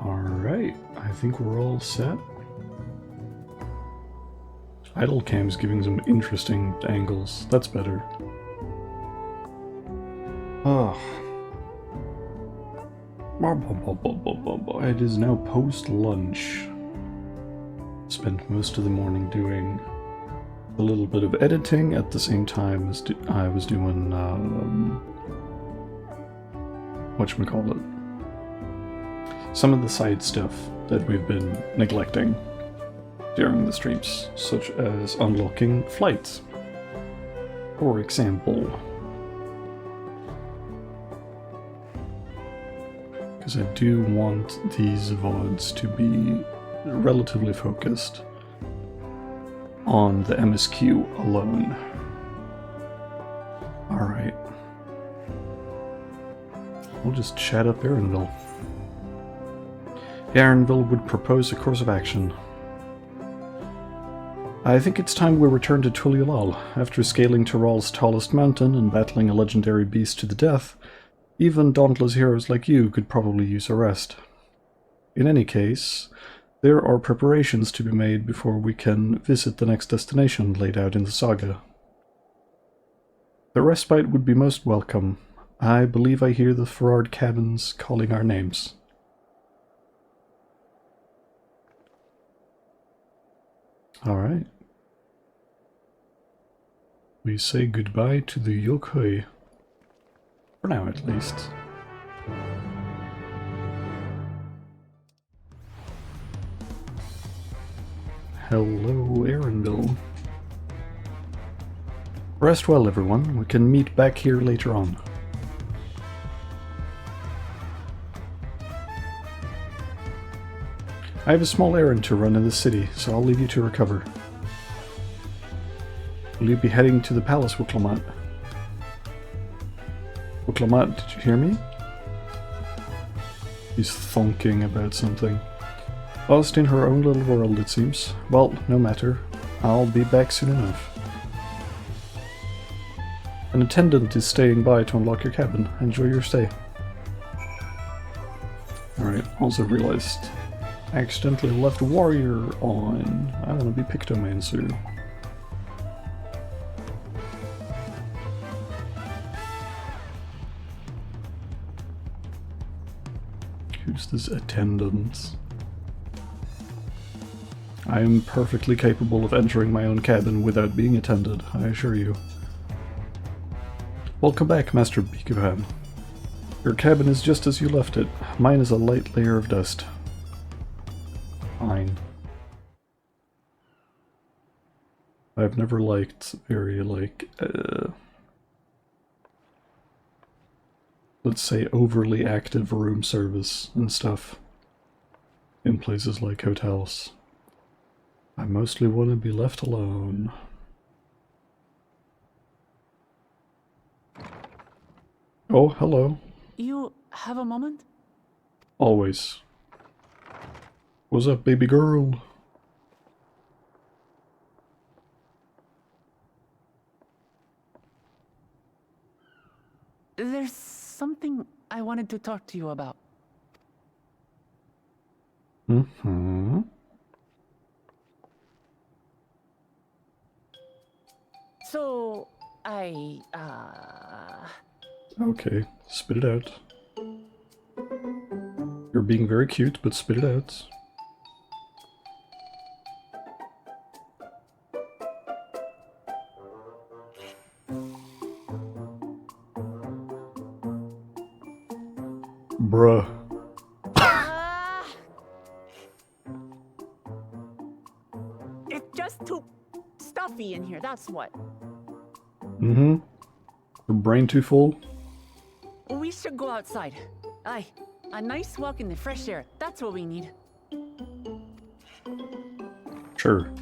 Alright, I think we're all set. Idle cam's giving some interesting angles. That's better. Oh. It is now post-lunch. Spent most of the morning doing a little bit of editing at the same time as I was doing, whatchamacallit, some of the side stuff that we've been neglecting during the streams, such as unlocking flights, for example. Because I do want these VODs to be relatively focused on the MSQ alone. Alright. We'll just chat up Aaronville. Aaronville would propose a course of action. I think it's time we return to Tuliolal. After scaling Tiral's tallest mountain and battling a legendary beast to the death, even dauntless heroes like you could probably use a rest. In any case, there are preparations to be made before we can visit the next destination laid out in the saga. The respite would be most welcome. I believe I hear the Ferrard cabins calling our names. Alright. We say goodbye to the Yokoi. For now, at least. Hello, Aaronville. Rest well, everyone. We can meet back here later on. I have a small errand to run in the city, so I'll leave you to recover. Will you be heading to the palace, Wuklamat? Wuklamat, did you hear me? He's thonking about something. Lost in her own little world, it seems. Well, no matter. I'll be back soon enough. An attendant is staying by to unlock your cabin. Enjoy your stay. Alright, also realized I accidentally left warrior on. I want to be Pictomancer. Who's this attendant? I am perfectly capable of entering my own cabin without being attended, I assure you. Welcome back, Master Bikuham. Your cabin is just as you left it. Mine is a light layer of dust. Fine. I've never liked very, let's say overly active room service and stuff in places like hotels. I mostly want to be left alone. Oh, hello. You have a moment? Always. What's up, baby girl? There's something I wanted to talk to you about. Mm-hmm. So, Okay, spit it out. You're being very cute, but spit it out. Bruh. It's just too stuffy in here, that's what. Mm-hmm. Your brain too full? We should go outside. Aye, a nice walk in the fresh air, that's what we need. Sure.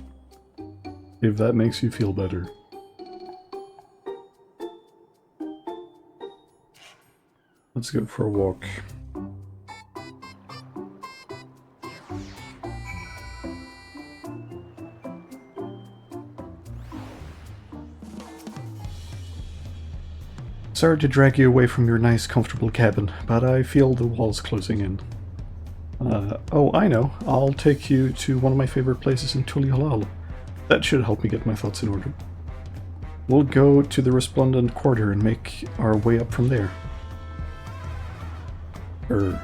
If that makes you feel better. Let's go for a walk. Sorry to drag you away from your nice, comfortable cabin, but I feel the walls closing in. Oh, I know. I'll take you to one of my favorite places in Tulihalal. That should help me get my thoughts in order. We'll go to the Resplendent Quarter and make our way up from there. A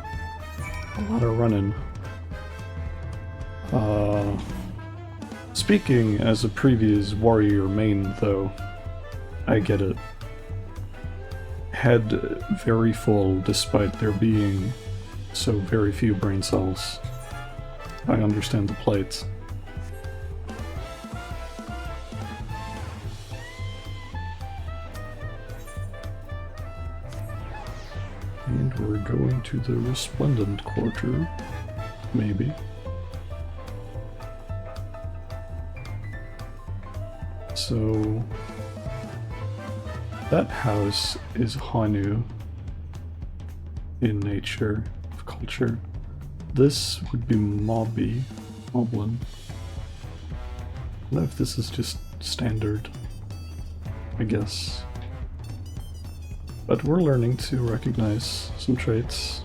lot of running. Speaking as a previous warrior main, though, I get it. Head very full despite there being so very few brain cells. I understand the plight. And we're going to the Resplendent Quarter, maybe. So that house is Hanu in nature, of culture. This would be Moblin. I don't know if this is just standard, I guess. But we're learning to recognize some traits.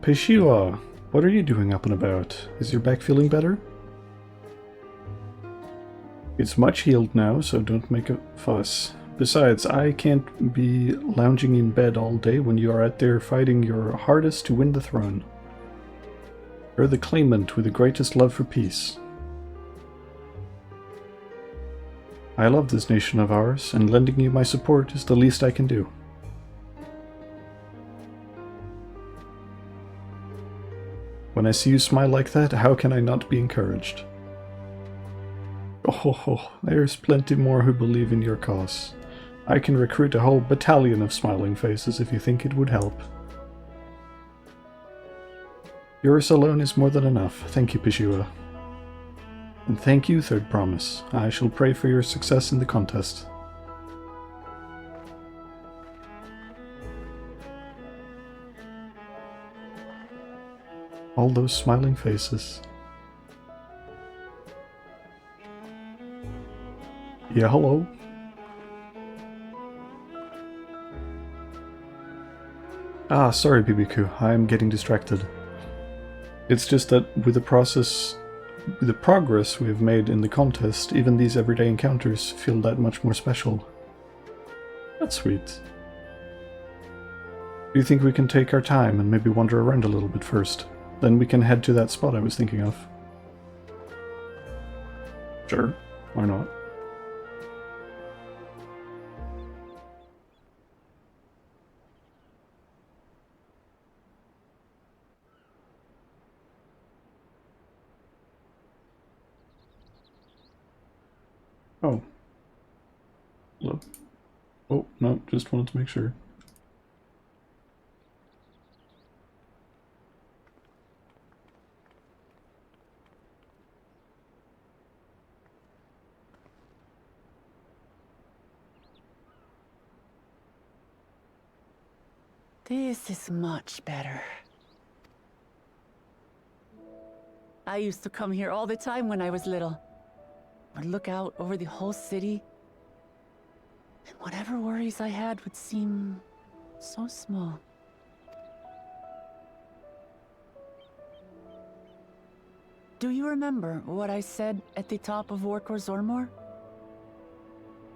Peshiwa, what are you doing up and about? Is your back feeling better? It's much healed now, so don't make a fuss. Besides, I can't be lounging in bed all day when you are out there fighting your hardest to win the throne. You're the claimant with the greatest love for peace. I love this nation of ours, and lending you my support is the least I can do. When I see you smile like that, how can I not be encouraged? Oh, there's plenty more who believe in your cause. I can recruit a whole battalion of smiling faces if you think it would help. Yours alone is more than enough. Thank you, Peshiwa. And thank you, Third Promise. I shall pray for your success in the contest. All those smiling faces. Yeah, hello. Ah, sorry, BBQ. I'm getting distracted. It's just that with the progress we have made in the contest, even these everyday encounters feel that much more special. That's sweet. Do you think we can take our time and maybe wander around a little bit first? Then we can head to that spot I was thinking of. Sure, why not? Oh. Hello. Oh, no, just wanted to make sure. This is much better. I used to come here all the time when I was little. I'd look out over the whole city, and whatever worries I had would seem so small. Do you remember what I said at the top of Warkor Zormor?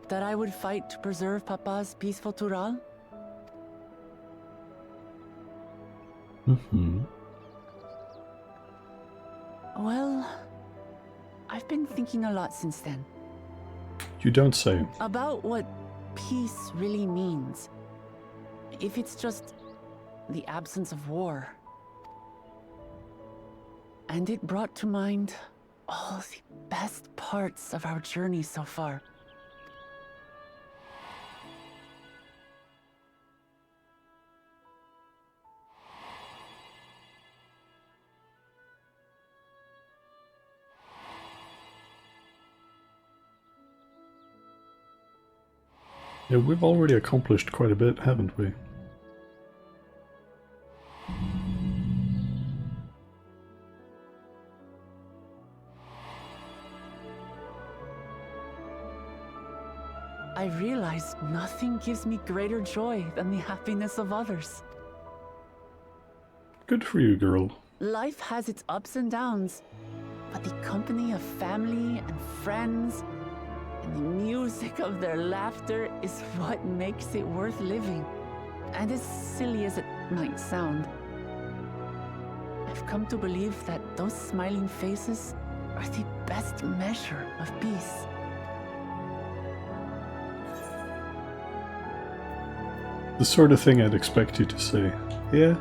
That I would fight to preserve Papa's peaceful Tural? Mm-hmm. Well, I've been thinking a lot since then. You don't say. About what peace really means. If it's just the absence of war. And it brought to mind all the best parts of our journey so far. Yeah, we've already accomplished quite a bit, haven't we? I realized nothing gives me greater joy than the happiness of others. Good for you, girl. Life has its ups and downs, but the company of family and friends and the music of their laughter is what makes it worth living. And as silly as it might sound, I've come to believe that those smiling faces are the best measure of peace. The sort of thing I'd expect you to say. Yeah.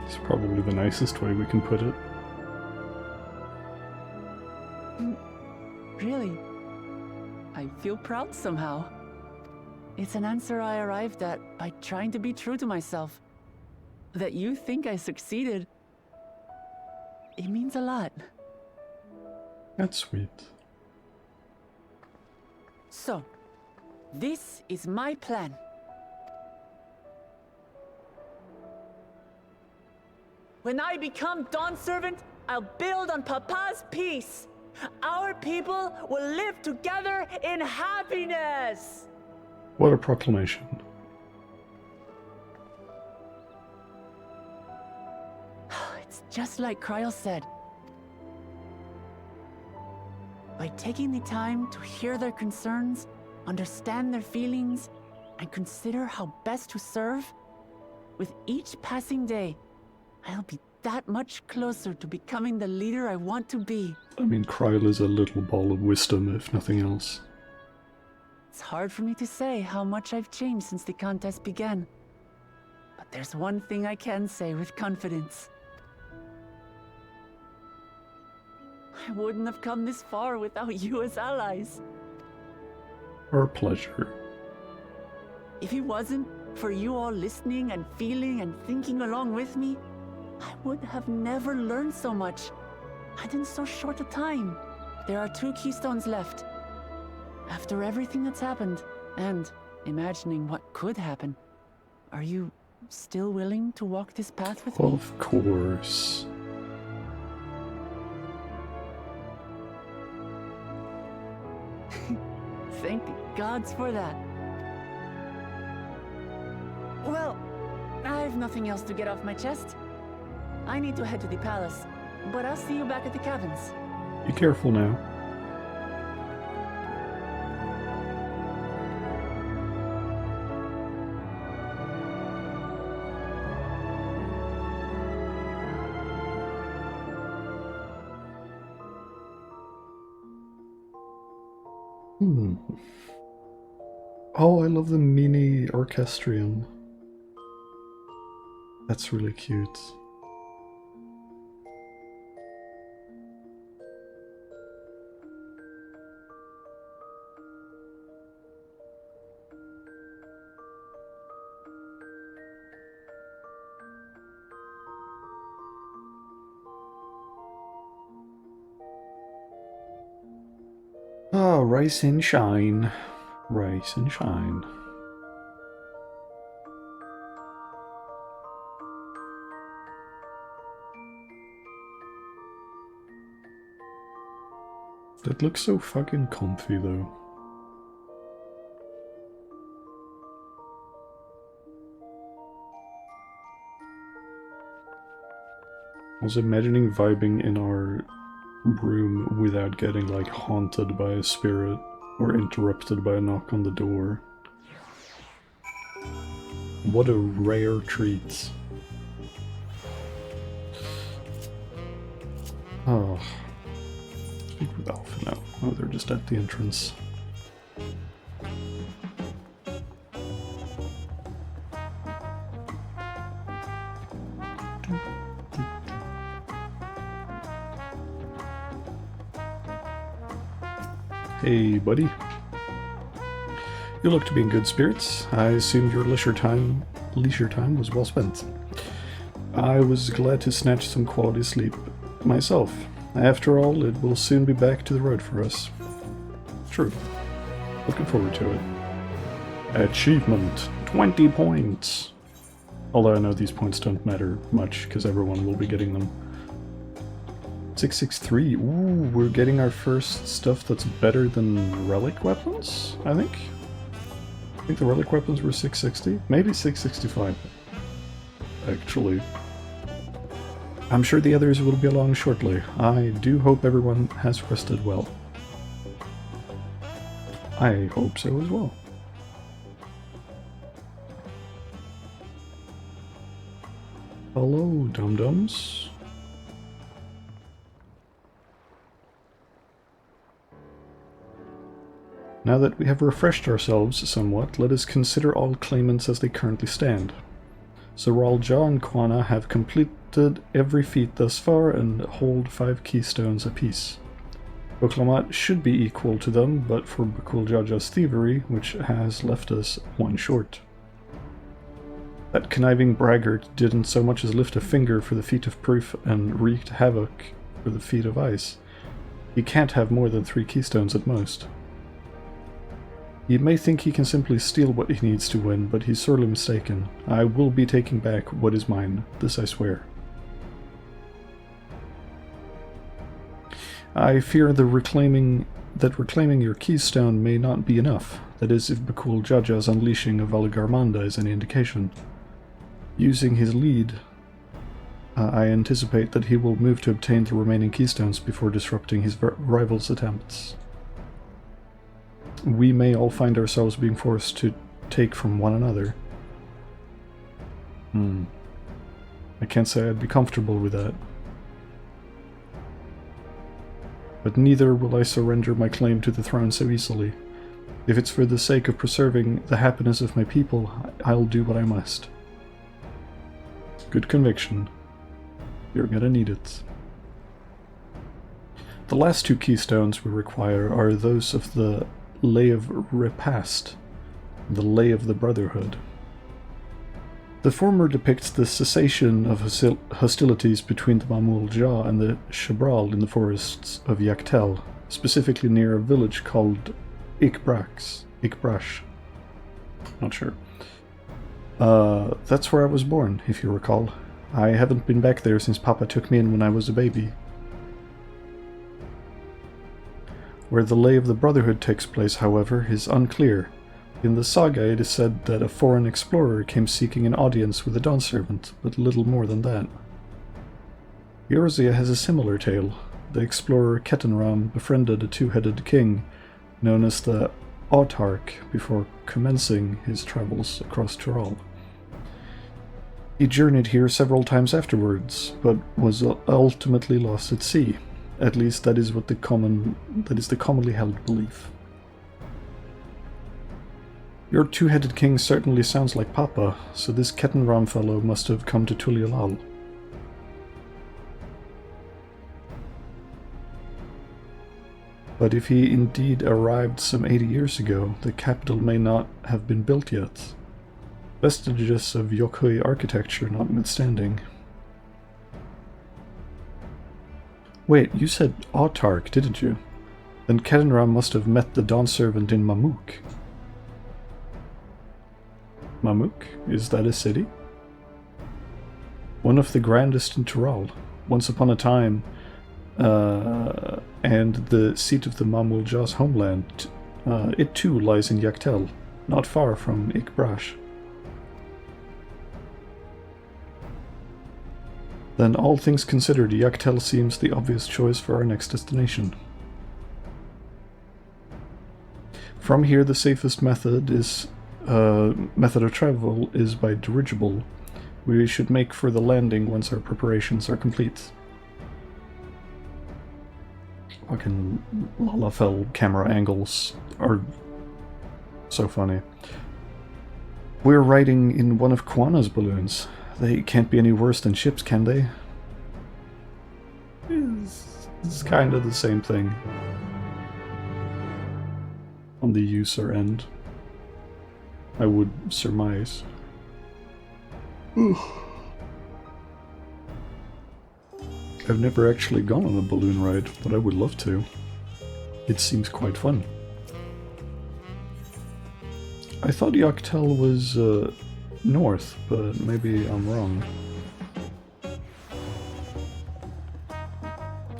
It's probably the nicest way we can put it. Really? I feel proud somehow. It's an answer I arrived at by trying to be true to myself. That you think I succeeded, it means a lot. That's sweet. So, this is my plan. When I become Dawn Servant, I'll build on Papa's peace. Our people will live together in happiness. What a proclamation. It's just like Kryl said. By taking the time to hear their concerns, understand their feelings, and consider how best to serve, with each passing day, I'll be that much closer to becoming the leader I want to be. I mean, Kryl is a little ball of wisdom, if nothing else. It's hard for me to say how much I've changed since the contest began. But there's one thing I can say with confidence. I wouldn't have come this far without you as allies. Our pleasure. If it wasn't for you all listening and feeling and thinking along with me, I would have never learned so much, and in so short a time. There are 2 keystones left. After everything that's happened, and imagining what could happen, are you still willing to walk this path with me? Of course. Thank the gods for that. Well, I've nothing else to get off my chest. I need to head to the palace, but I'll see you back at the cabins. Be careful now. Oh, I love the mini orchestrion. That's really cute. Ah, rise and shine. Rise and shine. That looks so fucking comfy though. I was imagining vibing in our room without getting like haunted by a spirit or interrupted by a knock on the door. What a rare treat. Oh. Speak with Alpha now. Oh, they're just at the entrance. Hey, buddy. You look to be in good spirits. I assumed your leisure time was well spent. I was glad to snatch some quality sleep myself. After all, it will soon be back to the road for us. True. Looking forward to it. Achievement. 20 points. Although I know these points don't matter much, because everyone will be getting them. 663. Ooh, we're getting our first stuff that's better than relic weapons, I think. I think the relic weapons were 660, maybe 665. Actually, I'm sure the others will be along shortly. I do hope everyone has rested well. I hope so as well. Hello, dum-dums. Now that we have refreshed ourselves somewhat, let us consider all claimants as they currently stand. Zoral Ja and Quana have completed every feat thus far and hold 5 keystones apiece. Boklamat should be equal to them, but for Bakul Jaja's thievery, which has left us 1 short. That conniving braggart didn't so much as lift a finger for the feat of proof and wreaked havoc for the feat of ice. He can't have more than 3 keystones at most. He may think he can simply steal what he needs to win, but he's sorely mistaken. I will be taking back what is mine, this I swear. I fear that reclaiming your keystone may not be enough, that is, if Bakul Jaja's unleashing of Valagarmanda is any indication. Using his lead, I anticipate that he will move to obtain the remaining keystones before disrupting his rival's attempts. We may all find ourselves being forced to take from one another. I can't say I'd be comfortable with that. But neither will I surrender my claim to the throne so easily. If it's for the sake of preserving the happiness of my people, I'll do what I must. Good conviction. You're gonna need it. The last 2 keystones we require are those of the Lay of Repast, the Lay of the Brotherhood. The former depicts the cessation of hostilities between the Mamul Ja and the Shabral in the forests of Yak T'el, specifically near a village called Ikbrash. Not sure. That's where I was born, if you recall. I haven't been back there since Papa took me in when I was a baby. Where the Lay of the Brotherhood takes place, however, is unclear. In the saga it is said that a foreign explorer came seeking an audience with the Dawn Servant, but little more than that. Eorzea has a similar tale. The explorer Ketenram befriended a 2-headed king, known as the Autarch, before commencing his travels across Tyrol. He journeyed here several times afterwards, but was ultimately lost at sea. At least that is the commonly held belief. Your 2-headed king certainly sounds like Papa, so this Ketenram fellow must have come to Tulialal. But if he indeed arrived some 80 years ago, the capital may not have been built yet. Vestiges of Yokui architecture notwithstanding. Wait, you said Autarch, didn't you? Then Ketenram must have met the Dawn Servant in Mamuk. Mamuk? Is that a city? One of the grandest in Tyrol. Once upon a time, and the seat of the Mamul Ja's homeland. It too lies in Yak T'el, not far from Ikbrash. Then, all things considered, Yak T'el seems the obvious choice for our next destination. From here, the safest method of travel is by dirigible. We should make for the landing once our preparations are complete. Fucking Lalafell camera angles are so funny. We're riding in one of Quana's balloons. They can't be any worse than ships, can they? It's kind of the same thing on the user end, I would surmise. I've never actually gone on a balloon ride, but I would love to. It seems quite fun. I thought Yak T'el was north, but maybe I'm wrong.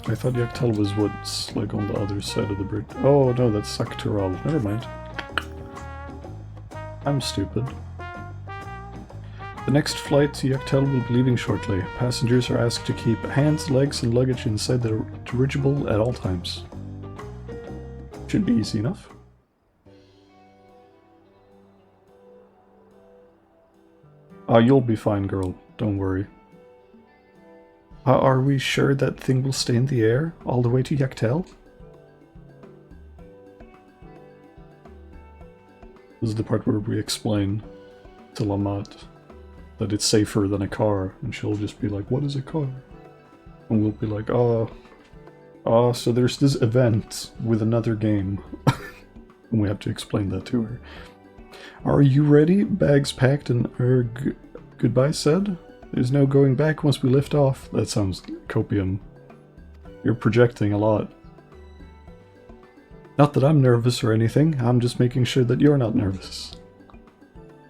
I thought Yak T'el was what's like on the other side of the bridge. Oh no, that's Yak T'el. Never mind. I'm stupid. The next flight to Yak T'el will be leaving shortly. Passengers are asked to keep hands, legs, and luggage inside the dirigible at all times. Should be easy enough. Ah, you'll be fine, girl. Don't worry. Are we sure that thing will stay in the air all the way to Yak T'el? This is the part where we explain to Lamont that it's safer than a car, and she'll just be like, what is a car? And we'll be like, so there's this event with another game. And we have to explain that to her. Are you ready? Bags packed and goodbye said? There's no going back once we lift off. That sounds copium. You're projecting a lot. Not that I'm nervous or anything, I'm just making sure that you're not nervous.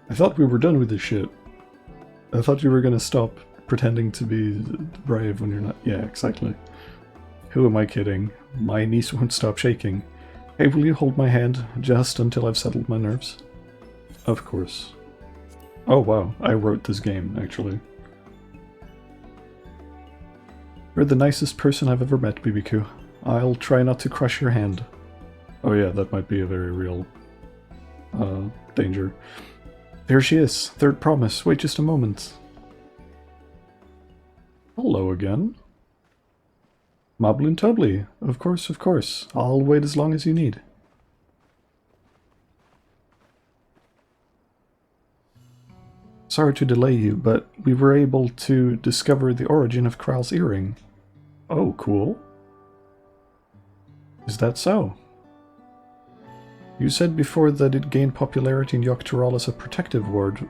I thought we were done with this shit. I thought you were gonna stop pretending to be brave when you're not. Yeah, exactly. Who am I kidding? My knees won't stop shaking. Hey, will you hold my hand just until I've settled my nerves? Of course. Oh wow, I wrote this game, actually. You're the nicest person I've ever met, BBQ. I'll try not to crush your hand. Oh yeah, that might be a very real danger. There she is, third promise. Wait just a moment. Hello again. Moblin Tubly. Of course, of course. I'll wait as long as you need. Sorry to delay you, but we were able to discover the origin of Kral's earring. Oh, cool. Is that so? You said before that it gained popularity in Yak T'el as a protective ward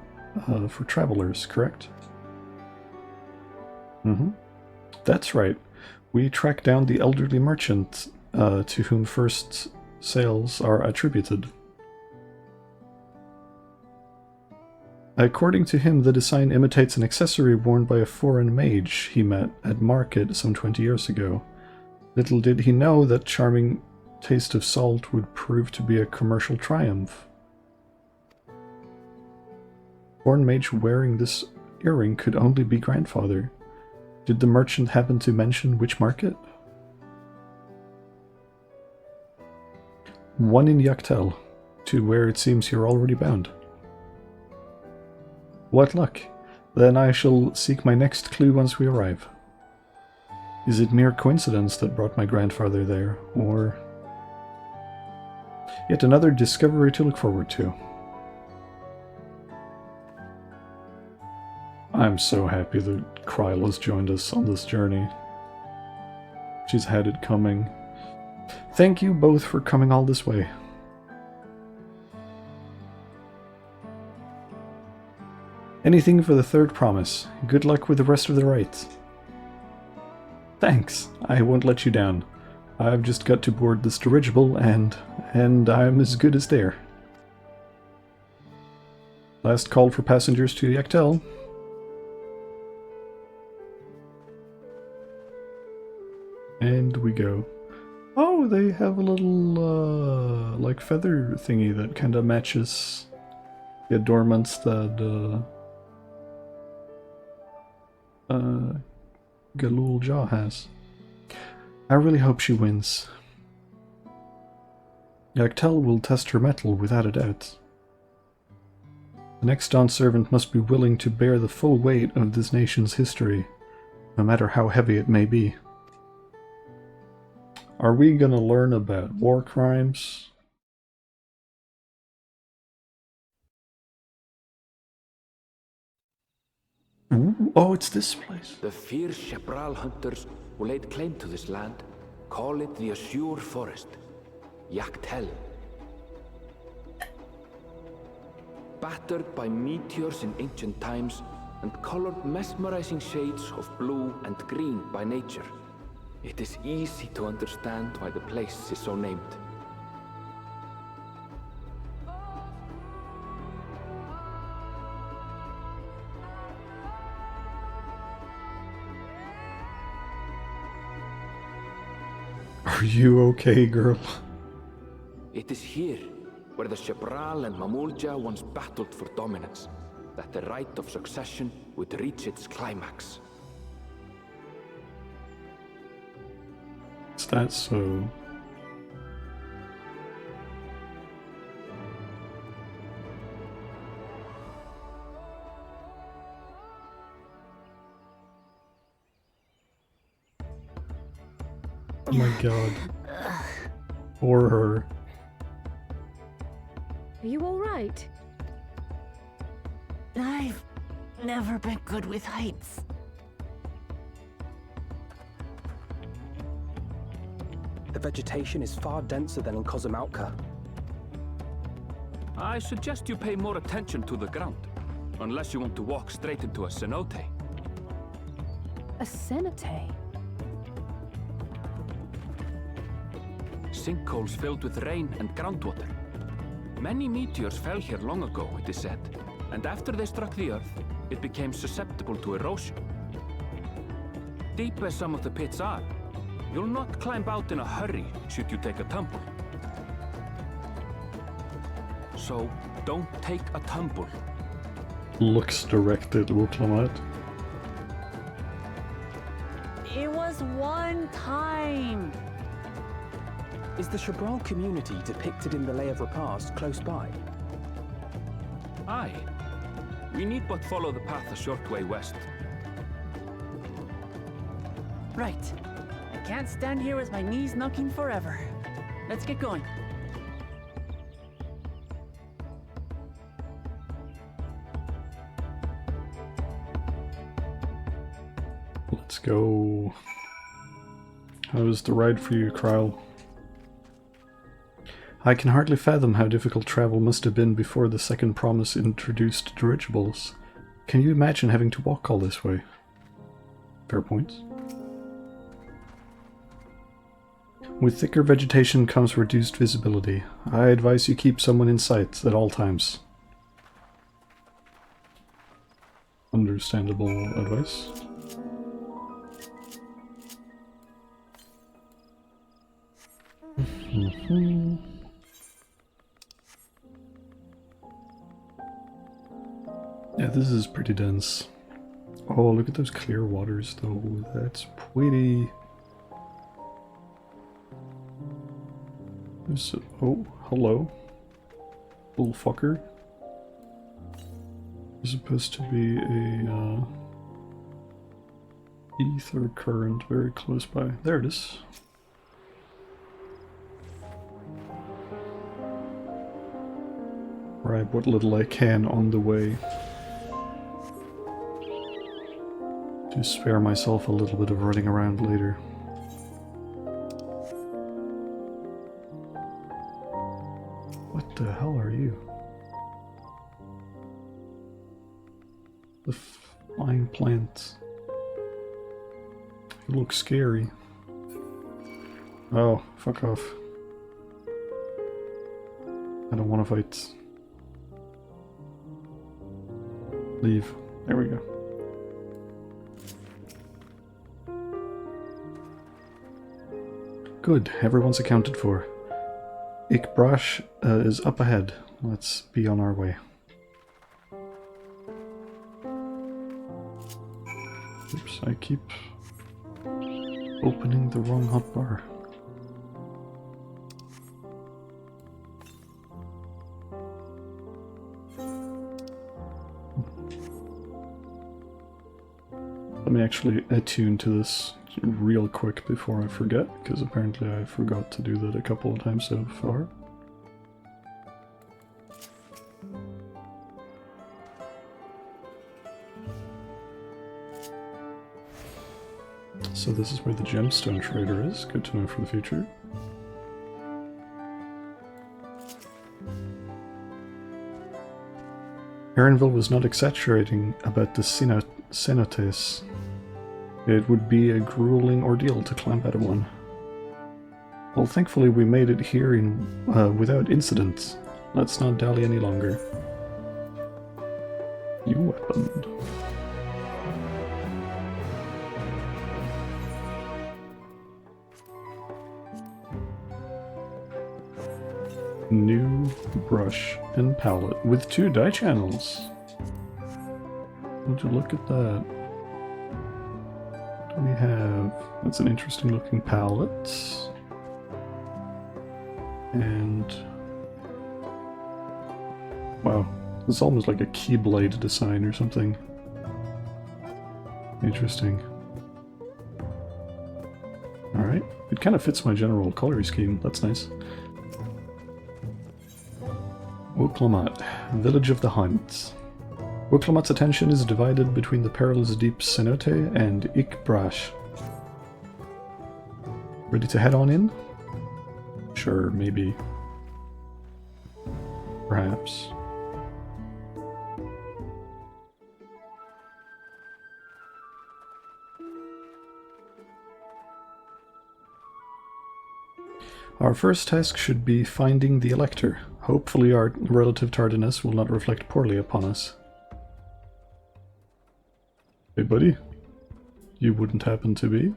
for travelers, correct? Mm-hmm. That's right. We tracked down the elderly merchant to whom first sales are attributed. According to him, the design imitates an accessory worn by a foreign mage he met at market some 20 years ago. Little did he know that charming taste of salt would prove to be a commercial triumph. Foreign mage wearing this earring could only be grandfather. Did the merchant happen to mention which market? One in Yak T'el, to where it seems you're already bound. What luck! Then I shall seek my next clue once we arrive. Is it mere coincidence that brought my grandfather there, or yet another discovery to look forward to? I'm so happy that Kryl has joined us on this journey. She's had it coming. Thank you both for coming all this way. Anything for the third promise. Good luck with the rest of the rites. Thanks. I won't let you down. I've just got to board this dirigible and I'm as good as there. Last call for passengers to Yak T'el. And we go. Oh, they have a little like feather thingy that kind of matches the adornments that Galul Jaw has. I really hope she wins. Yak T'el will test her mettle without a doubt. The next Dawn servant must be willing to bear the full weight of this nation's history, no matter how heavy it may be. Are we gonna learn about war crimes? Ooh, oh, it's this place. The fierce Shepral hunters who laid claim to this land call it the Azure Forest, Yak T'el. Battered by meteors in ancient times and colored mesmerizing shades of blue and green by nature, it is easy to understand why the place is so named. Are you okay, girl? It is here, where the Shebral and Mamulja once battled for dominance, that the right of succession would reach its climax. Is that so? Oh my god. Or her. Are you alright? I've never been good with heights. The vegetation is far denser than in Kozumautka. I suggest you pay more attention to the ground, unless you want to walk straight into a cenote. A cenote? Sinkholes filled with rain and groundwater. Many meteors fell here long ago, it is said, and after they struck the earth, it became susceptible to erosion. Deep as some of the pits are, you'll not climb out in a hurry should you take a tumble. So, don't take a tumble. Looks directed, Wuklamat. It was one time. Is the Shebral community depicted in the Lay of Repast close by? Aye. We need but follow the path a short way west. Right. I can't stand here with my knees knocking forever. Let's get going. Let's go. How was the ride for you, Kryle? I can hardly fathom how difficult travel must have been before the second promise introduced dirigibles. Can you imagine having to walk all this way? Fair points. With thicker vegetation comes reduced visibility. I advise you keep someone in sight at all times. Understandable advice. Yeah, this is pretty dense. Oh, look at those clear waters though. That's pretty. Oh, hello. Bullfucker. There's supposed to be a ether current very close by. There it is. Grab what little I can on the way to spare myself a little bit of running around later. What the hell are you? The flying plant. You look scary. Oh, fuck off. I don't want to fight. Leave. There we go. Good, everyone's accounted for. Ikbrash is up ahead. Let's be on our way. Oops, I keep opening the wrong hotbar. Let me actually attune to this real quick before I forget, because apparently I forgot to do that a couple of times so far. So this is where the gemstone trader is. Good to know for the future. Erinville was not exaggerating about the cenotes. It would be a grueling ordeal to climb out of one. Well, thankfully we made it here without incident. Let's not dally any longer. New weapon. New brush and palette with 2 dye channels. Would you look at that? What do we have? That's an interesting looking palette. And wow, it's almost like a keyblade design or something. Interesting. Alright, it kind of fits my general color scheme, that's nice. Woklamat, Village of the Hunt. Woklamat's attention is divided between the perilous deep cenote and Ikbrash. Ready to head on in? Sure, maybe. Perhaps. Our first task should be finding the Elector. Hopefully our relative tardiness will not reflect poorly upon us. Hey buddy, you wouldn't happen to be?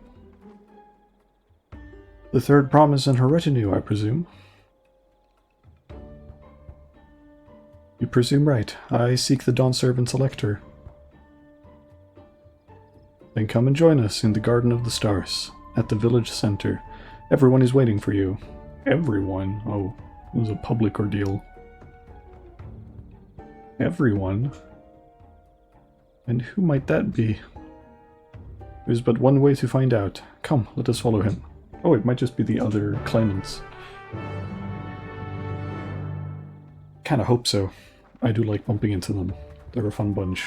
The third promise and her retinue, I presume. You presume right. I seek the Dawn Servant's Elector. Then come and join us in the Garden of the Stars, at the village center. Everyone is waiting for you. Everyone? Oh, it was a public ordeal. Everyone? And who might that be? There's but one way to find out. Come, let us follow him. Oh, it might just be the other claimants. Kinda hope so. I do like bumping into them. They're a fun bunch.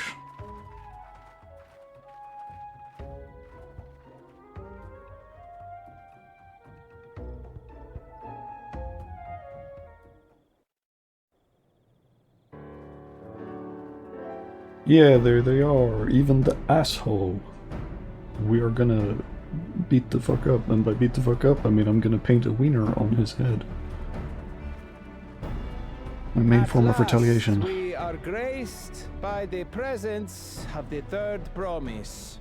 Yeah, there they are. Even the asshole. We are gonna beat the fuck up. And by beat the fuck up, I mean I'm gonna paint a wiener on his head. My main form of retaliation. We are graced by the presence of the third promise.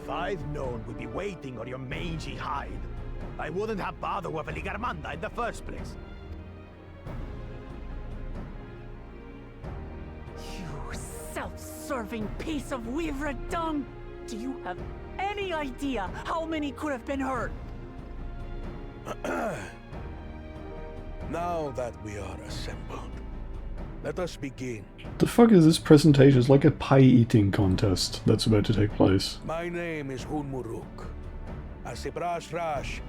If I'd known we'd be waiting on your mangy hide, I wouldn't have bothered with a Ligarmanda in the first place. You self-serving piece of weaver dung! Do you have any idea how many could have been hurt? Now that we are assembled, let us begin. The fuck is this presentation? It's like a pie eating contest that's about to take place. My name is Hunmuruk. As a Brash Rash,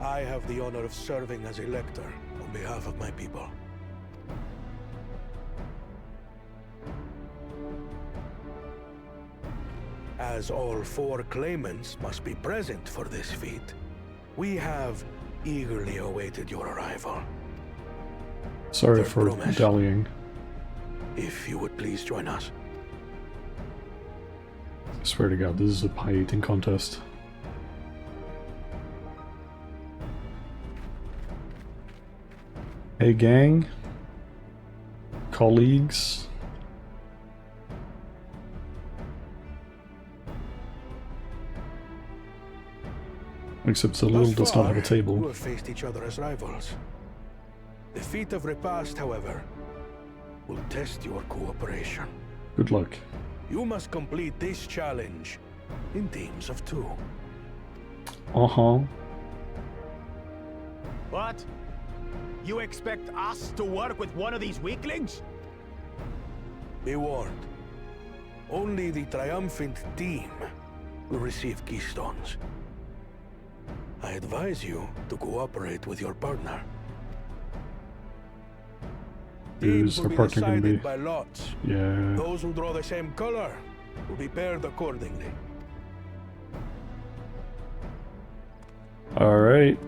I have the honor of serving as Elector on behalf of my people. As all 4 claimants must be present for this feat, we have eagerly awaited your arrival. Sorry Third for promise. dallying. If you would please join us. I swear to god, this is a pie eating contest. Hey gang. Colleagues. Except the little does not have a You table. have faced each other as rivals. The feat of repast, however, will test your cooperation. Good luck. You must complete this challenge in teams of 2. Uh-huh. What? You expect us to work with one of these weaklings? Be warned. Only the triumphant team will receive keystones. I advise you to cooperate with your partner. Who's Teams our will be partner gonna be? decided by lots. Yeah. Those who draw the same color will be paired accordingly. Alright.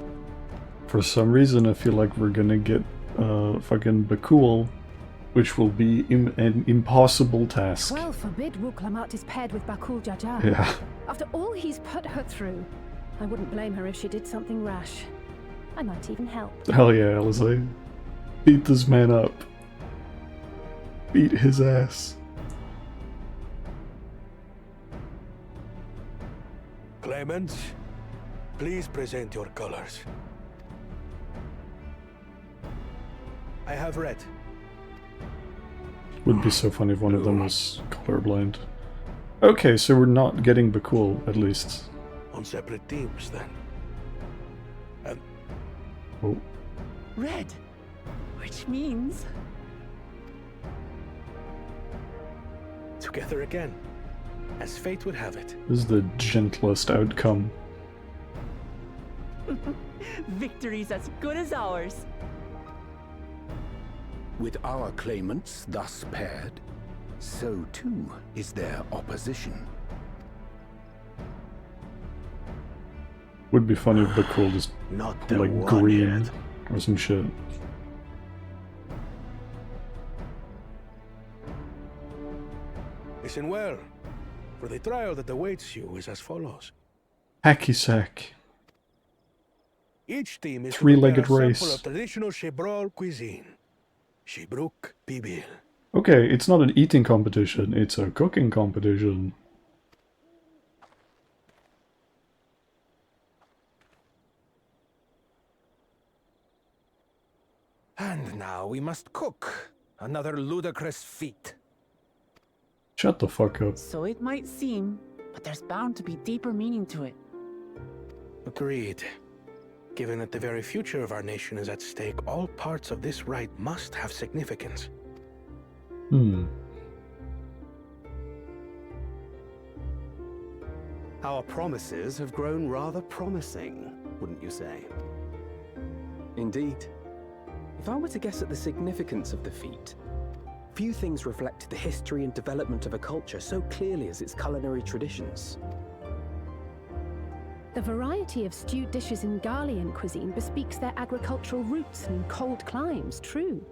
For some reason I feel like we're gonna get fucking Bakul, which will be an impossible task. Well forbid Wuklamat is paired with Bakul Jaja. Yeah. After all he's put her through, I wouldn't blame her if she did something rash. I might even help. Hell yeah, Alizé. Beat this man up. Beat his ass. Claimants, please present your colors. I have read. Would be so funny if one of them was colorblind. Okay, so we're not getting Bakul, at least. On separate teams, then. And Oh. Red. Which means... together again, as fate would have it. This is the gentlest outcome. victory's as good as ours. With our claimants thus paired, so too is their opposition. Would be funny if Bakul just Not the like one green yet. or some shit. Listen well, for the trial that awaits you is as follows. Hacky sack. Each team is to Three-legged prepare a race. sample of traditional Shebrol cuisine. Shibruk Bibil. Okay, it's not an eating competition, it's a cooking competition. And now we must cook. Another ludicrous feat. Shut the fuck up. So it might seem, but there's bound to be deeper meaning to it. Agreed. Given that the very future of our nation is at stake, all parts of this rite must have significance. Our promises have grown rather promising, wouldn't you say? Indeed. If I were to guess at the significance of the feat, few things reflect the history and development of a culture so clearly as its culinary traditions. The variety of stewed dishes in Garlean cuisine bespeaks their agricultural roots and cold climes, true.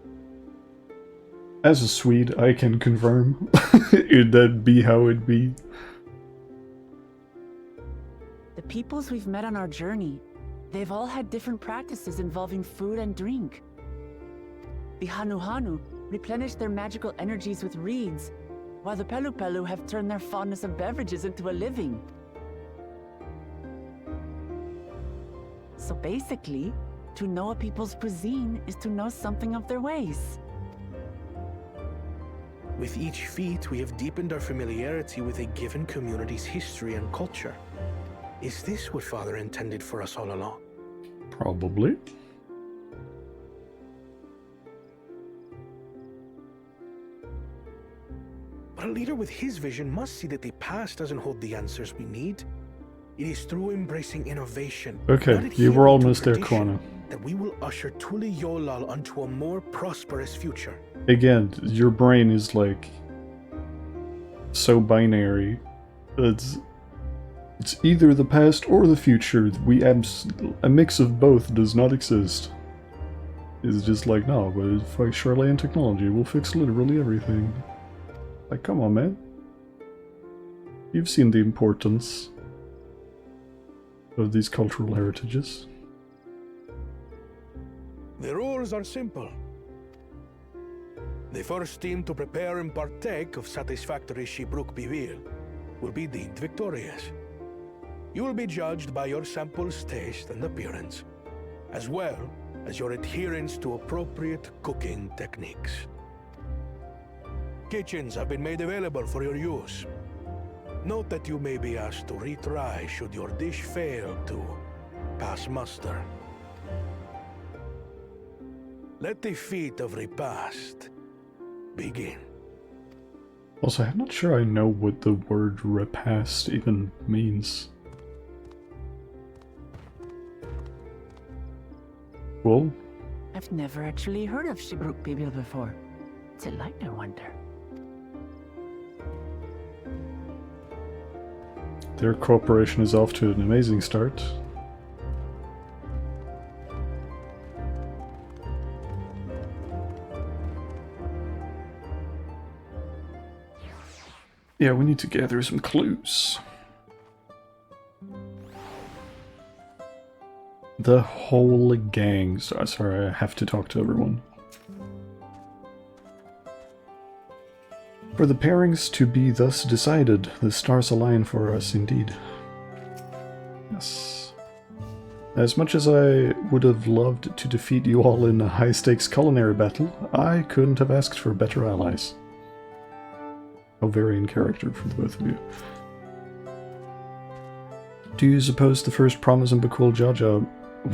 As a Swede, I can confirm. That'd be how it'd be. The peoples we've met on our journey, they've all had different practices involving food and drink. The Hanu replenish their magical energies with reeds, while the Pelu have turned their fondness of beverages into a living. So basically, to know a people's cuisine is to know something of their ways. With each feat, we have deepened our familiarity with a given community's history and culture. Is this what Father intended for us all along? Probably. But a leader with his vision must see that the past doesn't hold the answers we need. It is through embracing innovation, Okay, not you were adhering to almost there, tradition, Kwana. that we will usher Tuli Yolal onto a more prosperous future. Again, your brain is like so binary. It's either the past or the future. A mix of both does not exist. It's just like, no, but if I surely in technology, we'll fix literally everything. Like, come on, man. You've seen the importance of these cultural heritages. The rules are simple. The first team to prepare and partake of satisfactory Shibruk Bivil will be deemed victorious. You will be judged by your sample's taste and appearance, as well as your adherence to appropriate cooking techniques. Kitchens have been made available for your use. Note that you may be asked to retry should your dish fail to pass muster. Let the feat of repast begin. Also, I'm not sure I know what the word repast even means. Well, I've never actually heard of Shibruk Bibil before. What's it like, I wonder? their cooperation is off to an amazing start. Yeah, we need to gather some clues. The whole gang. Sorry, I have to talk to everyone. For the pairings to be thus decided, the stars align for us indeed. Yes. As much as I would have loved to defeat you all in a high-stakes culinary battle, I couldn't have asked for better allies. How very in character for the both of you. Do you suppose the first promise in Bakul Jaja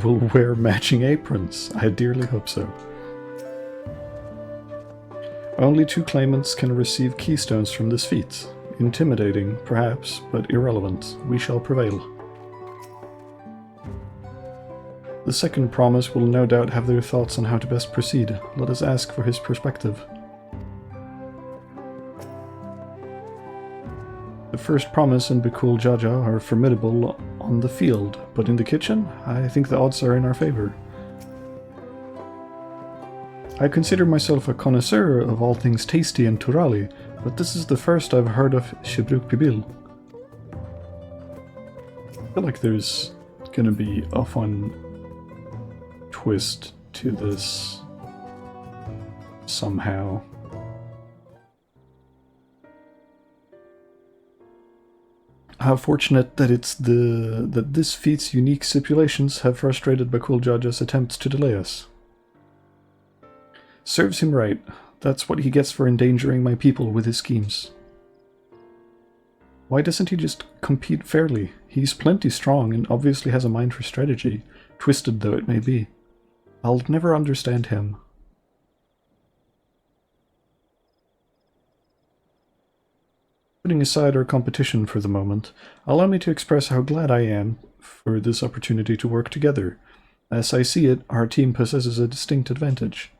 will wear matching aprons? I dearly hope so. Only 2 claimants can receive keystones from this feat. Intimidating, perhaps, but irrelevant. We shall prevail. The second promise will no doubt have their thoughts on how to best proceed. Let us ask for his perspective. The first promise and Bakul Jaja are formidable on the field, but in the kitchen, I think the odds are in our favor. I consider myself a connoisseur of all things tasty and Turali, but this is the first I've heard of Shibruk Pibil. I feel like there's gonna be a fun twist to this somehow. How fortunate that that this feat's unique stipulations have frustrated Bakul Jaja's attempts to delay us. Serves him right. That's what he gets for endangering my people with his schemes. Why doesn't he just compete fairly? He's plenty strong and obviously has a mind for strategy, twisted though it may be. I'll never understand him. Putting aside our competition for the moment, allow me to express how glad I am for this opportunity to work together. As I see it, our team possesses a distinct advantage.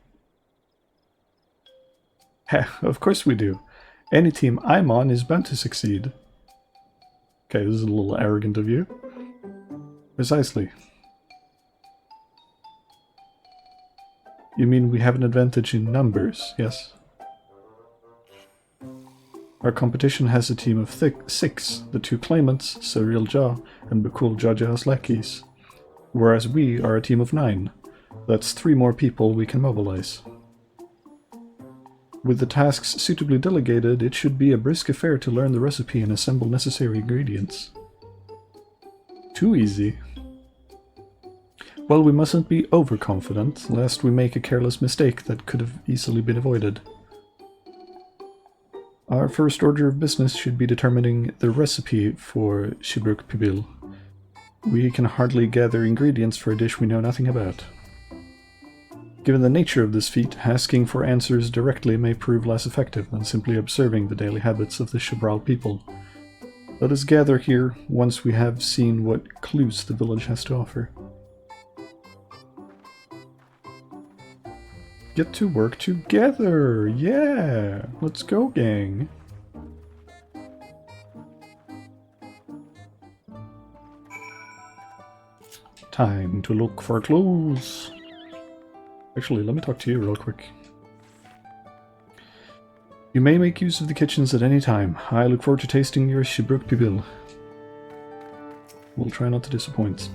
Heh, of course we do. Any team I'm on is bound to succeed. Okay, this is a little arrogant of you. Precisely. You mean we have an advantage in numbers, yes? Our competition has a team of 6, the 2 claimants, Cyril Ja and Bakul Jaja as lackeys, whereas we are a team of 9. That's 3 more people we can mobilize. With the tasks suitably delegated, it should be a brisk affair to learn the recipe and assemble necessary ingredients. Too easy. Well, we mustn't be overconfident, lest we make a careless mistake that could have easily been avoided. Our first order of business should be determining the recipe for Shibruk Pibil. We can hardly gather ingredients for a dish we know nothing about. Given the nature of this feat, asking for answers directly may prove less effective than simply observing the daily habits of the Shibral people. Let us gather here once we have seen what clues the village has to offer. Get to work together! Yeah! Let's go, gang! Time to look for clues! Actually, let me talk to you real quick. You may make use of the kitchens at any time. I look forward to tasting your Shibruk Pibil. We'll try not to disappoint.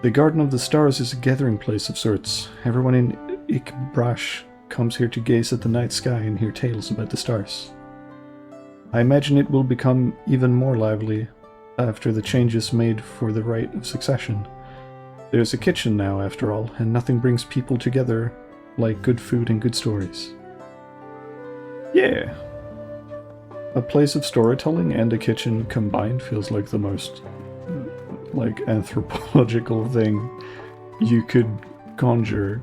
The Garden of the Stars is a gathering place of sorts. Everyone in Ikbrash comes here to gaze at the night sky and hear tales about the stars. I imagine it will become even more lively after the changes made for the rite of succession. There's a kitchen now, after all, and nothing brings people together like good food and good stories. Yeah! A place of storytelling and a kitchen combined feels like the most, anthropological thing you could conjure.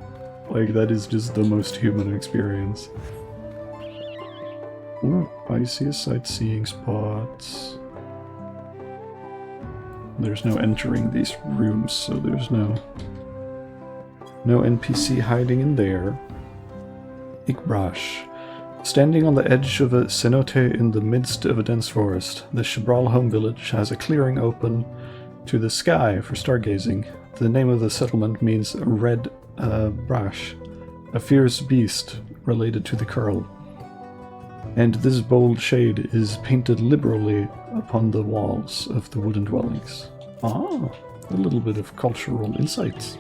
Like, that is just the most human experience. Ooh, I see a sightseeing spot. There's no entering these rooms, so there's no NPC hiding in there. Ikbrash. Standing on the edge of a cenote in the midst of a dense forest, the Shibral home village has a clearing open to the sky for stargazing. The name of the settlement means Red Brash, a fierce beast related to the Curl. And this bold shade is painted liberally upon the walls of the wooden dwellings. Ah, a little bit of cultural insights.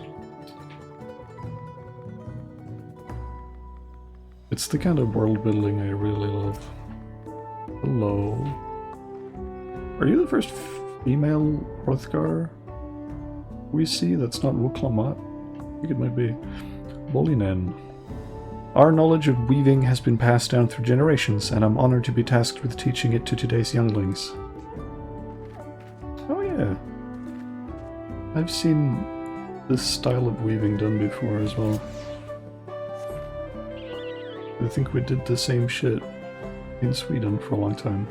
It's the kind of world building I really love. Hello. Are you the first female Hrothgar? We see that's not Wuklamat. I think it might be Bolinen. Our knowledge of weaving has been passed down through generations, and I'm honored to be tasked with teaching it to today's younglings. Oh yeah. I've seen this style of weaving done before as well. I think we did the same shit in Sweden for a long time.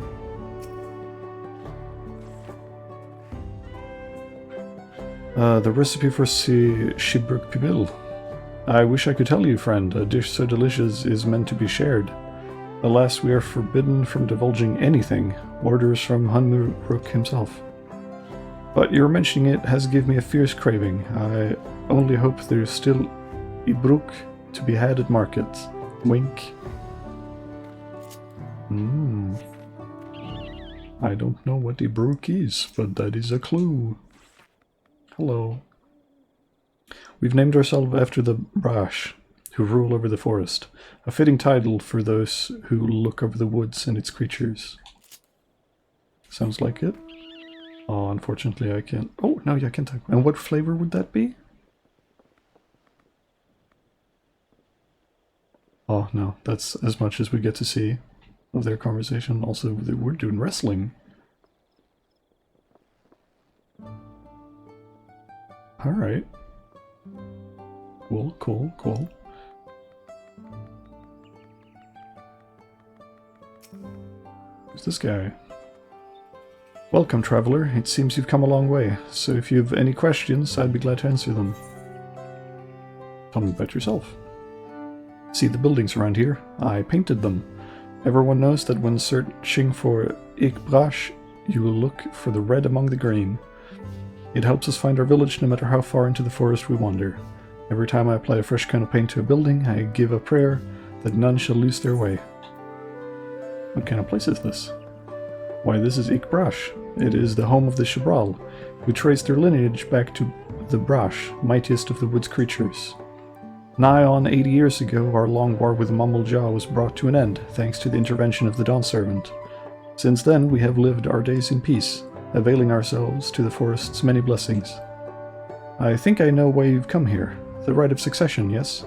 The recipe for Shibruk Pibil. I wish I could tell you, friend. A dish so delicious is meant to be shared. Alas, we are forbidden from divulging anything. Orders from Hanuruk himself. But your mentioning it has given me a fierce craving. I only hope there's still Ibruk to be had at market. Wink. I don't know what Ibruk is, but that is a clue. Hello. We've named ourselves after the Brash, who rule over the forest. A fitting title for those who look over the woods and its creatures. Sounds like it. Oh, unfortunately I can't. Oh, no, yeah, I can talk. And what flavor would that be? Oh, no, that's as much as we get to see of their conversation. Also, we're doing wrestling. Alright. Cool, cool, cool. Who's this guy? Welcome, traveler. It seems you've come a long way, so if you have any questions, I'd be glad to answer them. Tell me about yourself. See the buildings around here? I painted them. Everyone knows that when searching for Ikbrash, you will look for the red among the green. It helps us find our village no matter how far into the forest we wander. Every time I apply a fresh coat of paint to a building, I give a prayer that none shall lose their way. What kind of place is this? Why, this is Ikbrash. It is the home of the Shibral, who trace their lineage back to the Brash, mightiest of the wood's creatures. Nigh on 80 years ago, our long war with Mamulja was brought to an end, thanks to the intervention of the Dawn Servant. Since then, we have lived our days in peace, availing ourselves to the forest's many blessings. I think I know why you've come here. The right of succession, yes?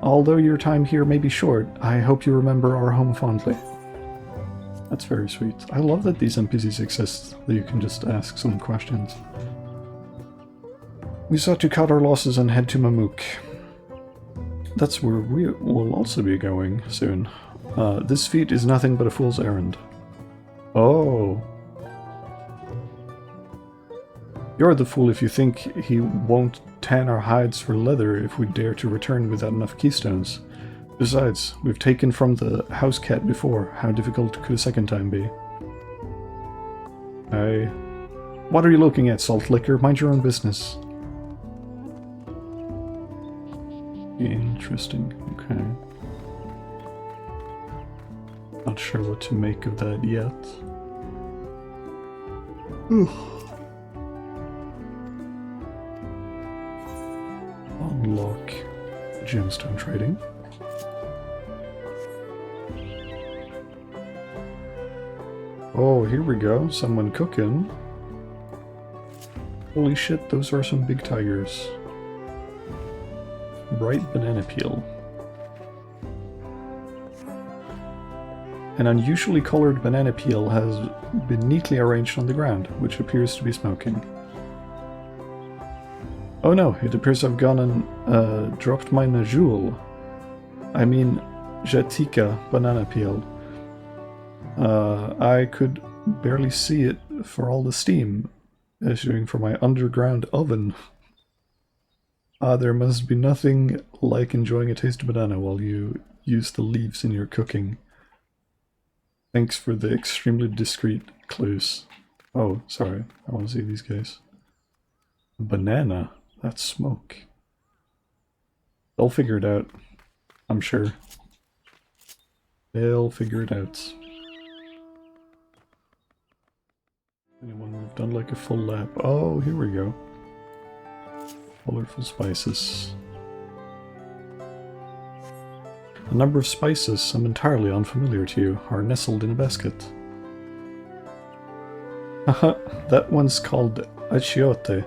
Although your time here may be short, I hope you remember our home fondly. That's very sweet. I love that these NPCs exist, that you can just ask some questions. We sought to cut our losses and head to Mamuk. That's where we will also be going soon. This feat is nothing but a fool's errand. Oh. You're the fool if you think he won't tan our hides for leather if we dare to return without enough keystones. Besides, we've taken from the house cat before. How difficult could a second time be? What are you looking at, Salt Licker? Mind your own business. Interesting. Okay. Not sure what to make of that yet. Unlock gemstone trading. Oh, here we go. Someone cooking. Holy shit, those are some big tigers. Bright banana peel. An unusually colored banana peel has been neatly arranged on the ground, which appears to be smoking. Oh no, it appears I've gone and dropped my Najul. I mean, Jatika banana peel. I could barely see it for all the steam issuing from my underground oven. There must be nothing like enjoying a taste of banana while you use the leaves in your cooking. Thanks for the extremely discreet clues. Oh, sorry, I want to see these guys. Banana? That's smoke. They'll figure it out, I'm sure. They'll figure it out. Anyone, we've done like a full lap. Oh, here we go. Colorful spices. A number of spices, some entirely unfamiliar to you, are nestled in a basket. Haha, that one's called achiote.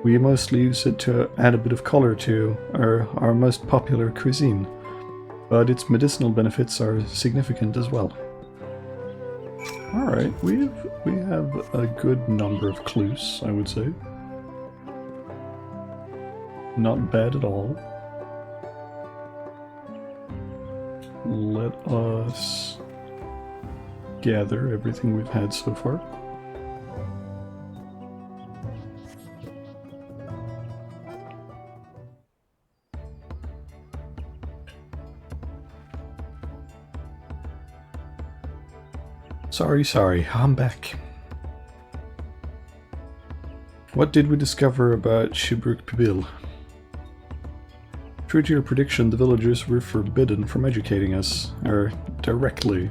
We mostly use it to add a bit of color to our most popular cuisine, but its medicinal benefits are significant as well. Alright, we have a good number of clues, I would say. Not bad at all. Let us gather everything we've had so far. Sorry, I'm back. What did we discover about Shibruk Pibil? True to your prediction, the villagers were forbidden from educating us, directly.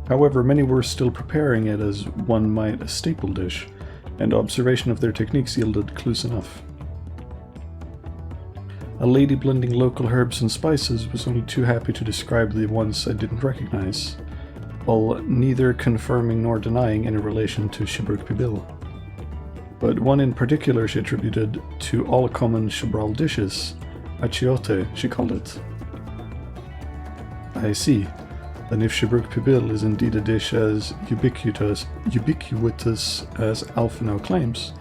However, many were still preparing it as one might a staple dish, and observation of their techniques yielded clues enough. A lady blending local herbs and spices was only too happy to describe the ones I didn't recognize, while neither confirming nor denying any relation to Shibruk Pibil. But one in particular she attributed to all common Shibral dishes. Achiote, she called it. I see. Then if Shibruk Pibil is indeed a dish as ubiquitous as Alphino claims,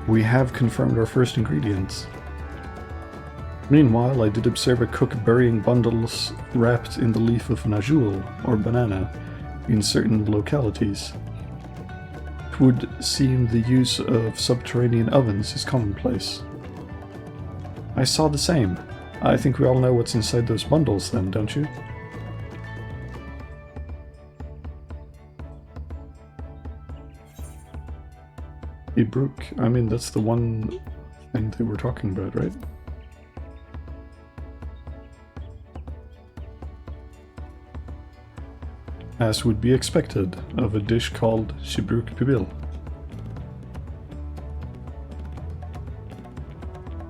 we have confirmed our first ingredient. Meanwhile, I did observe a cook burying bundles wrapped in the leaf of najul, or banana, in certain localities. It would seem the use of subterranean ovens is commonplace. I saw the same. I think we all know what's inside those bundles then, don't you? Ibruk, I mean, that's the one thing they were talking about, right? As would be expected of a dish called Shibruk Pibil.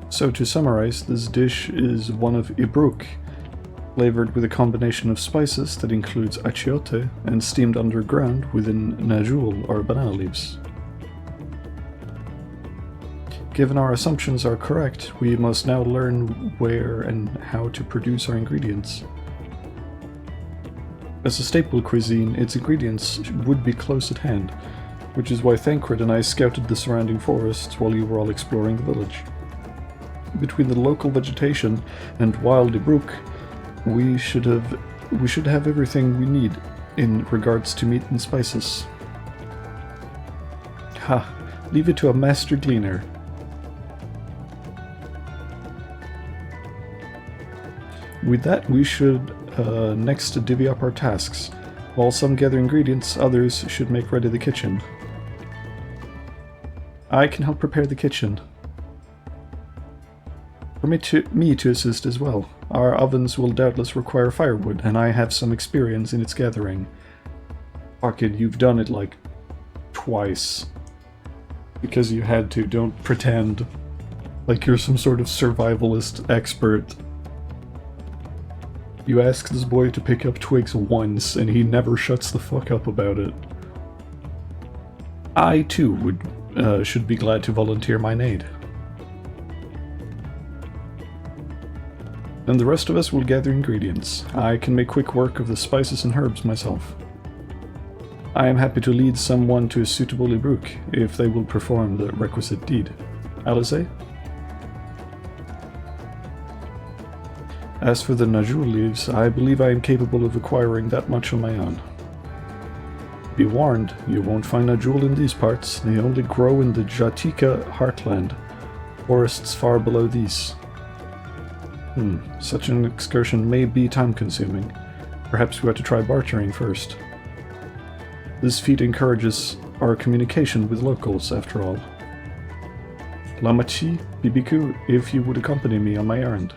So to summarize, this dish is one of Ibruk, flavored with a combination of spices that includes achiote and steamed underground within najul or banana leaves. Given our assumptions are correct, we must now learn where and how to produce our ingredients. As a staple cuisine, its ingredients would be close at hand, which is why Thancred and I scouted the surrounding forests while you were all exploring the village. Between the local vegetation and wild Ibruk, we should have everything we need in regards to meat and spices. Ha! Leave it to a master gleaner. With that, we should next divvy up our tasks. While some gather ingredients, others should make ready the kitchen. I can help prepare the kitchen. Permit me to assist as well. Our ovens will doubtless require firewood, and I have some experience in its gathering. Fuck it, you've done it like twice. Because you had to, don't pretend like you're some sort of survivalist expert. You ask this boy to pick up twigs once, and he never shuts the fuck up about it. I too should be glad to volunteer mine aid. And the rest of us will gather ingredients. I can make quick work of the spices and herbs myself. I am happy to lead someone to a suitable Ibruk, if they will perform the requisite deed. Alice? As for the najul leaves, I believe I am capable of acquiring that much on my own. Be warned, you won't find najul in these parts. They only grow in the Jatika heartland, forests far below these. Such an excursion may be time-consuming. Perhaps we ought to try bartering first. This feat encourages our communication with locals, after all. Lamachi, Bibiku, if you would accompany me on my errand.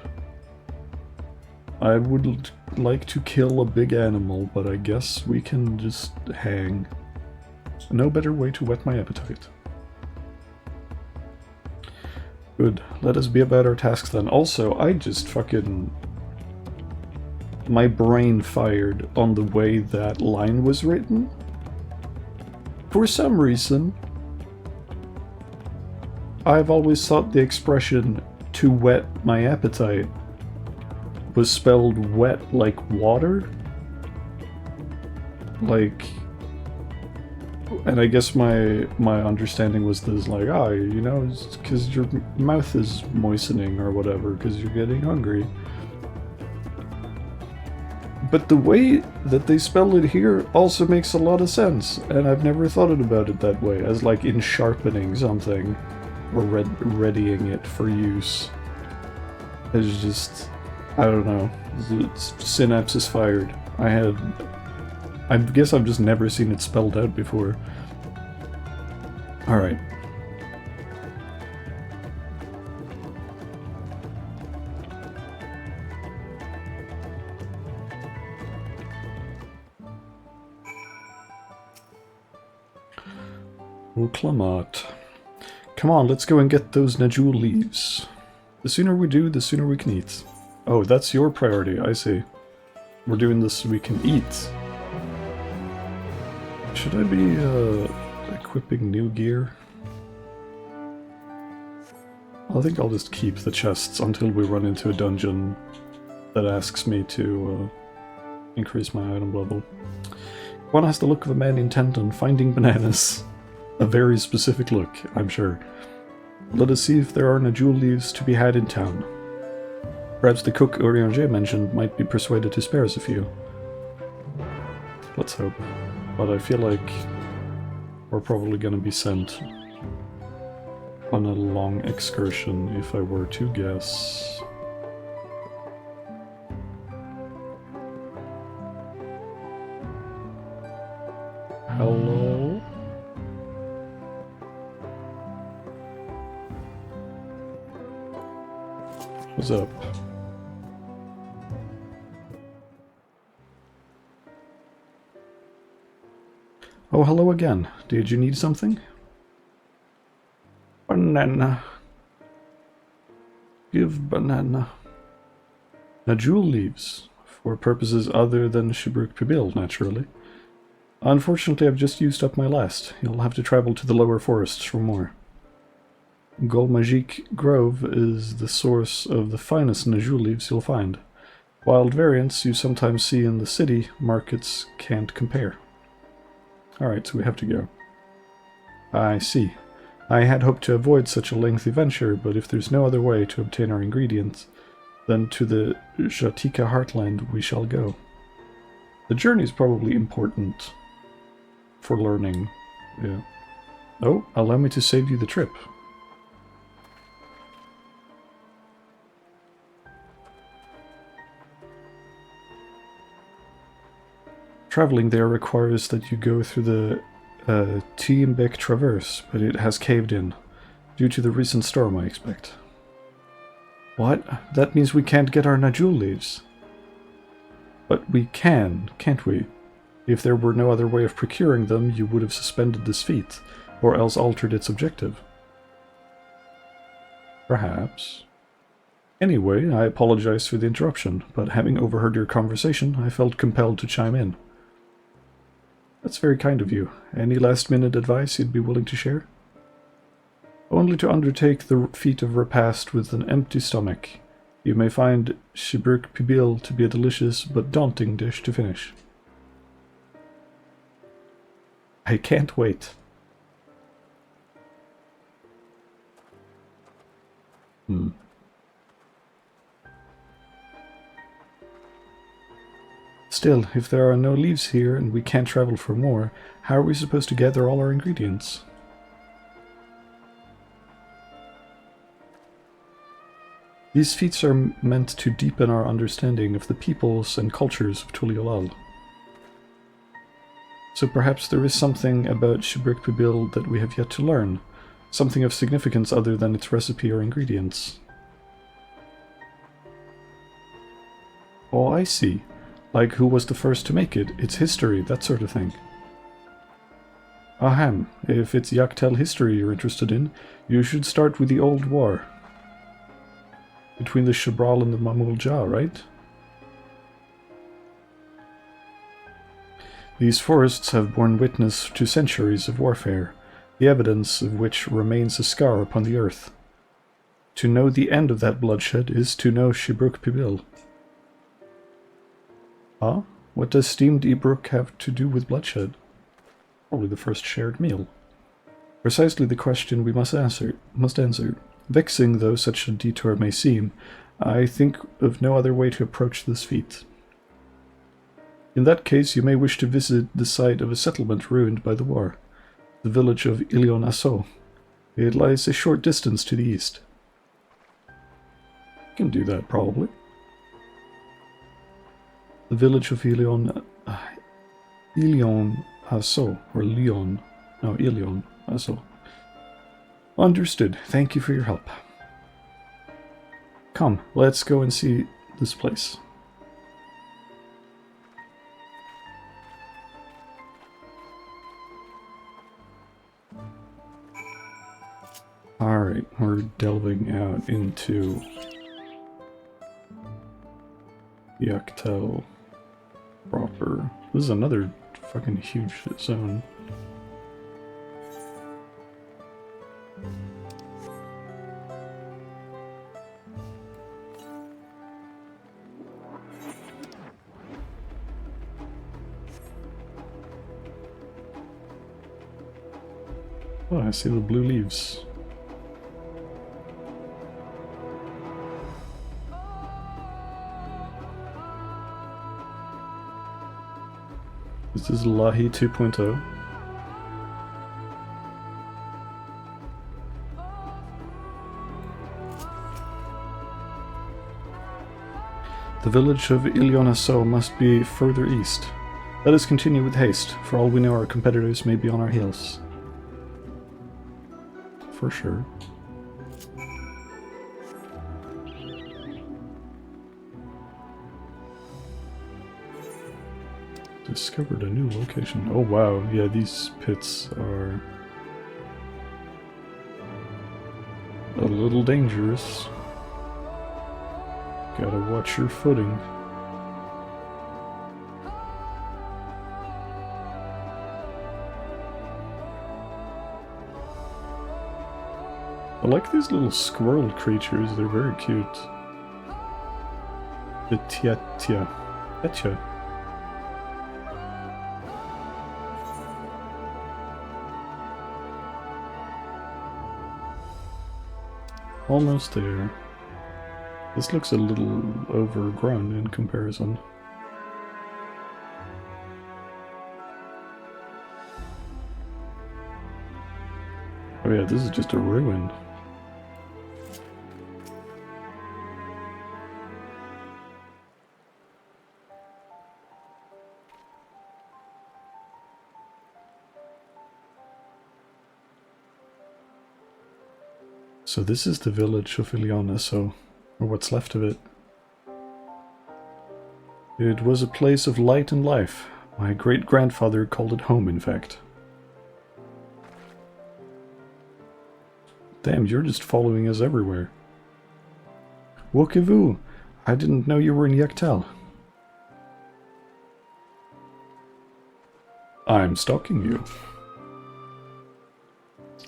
I would like to kill a big animal, but I guess we can just hang. No better way to whet my appetite. Good. Let us be about our tasks then. Also, I just fucking... my brain fired on the way that line was written. For some reason, I've always thought the expression "to whet my appetite" was spelled wet like water. Like, and I guess my understanding was this, like, oh, you know, it's because your mouth is moistening or whatever, because you're getting hungry. But the way that they spell it here also makes a lot of sense, and I've never thought about it that way, as like in sharpening something, or readying it for use. It's just, I don't know, synapses fired. I guess I've just never seen it spelled out before. Alright. Oh, Clamart. Come on, let's go and get those Najul leaves. The sooner we do, the sooner we can eat. Oh, that's your priority, I see. We're doing this so we can eat. Should I be equipping new gear? I think I'll just keep the chests until we run into a dungeon that asks me to increase my item level. One has the look of a man intent on finding bananas. A very specific look, I'm sure. Let us see if there are Najul leaves to be had in town. Perhaps the cook Urianger mentioned might be persuaded to spare us a few. Let's hope. But I feel like we're probably gonna be sent on a long excursion, if I were to guess. Hello? What's up? Oh, hello again. Did you need something? Banana. Give banana. Najul leaves. For purposes other than Shibruk Pibil, naturally. Unfortunately, I've just used up my last. You'll have to travel to the lower forests for more. Golmajik Grove is the source of the finest Najul leaves you'll find. Wild variants you sometimes see in the city markets can't compare. Alright, so we have to go. I see. I had hoped to avoid such a lengthy venture, but if there's no other way to obtain our ingredients, then to the Jatika heartland we shall go. The journey is probably important for learning. Yeah. Oh, allow me to save you the trip. Traveling there requires that you go through the Tiimbek Traverse, but it has caved in, due to the recent storm, I expect. What? That means we can't get our Najul leaves. But we can, can't we? If there were no other way of procuring them, you would have suspended this feat, or else altered its objective. Perhaps. Anyway, I apologize for the interruption, but having overheard your conversation, I felt compelled to chime in. That's very kind of you. Any last-minute advice you'd be willing to share? Only to undertake the feat of repast with an empty stomach. You may find Shibruk Pibil to be a delicious but daunting dish to finish. I can't wait. Still, if there are no leaves here and we can't travel for more, how are we supposed to gather all our ingredients? These feats are meant to deepen our understanding of the peoples and cultures of Tuliolal. So perhaps there is something about Shibruk Pibil that we have yet to learn, something of significance other than its recipe or ingredients. Oh, I see. Like who was the first to make it, its history, that sort of thing. Ahem, if it's Yak T'el history you're interested in, you should start with the Old War. Between the Shabral and the Mamul Jah, right? These forests have borne witness to centuries of warfare. the evidence of which remains a scar upon the earth. To know the end of that bloodshed is to know Shibruk Pibil. Huh? What does steamed Ibruk have to do with bloodshed? Probably the first shared meal. Precisely the question we must answer. Vexing though such a detour may seem, I think of no other way to approach this feat. In that case, you may wish to visit the site of a settlement ruined by the war, the village of Ilion Asso. It lies a short distance to the east. You can do that, probably. The village of Ilion Asso, or Ilion Asso. Understood. Thank you for your help. Come, let's go and see this place. Alright, we're delving out into Yak T'el proper. This is another fucking huge zone. Oh, I see the blue leaves. This is Lahi 2.0. The village of Ilion Asso must be further east. Let us continue with haste. For all we know, our competitors may be on our heels. For sure. Discovered a new location. Oh wow, yeah, these pits are a little dangerous. Gotta watch your footing. I like these little squirrel creatures, they're very cute. The Etcha. Almost there. This looks a little overgrown in comparison. Oh yeah, this is just a ruin. So this is the village of Ilion Asso, or what's left of it. It was a place of light and life. My great-grandfather called it home, in fact. Damn, you're just following us everywhere. Wokivu! I didn't know you were in Yak T'el. I'm stalking you.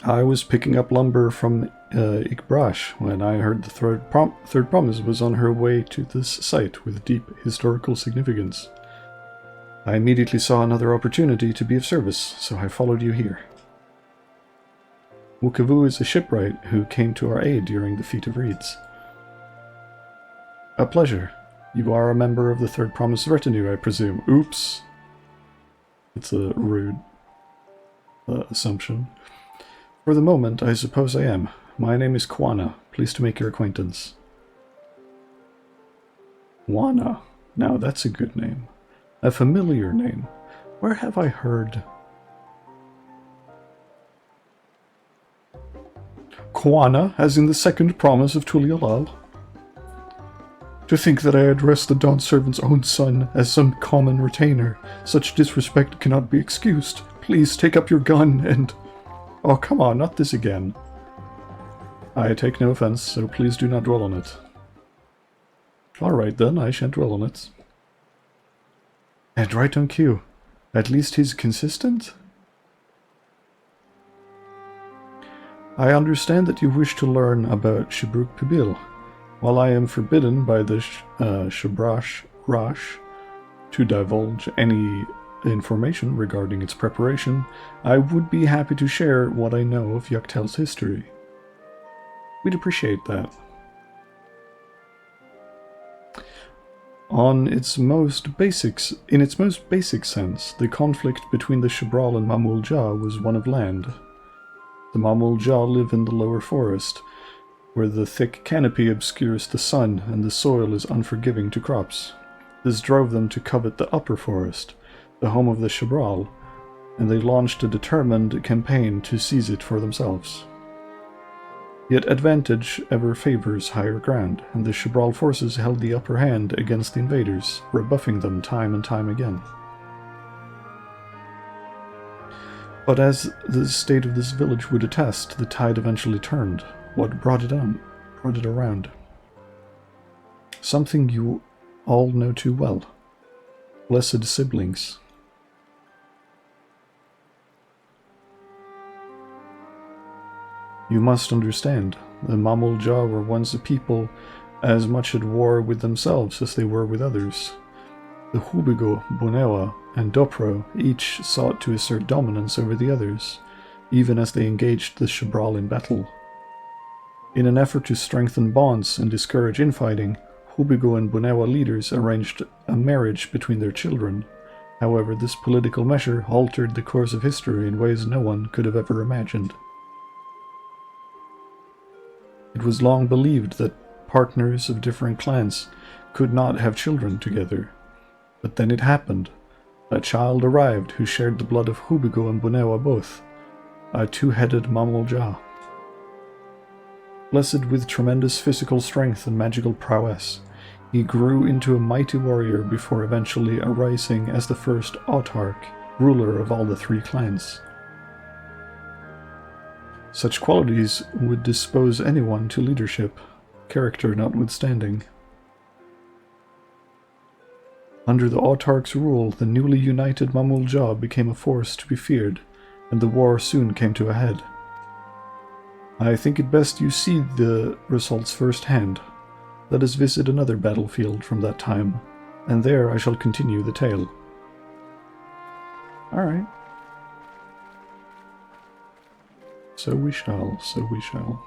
I was picking up lumber from Ikbrash when I heard the third promise was on her way to this site with deep historical significance. I immediately saw another opportunity to be of service, so I followed you here. Wukavu is a shipwright who came to our aid during the Feat of Reeds. A pleasure. You are a member of the Third Promise retinue, I presume. Oops. It's a rude assumption. For the moment, I suppose I am. My name is Kwana. Pleased to make your acquaintance. Kwana. Now that's a good name. A familiar name. Where have I heard? Kwana, as in the second promise of Tulialal. To think that I addressed the Dawn Servant's own son as some common retainer. Such disrespect cannot be excused. Please take up your gun and... Oh, come on, not this again. I take no offense, so please do not dwell on it. Alright then, I shan't dwell on it. And right on cue. At least he's consistent? I understand that you wish to learn about Shibruk Pibil. While I am forbidden by the Shabrash Rash to divulge any information regarding its preparation, I would be happy to share what I know of Yak T'el's history. We'd appreciate that. In its most basic sense, the conflict between the Shabral and Mamul Jah was one of land. The Mamul Jah live in the lower forest, where the thick canopy obscures the sun and the soil is unforgiving to crops. This drove them to covet the upper forest, the home of the Shabral, and they launched a determined campaign to seize it for themselves. Yet advantage ever favors higher ground, and the Shabral forces held the upper hand against the invaders, rebuffing them time and time again. But as the state of this village would attest, the tide eventually turned. What brought it around? Something you all know too well. Blessed siblings. You must understand, the Mamul Jah were once a people as much at war with themselves as they were with others. The Hubigo, Bonewa, and Dopro each sought to assert dominance over the others, even as they engaged the Shabral in battle. In an effort to strengthen bonds and discourage infighting, Hubigo and Bonewa leaders arranged a marriage between their children. However, this political measure altered the course of history in ways no one could have ever imagined. It was long believed that partners of different clans could not have children together. But then it happened. A child arrived who shared the blood of Hubigo and Bonewa both, a two-headed Mamul Jah. Blessed with tremendous physical strength and magical prowess, he grew into a mighty warrior before eventually arising as the first autarch, ruler of all the three clans. Such qualities would dispose anyone to leadership, character notwithstanding. Under the autarch's rule, the newly united Mamul Jah became a force to be feared, and the war soon came to a head. I think it best you see the results firsthand. Let us visit another battlefield from that time, and there I shall continue the tale. Alright. So we shall, so we shall.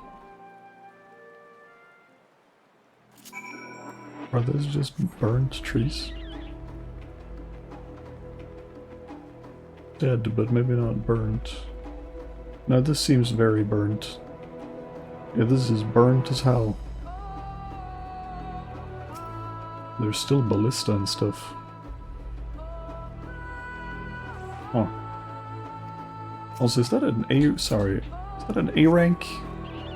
Are those just burnt trees? Dead, but maybe not burnt. No, this seems very burnt. Yeah, this is burnt as hell. There's still ballista and stuff. Oh. Also, is that an A... sorry. Is that an A rank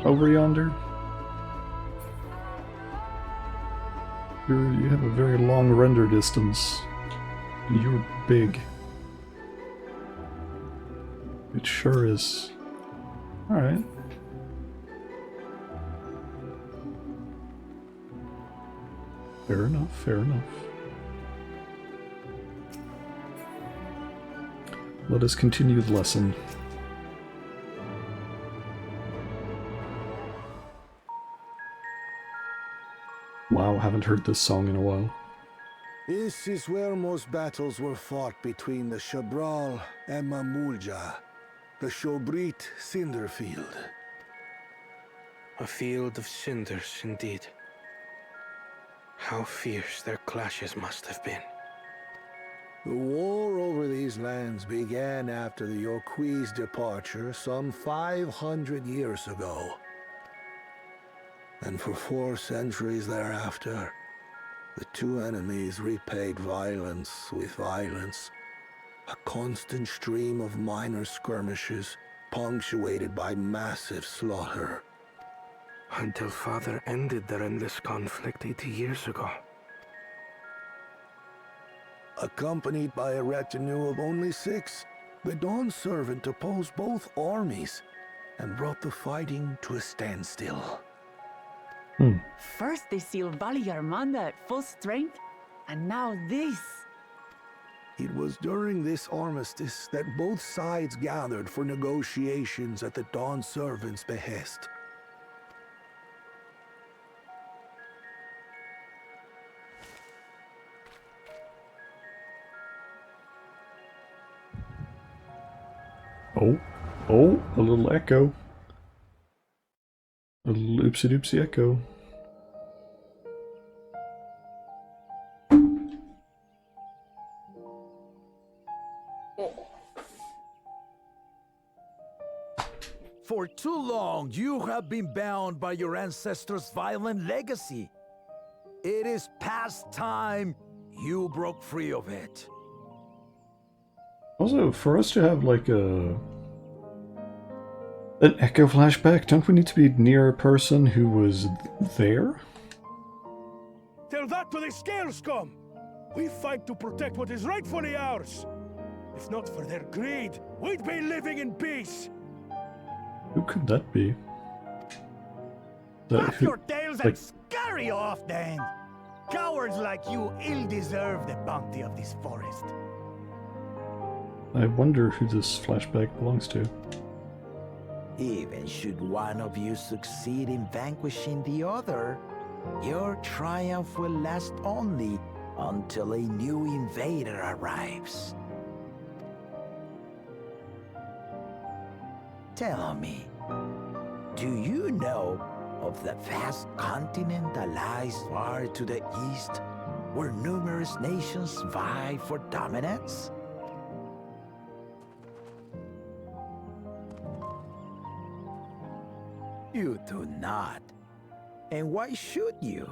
over yonder? You have a very long render distance. And you're big. It sure is. Alright. Fair enough, fair enough. Let us continue the lesson. Wow, haven't heard this song in a while. This is where most battles were fought between the Shabral and Mamul Jah, the Shobrit Cinder Field. A field of cinders, indeed. How fierce their clashes must have been. The war over these lands began after the Yokui's departure some 500 years ago. And for 4 centuries thereafter, the two enemies repaid violence with violence. A constant stream of minor skirmishes, punctuated by massive slaughter. Until Father ended their endless conflict 80 years ago. Accompanied by a retinue of only 6, the Dawn Servant opposed both armies and brought the fighting to a standstill. First they sealed Valley Armanda at full strength, and now this. It was during this armistice that both sides gathered for negotiations at the Dawn Servant's behest. Oh, a little echo. A little oopsie-doopsie echo. For too long, you have been bound by your ancestors' violent legacy. It is past time you broke free of it. Also, for us to have like an echo flashback, don't we need to be near a person who was there? Tell that to the Scale Scum! We fight to protect what is rightfully ours! If not for their greed, we'd be living in peace! Who could that be? Wrap your tails and scurry off, then! Cowards like you ill-deserve the bounty of this forest. I wonder who this flashback belongs to. Even should one of you succeed in vanquishing the other, your triumph will last only until a new invader arrives. Tell me, do you know of the vast continent that lies far to the east, where numerous nations vie for dominance? You do not. And why should you?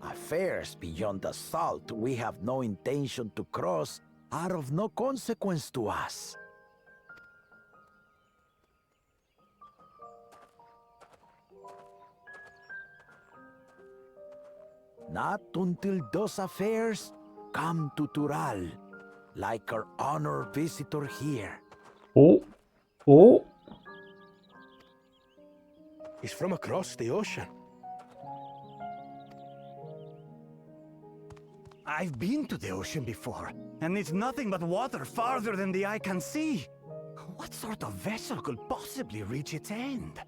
Affairs beyond the salt we have no intention to cross are of no consequence to us. Not until those affairs come to Tural, like our honored visitor here. Oh. He's from across the ocean. I've been to the ocean before, and it's nothing but water farther than the eye can see. What sort of vessel could possibly reach its end?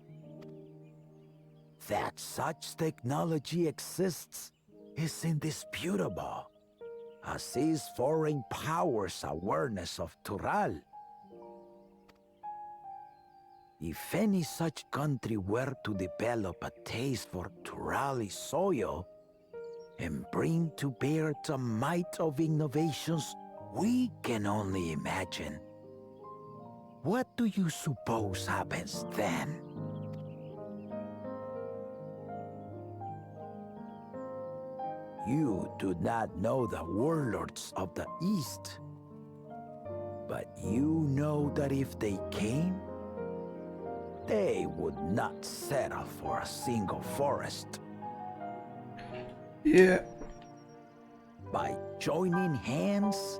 That such technology exists is indisputable, as is foreign powers' awareness of Tural. If any such country were to develop a taste for Turali soil and bring to bear the might of innovations we can only imagine, what do you suppose happens then? You do not know the warlords of the East, but you know that if they came, they would not settle for a single forest. Yeah. By joining hands,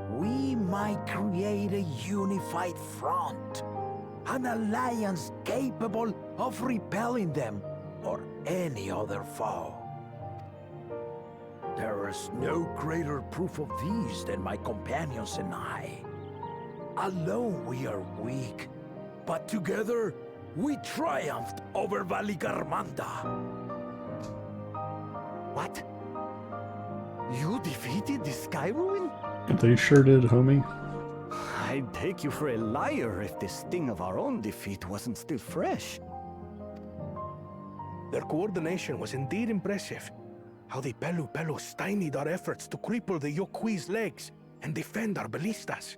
we might create a unified front, an alliance capable of repelling them or any other foe. There is no greater proof of these than my companions and I. Alone we are weak, but together we triumphed over Valigarmanda. What? You defeated the Sky Ruin? They sure did, homie. I'd take you for a liar if the sting of our own defeat wasn't still fresh. Their coordination was indeed impressive. How the Pelu stymied our efforts to cripple the Yokui's legs and defend our ballistas.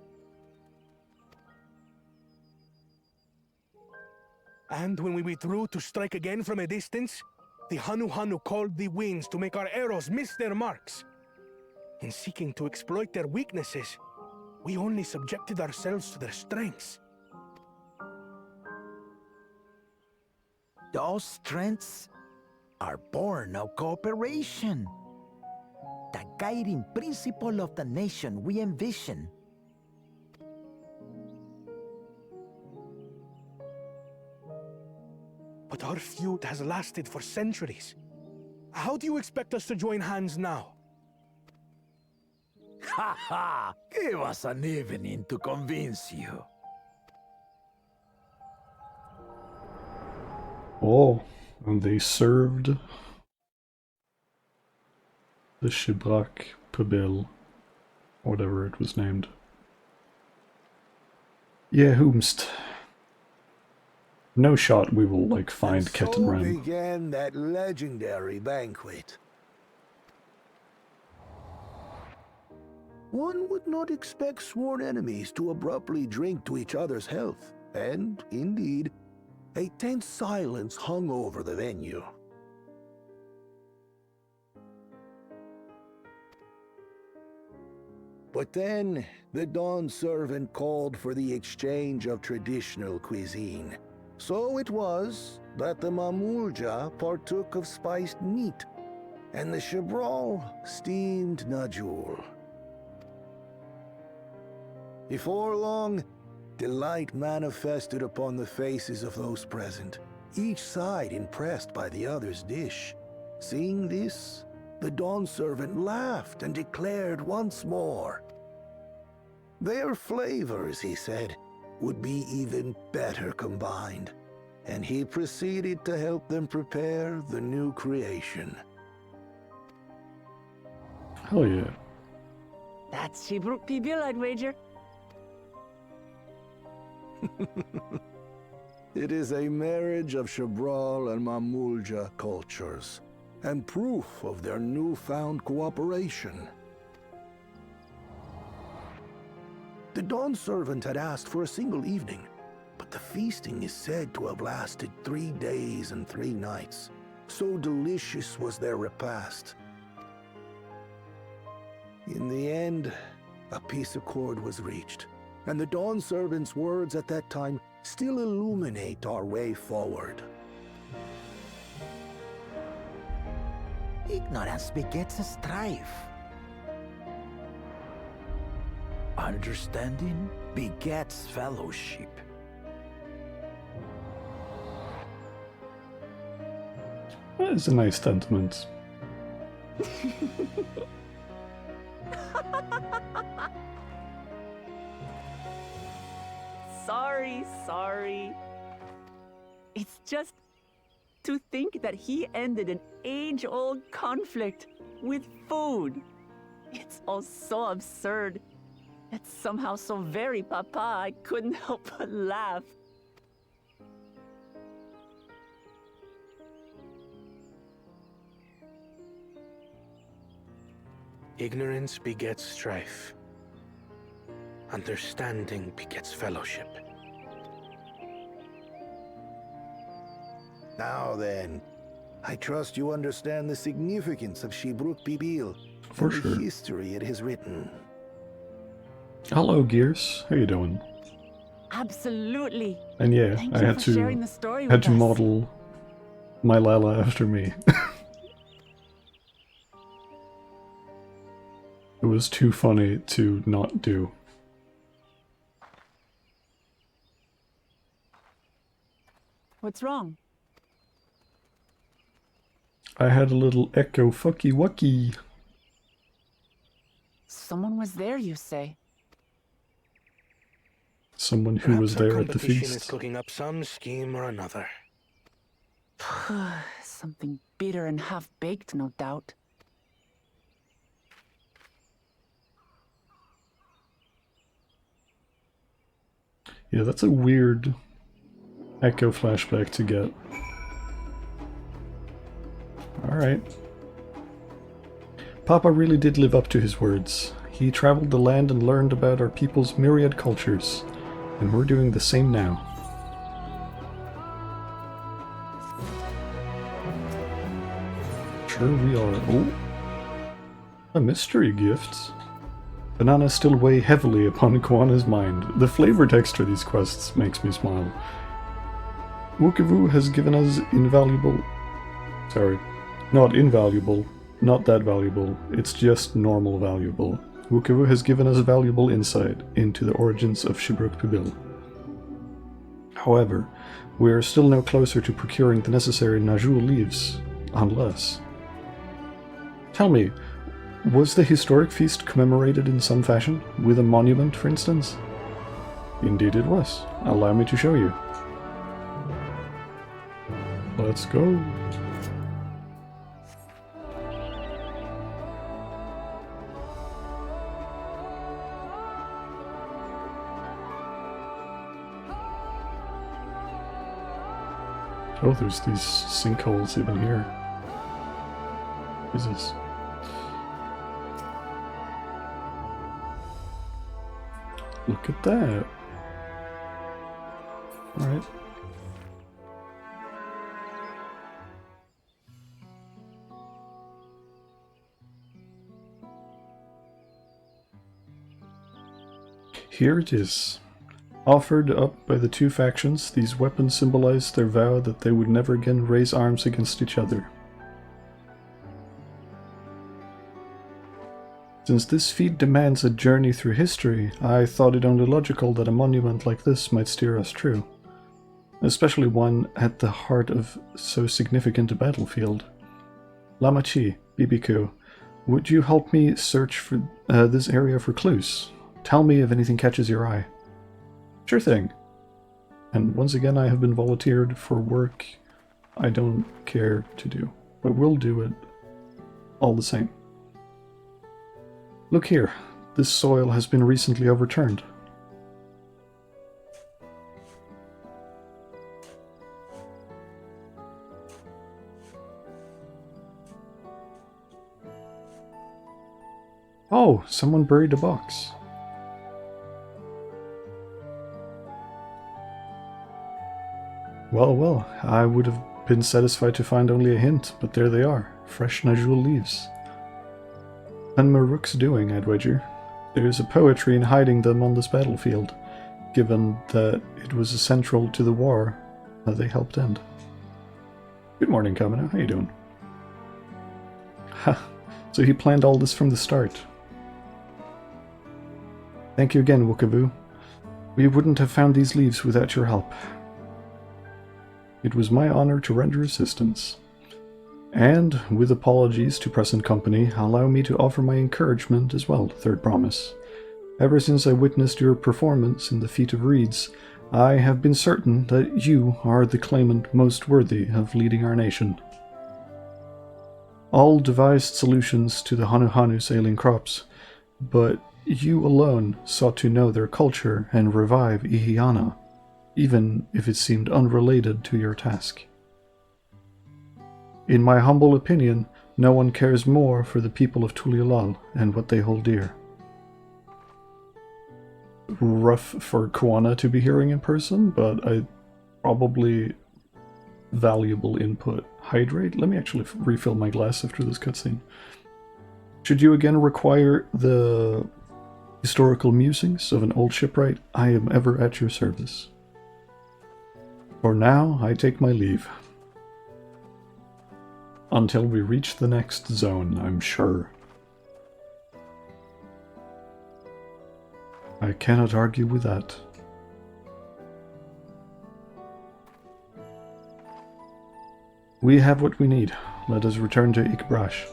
And when we withdrew to strike again from a distance, the Hanu called the winds to make our arrows miss their marks. In seeking to exploit their weaknesses, we only subjected ourselves to their strengths. Those strengths are born of cooperation. The guiding principle of the nation we envision. But our feud has lasted for centuries. How do you expect us to join hands now? Ha ha! Give us an evening to convince you. Oh, and they served the Shibrak Pabil, whatever it was named. Yeah, whomst. No shot we will, like, find Ket and So Ren. began that legendary banquet. One would not expect sworn enemies to abruptly drink to each other's health, and, indeed, a tense silence hung over the venue. But then, the Dawn servant called for the exchange of traditional cuisine. So it was that the Mamulja partook of spiced meat, and the Shibral steamed Najul. Before long, delight manifested upon the faces of those present, each side impressed by the other's dish. Seeing this, the Dawn servant laughed and declared once more. Their flavors, he said, would be even better combined, and he proceeded to help them prepare the new creation. Hell yeah. That's Shibruk Pibil, I'd wager. It is a marriage of Shibral and Mamulja cultures, and proof of their newfound cooperation. The Dawn servant had asked for a single evening, but the feasting is said to have lasted 3 days and 3 nights. So delicious was their repast. In the end, a peace accord was reached, and the Dawn servant's words at that time still illuminate our way forward. Ignorance begets a strife. Understanding begets fellowship. That is a nice sentiment. Sorry. It's just to think that he ended an age-old conflict with food. It's all so absurd. It's somehow so very papa, I couldn't help but laugh. Ignorance begets strife. Understanding begets fellowship. Now then, I trust you understand the significance of Shibruk Pibil For and sure. the history it has written. Hello, Gears. How you doing? Absolutely. And yeah, Thank I you had for sharing the story had with to us. model my Lala after me. It was too funny to not do. What's wrong? I had a little echo fucky wucky. Someone was there, you say? Someone who was Perhaps our there at the competition is feast. cooking up some scheme or another. Something bitter and half-baked, no doubt. Yeah, that's a weird echo flashback to get. Alright. Papa really did live up to his words. He traveled the land and learned about our people's myriad cultures, and we're doing the same now. Sure we are. Oh! A mystery gift. Bananas still weigh heavily upon Kwana's mind. The flavor text for these quests makes me smile. Wukivu has given us invaluable... Sorry. Not invaluable. Not that valuable. It's just normal valuable. Wukivu has given us valuable insight into the origins of Shibruk Pibil. However, we are still no closer to procuring the necessary Najul leaves. Unless... Tell me, Was the historic feast commemorated in some fashion? With a monument, for instance? Indeed it was. Allow me to show you. Let's go. Oh, there's these sinkholes even here. Jesus. Look at that. Alright. Here it is. Offered up by the two factions, these weapons symbolize their vow that they would never again raise arms against each other. Since this feat demands a journey through history, I thought it only logical that a monument like this might steer us true. Especially one at the heart of so significant a battlefield. Lamachi, Bibiku, would you help me search for this area for clues? Tell me if anything catches your eye. Sure thing. And once again I have been volunteered for work I don't care to do, but will do it all the same. Look here, this soil has been recently overturned. Oh, someone buried a box. Well, well, I would have been satisfied to find only a hint, but there they are, fresh Najul leaves. And Maruk's doing, I'd wager. There's a poetry in hiding them on this battlefield, given that it was central to the war that they helped end. Good morning, Kamina. How you doing? Ha! So he planned all this from the start. Thank you again, Wukabu. We wouldn't have found these leaves without your help. It was my honor to render assistance. And, with apologies to present company, allow me to offer my encouragement as well, Third Promise. Ever since I witnessed your performance in the Feat of Reeds, I have been certain that you are the claimant most worthy of leading our nation. All devised solutions to the Hanuhanu's ailing crops, but you alone sought to know their culture and revive Ihiana, even if it seemed unrelated to your task. In my humble opinion, no one cares more for the people of Tulialal and what they hold dear. Rough for Kuana to be hearing in person, but probably valuable input. Hydrate? Let me actually refill my glass after this cutscene. Should you again require the historical musings of an old shipwright, I am ever at your service. For now, I take my leave. Until we reach the next zone, I'm sure. I cannot argue with that. We have what we need. Let us return to Ikbrash.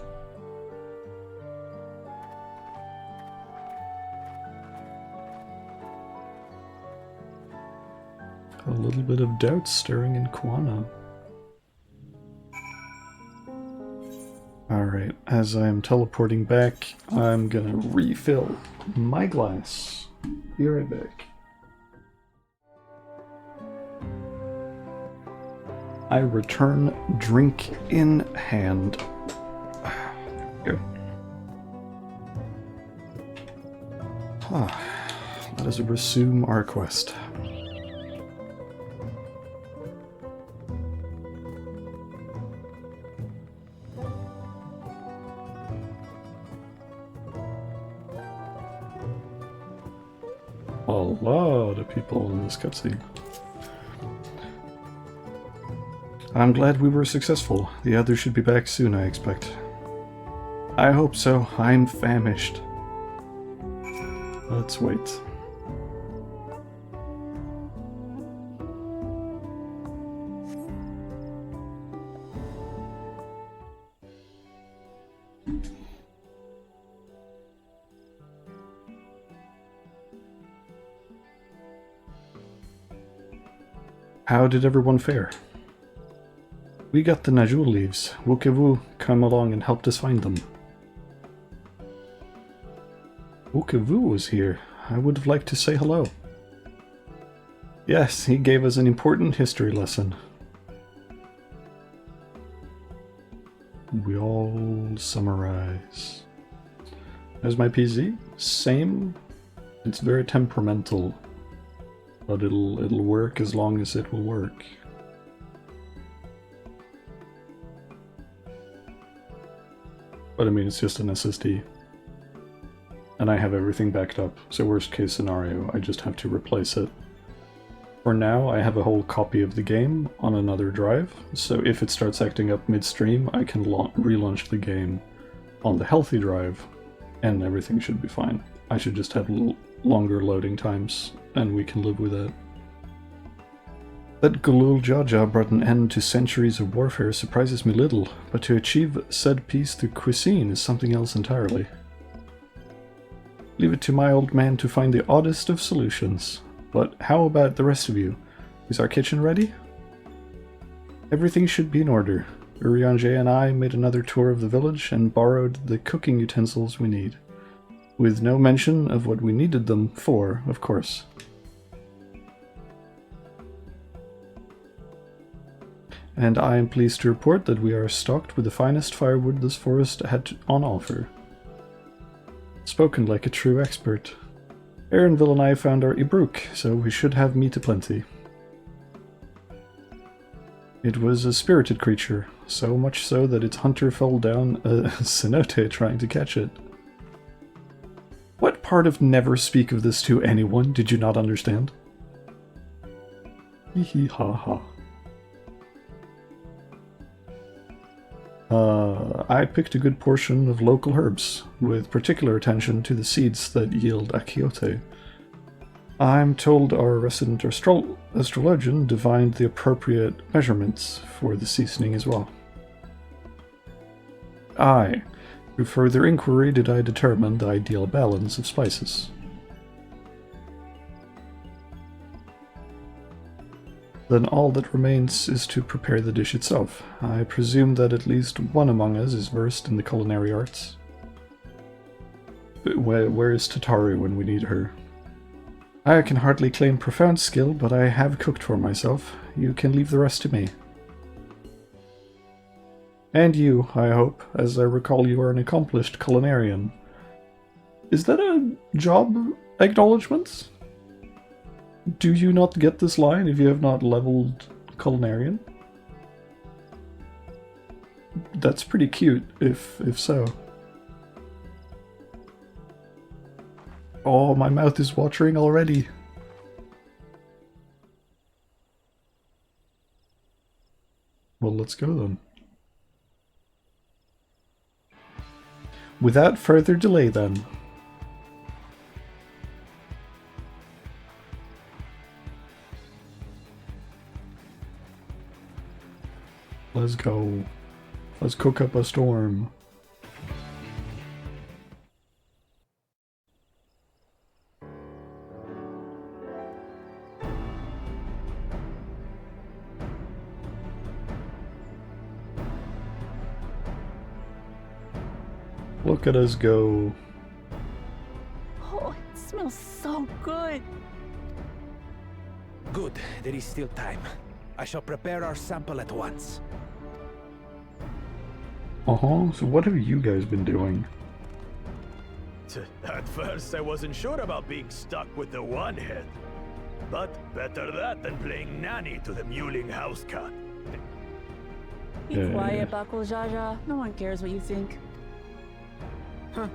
A little bit of doubt stirring in Kuana. Alright, as I am teleporting back, I'm gonna refill my glass. Be right back. I return drink in hand. Here. Let us resume our quest. A lot of people in this cutscene. I'm glad we were successful. The others should be back soon, I expect. I hope so. I'm famished. Let's wait. How did everyone fare? We got the Najul leaves. Wukewu come along and helped us find them. Wukewu was here. I would have liked to say hello. Yes, he gave us an important history lesson. We all summarize. There's my PZ. Same. It's very temperamental, but it'll work as long as it will work. But I mean, it's just an SSD. And I have everything backed up, so worst case scenario, I just have to replace it. For now, I have a whole copy of the game on another drive, so if it starts acting up midstream, I can relaunch the game on the healthy drive, and everything should be fine. I should just have longer loading times, and we can live with that. That Gulul Jaja brought an end to centuries of warfare surprises me little, but to achieve said peace through cuisine is something else entirely. Leave it to my old man to find the oddest of solutions. But how about the rest of you? Is our kitchen ready? Everything should be in order. Urianger and I made another tour of the village and borrowed the cooking utensils we need. With no mention of what we needed them for, of course. And I am pleased to report that we are stocked with the finest firewood this forest had on offer. Spoken like a true expert. Aaronville and I found our Ibruk, so we should have meat aplenty. It was a spirited creature, so much so that its hunter fell down a cenote trying to catch it. What part of never speak of this to anyone did you not understand? Hee hee ha ha. I picked a good portion of local herbs, with particular attention to the seeds that yield achiote. I'm told our resident astrologian divined the appropriate measurements for the seasoning as well. Aye, through further inquiry did I determine the ideal balance of spices. Then all that remains is to prepare the dish itself. I presume that at least one among us is versed in the culinary arts. But where is Tataru when we need her? I can hardly claim profound skill, but I have cooked for myself. You can leave the rest to me. And you, I hope, as I recall you are an accomplished culinarian. Is that a job acknowledgement? Do you not get this line if you have not leveled culinarian? That's pretty cute, if so. Oh, my mouth is watering already. Well, let's go then. Without further delay then. Let's go. Let's cook up a storm. Look at us go. Oh, it smells so good. Good, there is still time. I shall prepare our sample at once. So what have you guys been doing? At first, I wasn't sure about being stuck with the one head. But better that than playing nanny to the mewling house cat. Be quiet, Bakul Jaja. No one cares what you think. Huh.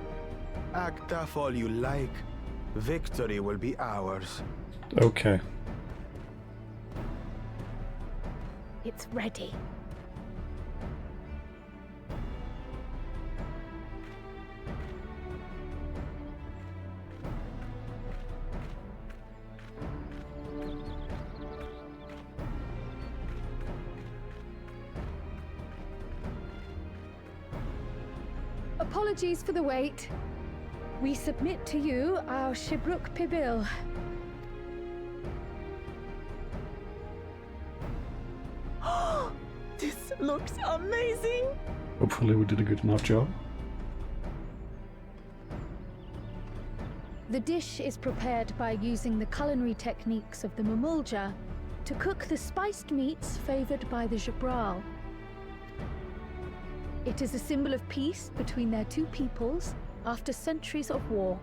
Act tough all you like. Victory will be ours. Okay. It's ready. Apologies for the wait. We submit to you our Shibruk Pibil. This looks amazing! Hopefully we did a good enough job. The dish is prepared by using the culinary techniques of the Mamulja to cook the spiced meats favored by the Jabral. It is a symbol of peace between their two peoples after centuries of war.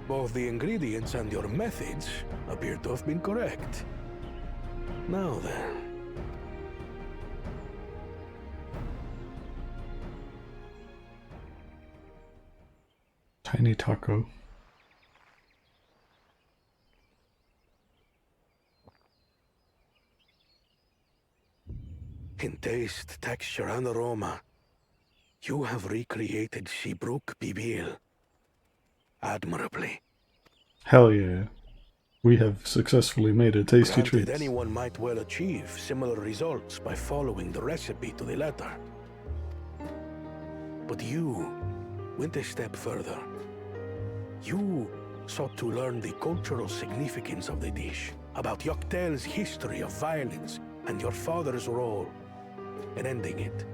Both the ingredients and your methods appear to have been correct. Now then. Tiny taco. In taste, texture, and aroma, you have recreated Shibruk Bibil admirably. Hell yeah. We have successfely made a tasty Granted, treat. anyone might well achieve similar results by following the recipe to the letter. But you went a step further. You sought to learn the cultural significance of the dish, about Yak T'el's history of violence and your father's role in ending it.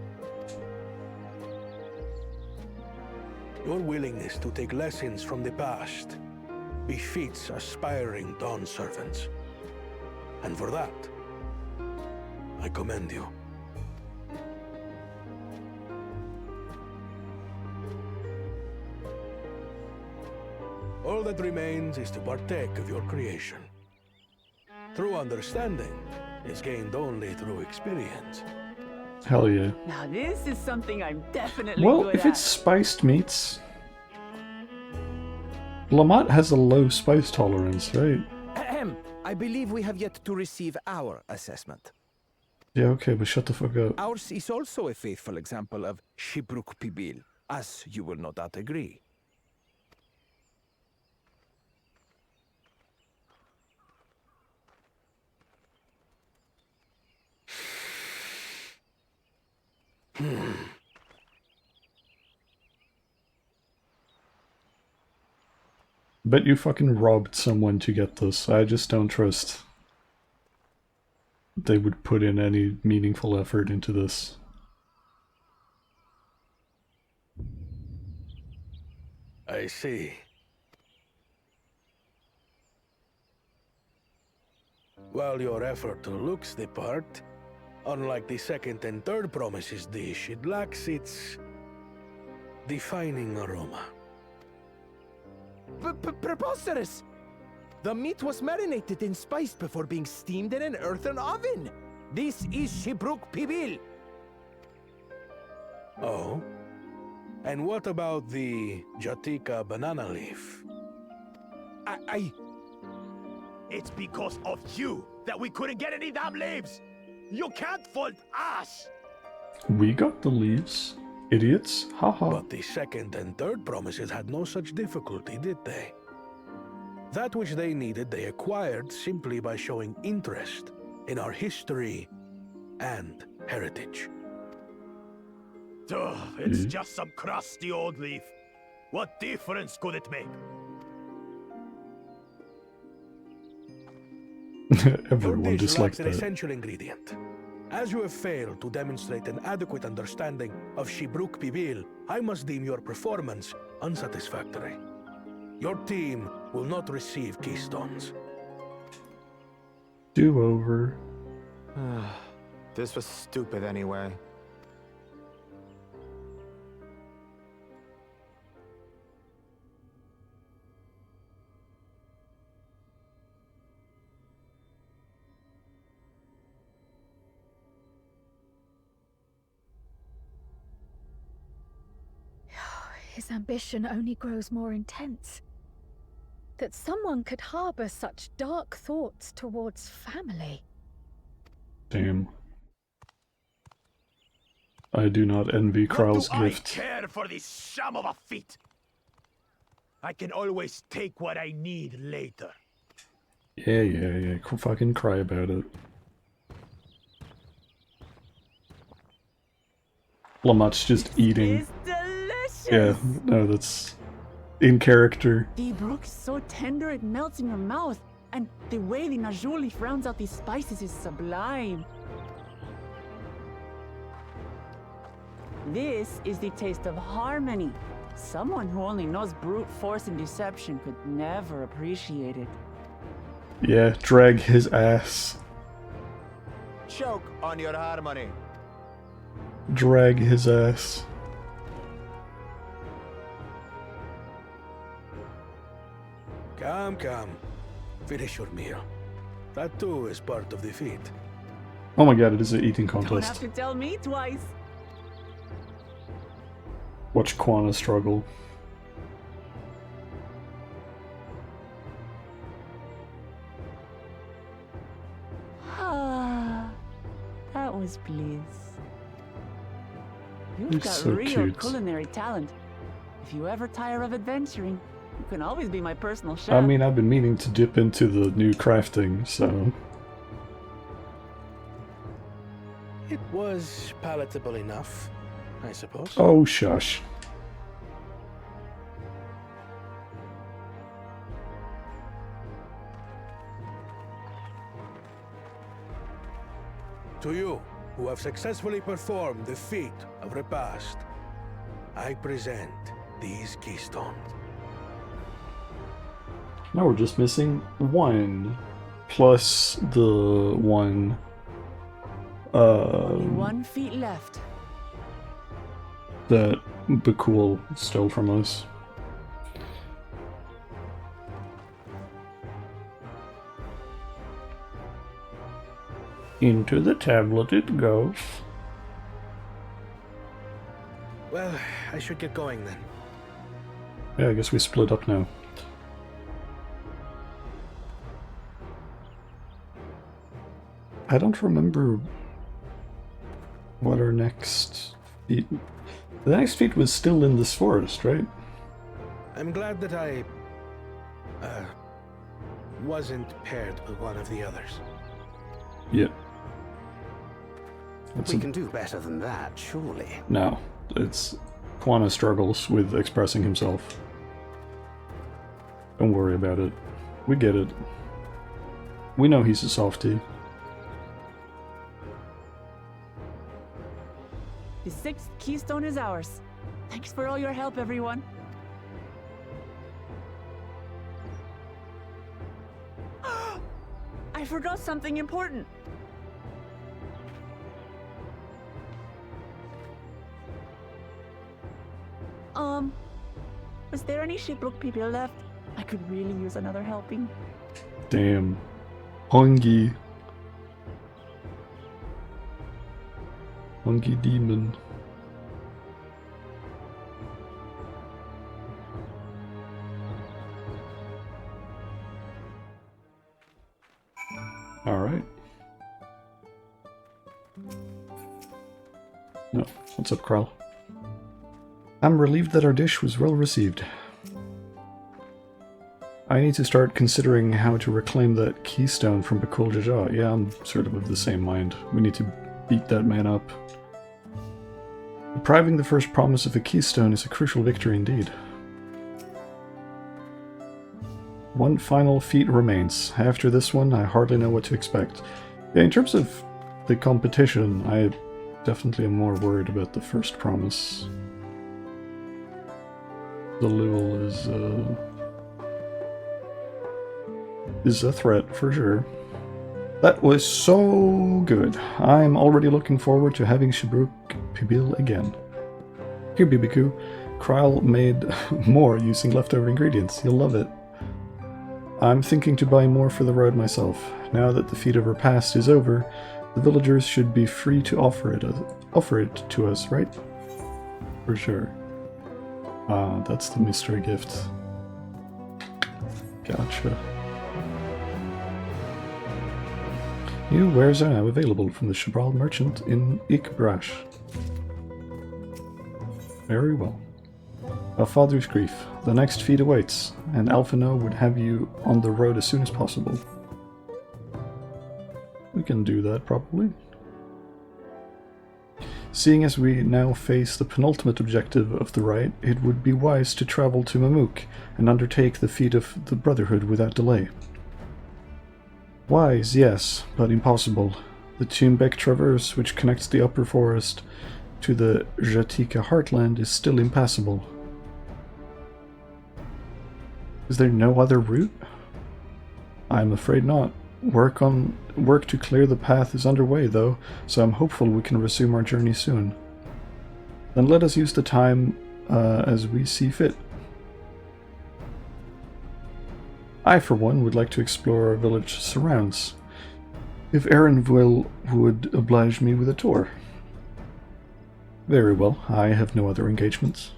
Your willingness to take lessons from the past befits aspiring Dawn servants. And for that, I commend you. All that remains is to partake of your creation. True understanding is gained only through experience. Hell yeah. Now this is something I'm definitely Well, good if at. it's spiced meats... Lamont has a low spice tolerance, right? Ahem. I believe we have yet to receive our assessment. Yeah, okay, but shut the fuck up. Ours is also a faithful example of Shibruk Pibil, as you will no doubt agree. Bet you fucking robbed someone to get this. I just don't trust they would put in any meaningful effort into this. I see. While your effort looks the part, unlike the second and third promises dish, it lacks its defining aroma. Preposterous! The meat was marinated and spiced before being steamed in an earthen oven. This is Shibruk Pibil. Oh? And what about the Jatika banana leaf? It's because of you that we couldn't get any damn leaves! You can't fault us! We got the leaves. Idiots. Haha. But the second and third promises had no such difficulty, did they? That which they needed, they acquired simply by showing interest in our history and heritage. Ugh, it's just some crusty old leaf. What difference could it make? Everyone Your dish dislikes lacks an that. essential ingredient. As you have failed to demonstrate an adequate understanding of Shibruk Pibil, I must deem your performance unsatisfactory. Your team will not receive keystones. Do-over. This was stupid anyway. His ambition only grows more intense. That someone could harbor such dark thoughts towards family. Damn. I do not envy Kral's What do gift. I care for this sham of a feat? I can always take what I need later. Yeah. Fucking cry about it. Lamott's just eating. It's delicious! Yeah, no, that's... In character. The brook is so tender it melts in your mouth, and the way the Najul leaf rounds out these spices is sublime. This is the taste of harmony. Someone who only knows brute force and deception could never appreciate it. Yeah, drag his ass. Choke on your harmony. Drag his ass. Come, come. Finish your meal. That too is part of the feat. Oh my god, it is an eating Don't have contest. to tell me twice. Watch Quana struggle. Ah, that was bliss. You've You're got so real cute. culinary talent. If you ever tire of adventuring, you can always be my personal chef. I mean, I've been meaning to dip into the new crafting, so... It was palatable enough, I suppose. Oh, shush. To you, who have successfully performed the feat of repast, I present these keystones. Now we're just missing one. Plus the one... Only 1 feet left. that Bakul stole from us. Into the tablet it goes. Well, I should get going then. Yeah, I guess we split up now. I don't remember what our next feat... The next feat was still in this forest, right? I'm glad that I... wasn't paired with one of the others. Yeah. We can do better than that, surely. No, it's... Quana struggles with expressing himself. Don't worry about it. We get it. We know he's a softie. The 6th keystone is ours. Thanks for all your help, everyone. I forgot something important. Was there any Shipbrook people left? I could really use another helping. Damn. Hungry. Hungry demon. Alright. No. What's up, Krell? I'm relieved that our dish was well received. I need to start considering how to reclaim that keystone from Bakul Jaja. Yeah, I'm sort of the same mind. We need to beat that man up. Depriving the first promise of a keystone is a crucial victory indeed. One final feat remains. After this one, I hardly know what to expect. Yeah, in terms of the competition, I definitely am more worried about the first promise. The Lul is a threat for sure. That was so good. I'm already looking forward to having Shipbrook Pibil again. Here, BBQ. Kryle made more using leftover ingredients. You'll love it. I'm thinking to buy more for the road myself. Now that the feat of repast is over, the villagers should be free to offer it to us, right? For sure. That's the mystery gift. Gotcha. New wares are now available from the Shabral merchant in Ikbrash. Very well. Our father's grief. The next feat awaits, and Alphino would have you on the road as soon as possible. We can do that, probably. Seeing as we now face the penultimate objective of the rite, it would be wise to travel to Mamuk and undertake the feat of the Brotherhood without delay. Wise, yes, but impossible. The Tumbek Traverse, which connects the upper forest to the Jatika heartland, is still impassable. Is there no other route? I'm afraid not. Work to clear the path is underway, though, so I'm hopeful we can resume our journey soon. Then let us use the time as we see fit. I, for one, would like to explore our village surrounds. If Aaron would oblige me with a tour. Very well, I have no other engagements.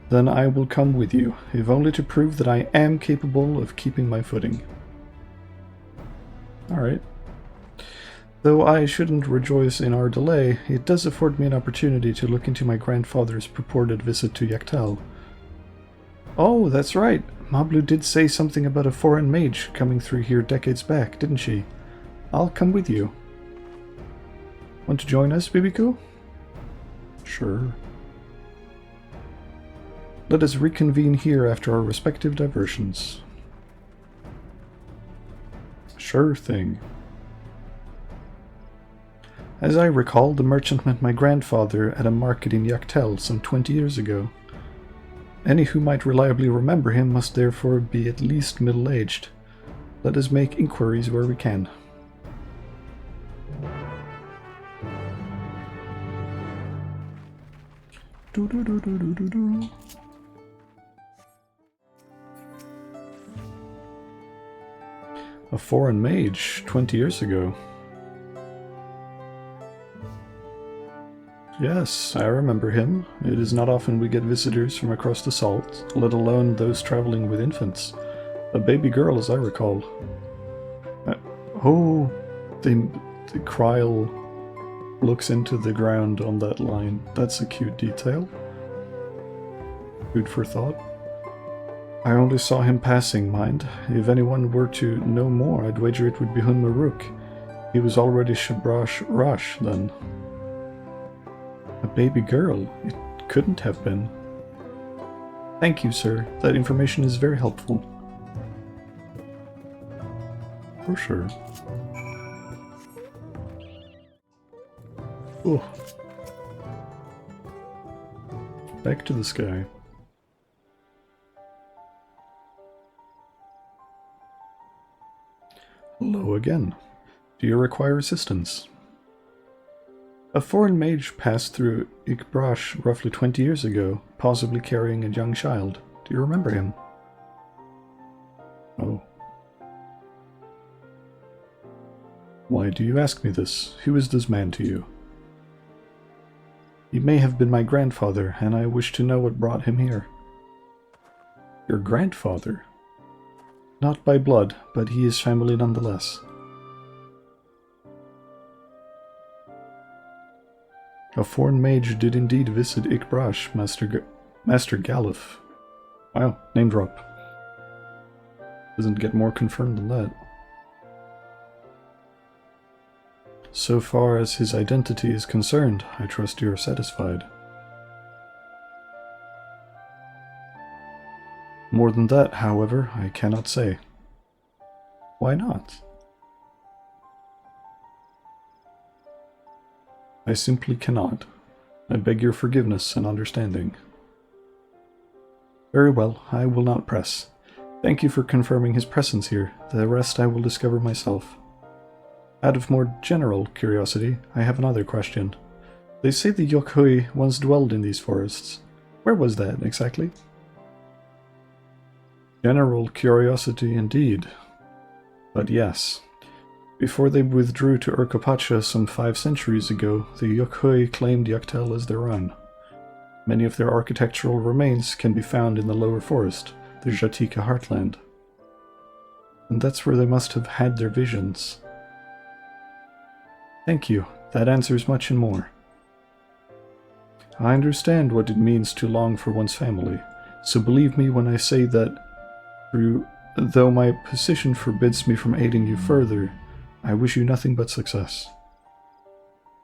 Then I will come with you, if only to prove that I am capable of keeping my footing. Alright. Though I shouldn't rejoice in our delay, it does afford me an opportunity to look into my grandfather's purported visit to Yak T'el. Oh, that's right. Mablu did say something about a foreign mage coming through here decades back, didn't she? I'll come with you. Want to join us, Bibiku? Sure. Let us reconvene here after our respective diversions. Sure thing. As I recall, the merchant met my grandfather at a market in Yak T'el some 20 years ago. Any who might reliably remember him must therefore be at least middle-aged. Let us make inquiries where we can. A foreign mage 20 years ago. Yes, I remember him. It is not often we get visitors from across the salt, let alone those traveling with infants. A baby girl, as I recall. The Kryl looks into the ground on that line. That's a cute detail. Food for thought. I only saw him passing, mind. If anyone were to know more, I'd wager it would be Hun Maruk. He was already Shabrash Rash then. A baby girl? It couldn't have been. Thank you, sir. That information is very helpful. For sure. Oh. Back to the sky. Hello again. Do you require assistance? A foreign mage passed through Ikbrash roughly 20 years ago, possibly carrying a young child. Do you remember him? Oh. Why do you ask me this? Who is this man to you? He may have been my grandfather, and I wish to know what brought him here. Your grandfather? Not by blood, but he is family nonetheless. A foreign mage did indeed visit Ikbrash, Master Galuf. Wow, name drop. Doesn't get more confirmed than that. So far as his identity is concerned, I trust you are satisfied. More than that, however, I cannot say. Why not? I simply cannot. I beg your forgiveness and understanding. Very well, I will not press. Thank you for confirming his presence here. The rest I will discover myself. Out of more general curiosity, I have another question. They say the Yokhui once dwelled in these forests. Where was that, exactly? General curiosity indeed. But yes. Before they withdrew to Urkopacha some 5 centuries ago, the Yokhui claimed Yak T'el as their own. Many of their architectural remains can be found in the lower forest, the Jatika heartland. And that's where they must have had their visions. Thank you. That answers much and more. I understand what it means to long for one's family, so believe me when I say that, though my position forbids me from aiding you further, I wish you nothing but success.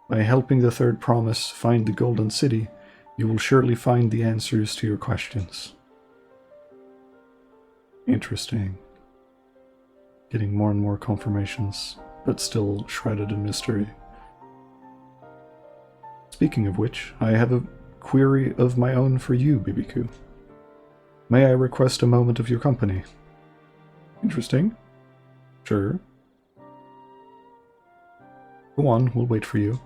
By helping the third promise find the Golden City, you will surely find the answers to your questions. Interesting. Getting more and more confirmations, but still shrouded in mystery. Speaking of which, I have a query of my own for you, BBQ. May I request a moment of your company? Interesting. Sure. Go on, we'll wait for you.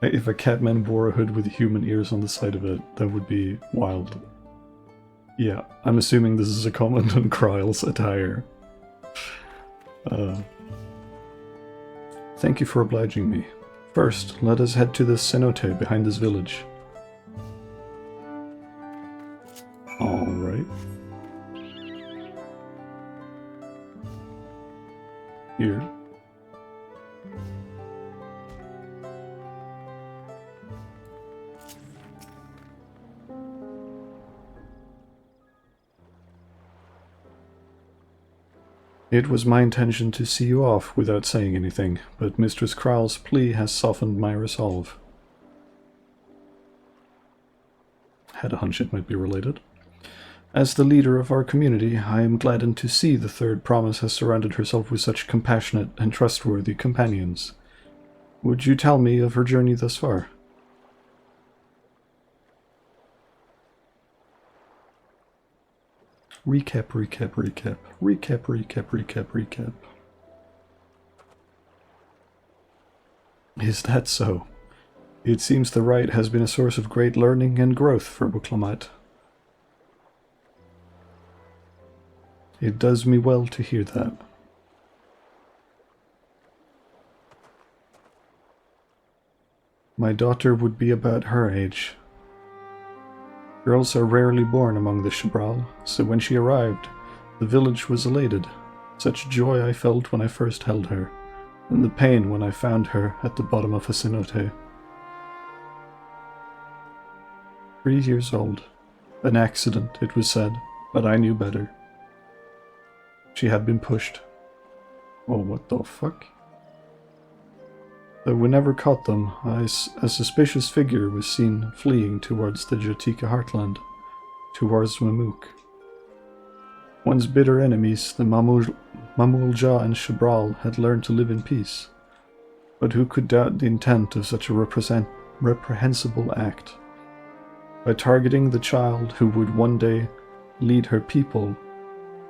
If a Catman wore a hood with human ears on the side of it, that would be wild. Yeah, I'm assuming this is a comment on Kryle's attire. Thank you for obliging me. First, let us head to the cenote behind this village. Alright. Here. It was my intention to see you off without saying anything, but Mistress Kryle's plea has softened my resolve. Had a hunch it might be related. As the leader of our community, I am gladdened to see the third promise has surrounded herself with such compassionate and trustworthy companions. Would you tell me of her journey thus far? Recap, recap, recap. Recap, recap, recap, recap. Is that so? It seems the rite has been a source of great learning and growth for Wuklamite. It does me well to hear that. My daughter would be about her age. Girls are rarely born among the Shabral, so when she arrived, the village was elated. Such joy I felt when I first held her, and the pain when I found her at the bottom of a cenote. 3 years old. An accident, it was said, but I knew better. She had been pushed. Oh, what the fuck? Though we never caught them, a suspicious figure was seen fleeing towards the Jotika heartland, towards Mamook. Once bitter enemies, the Mamulja and Shabral had learned to live in peace. But who could doubt the intent of such a reprehensible act? By targeting the child who would one day lead her people,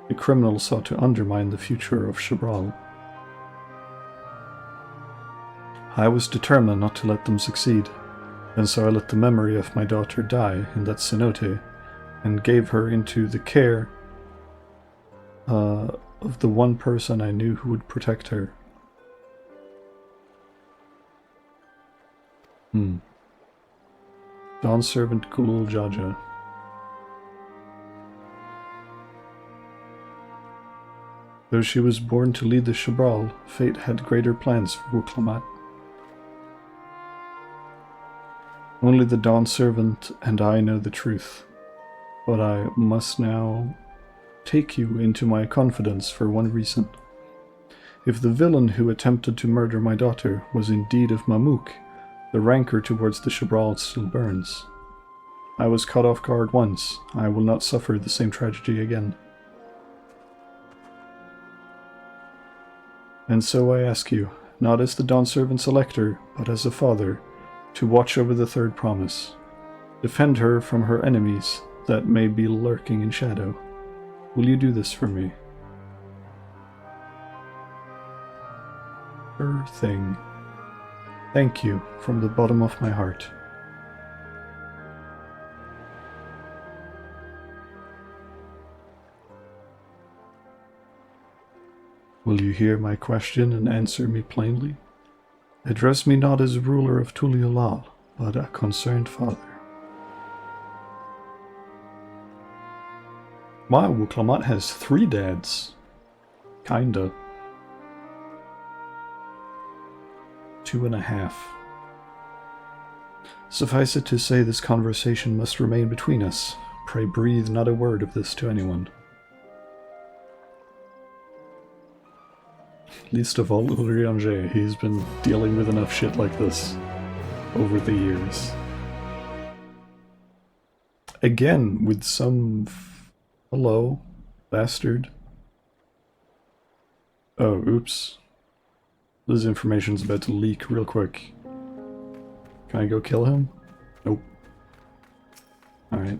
the criminal sought to undermine the future of Shabral. I was determined not to let them succeed, and so I let the memory of my daughter die in that cenote, and gave her into the care of the one person I knew who would protect her. Dawn servant Kulul Jaja. Though she was born to lead the Shabral, fate had greater plans for Wuklamite. Only the Dawn Servant and I know the truth, but I must now take you into my confidence for one reason. If the villain who attempted to murder my daughter was indeed of Mamook, the rancor towards the Shabral still burns. I was caught off guard once. I will not suffer the same tragedy again. And so I ask you, not as the Dawn Servant's elector, but as a father, to watch over the third promise. Defend her from her enemies that may be lurking in shadow. Will you do this for me? Sure thing. Thank you from the bottom of my heart. Will you hear my question and answer me plainly? Address me not as ruler of Tuliolal, but a concerned father. Wow, Wuklamite has 3 dads. Kinda. 2.5. Suffice it to say this conversation must remain between us, Pray breathe not a word of this to anyone. Least of all Urianger, he's been dealing with enough shit like this over the years. Again, with some... Hello, bastard. Oh, oops. This information's about to leak real quick. Can I go kill him? Nope. Alright.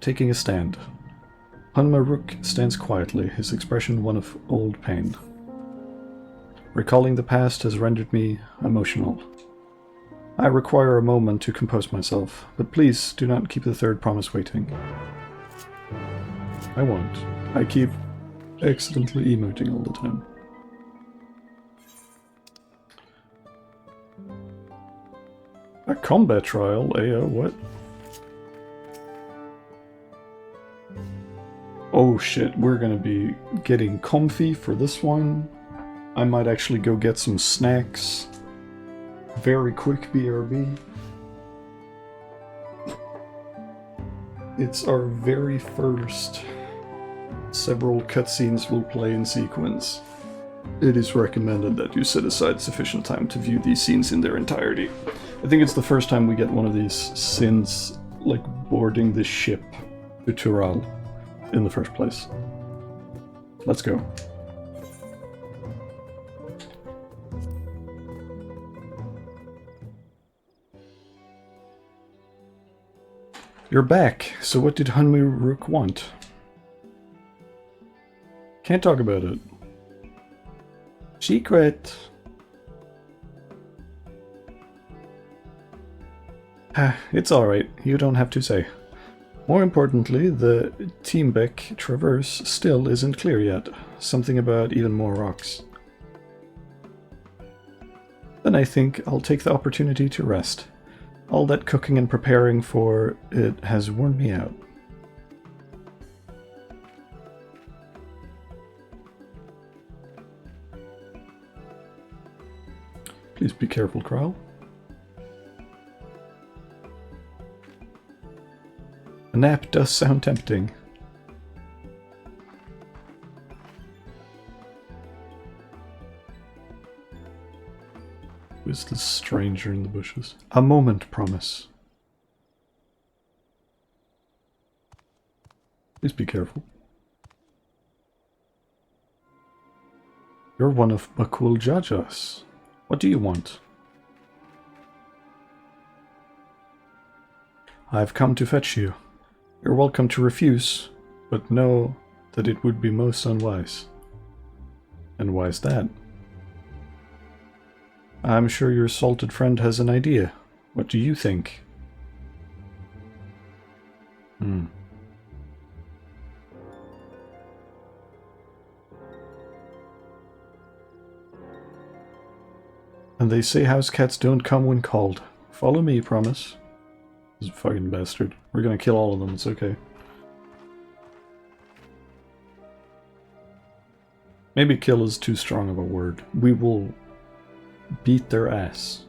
Taking a stand. Hunma Rook stands quietly, his expression one of old pain. Recalling the past has rendered me emotional. I require a moment to compose myself, but please do not keep the third promise waiting. I won't. I keep accidentally emoting all the time. A combat trial? What? Oh shit, we're gonna be getting comfy for this one. I might actually go get some snacks. Very quick BRB. It's our very first. Several cutscenes will play in sequence. It is recommended that you set aside sufficient time to view these scenes in their entirety. I think it's the first time we get one of these since, like, boarding the ship to Tural in the first place. Let's go. You're back, so what did Hunmu Rook want? Can't talk about it. Secret! It's alright, you don't have to say. More importantly, the Teambeck Traverse still isn't clear yet. Something about even more rocks. Then I think I'll take the opportunity to rest. All that cooking and preparing for it has worn me out. Please be careful, Kral. A nap does sound tempting. Who is this stranger in the bushes? A moment, promise. Please be careful. You're one of Bakul Jajas. What do you want? I've come to fetch you. You're welcome to refuse, but know that it would be most unwise. And why is that? I'm sure your salted friend has an idea. What do you think? And they say house cats don't come when called. Follow me, promise. This fucking bastard. We're gonna kill all of them, it's okay. Maybe kill is too strong of a word. We will beat their ass.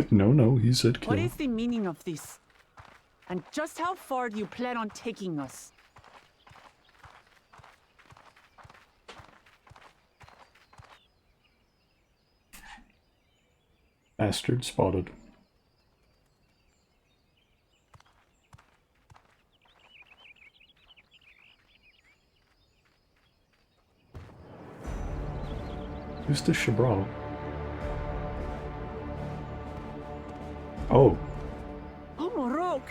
No, he said kill. What is the meaning of this? And just how far do you plan on taking us? Bastard spotted. Who's this Shabral? Oh. Oh, Morok!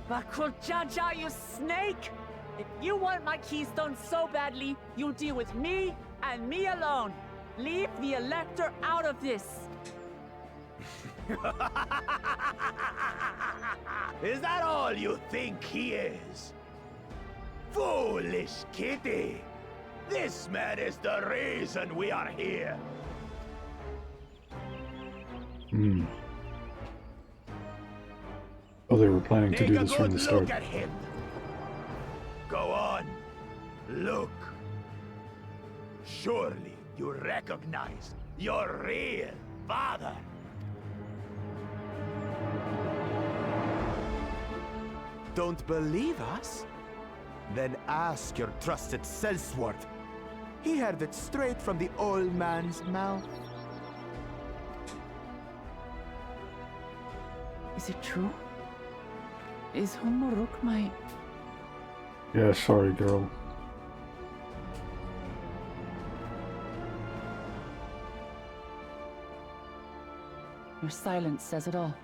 Bakul Jaja, you snake! If you want my keystone so badly, you'll deal with me and me alone. Leave the Elector out of this. Is that all you think he is? Foolish kitty! This man is the reason we are here. Oh, they were planning to do this from the start. Look at him. look. Surely you recognize your real father. Don't believe us? Then ask your trusted Sellsworth. He heard it straight from the old man's mouth. Is it true? Is Humuruk my... Yeah, sorry, girl. Your silence says it all.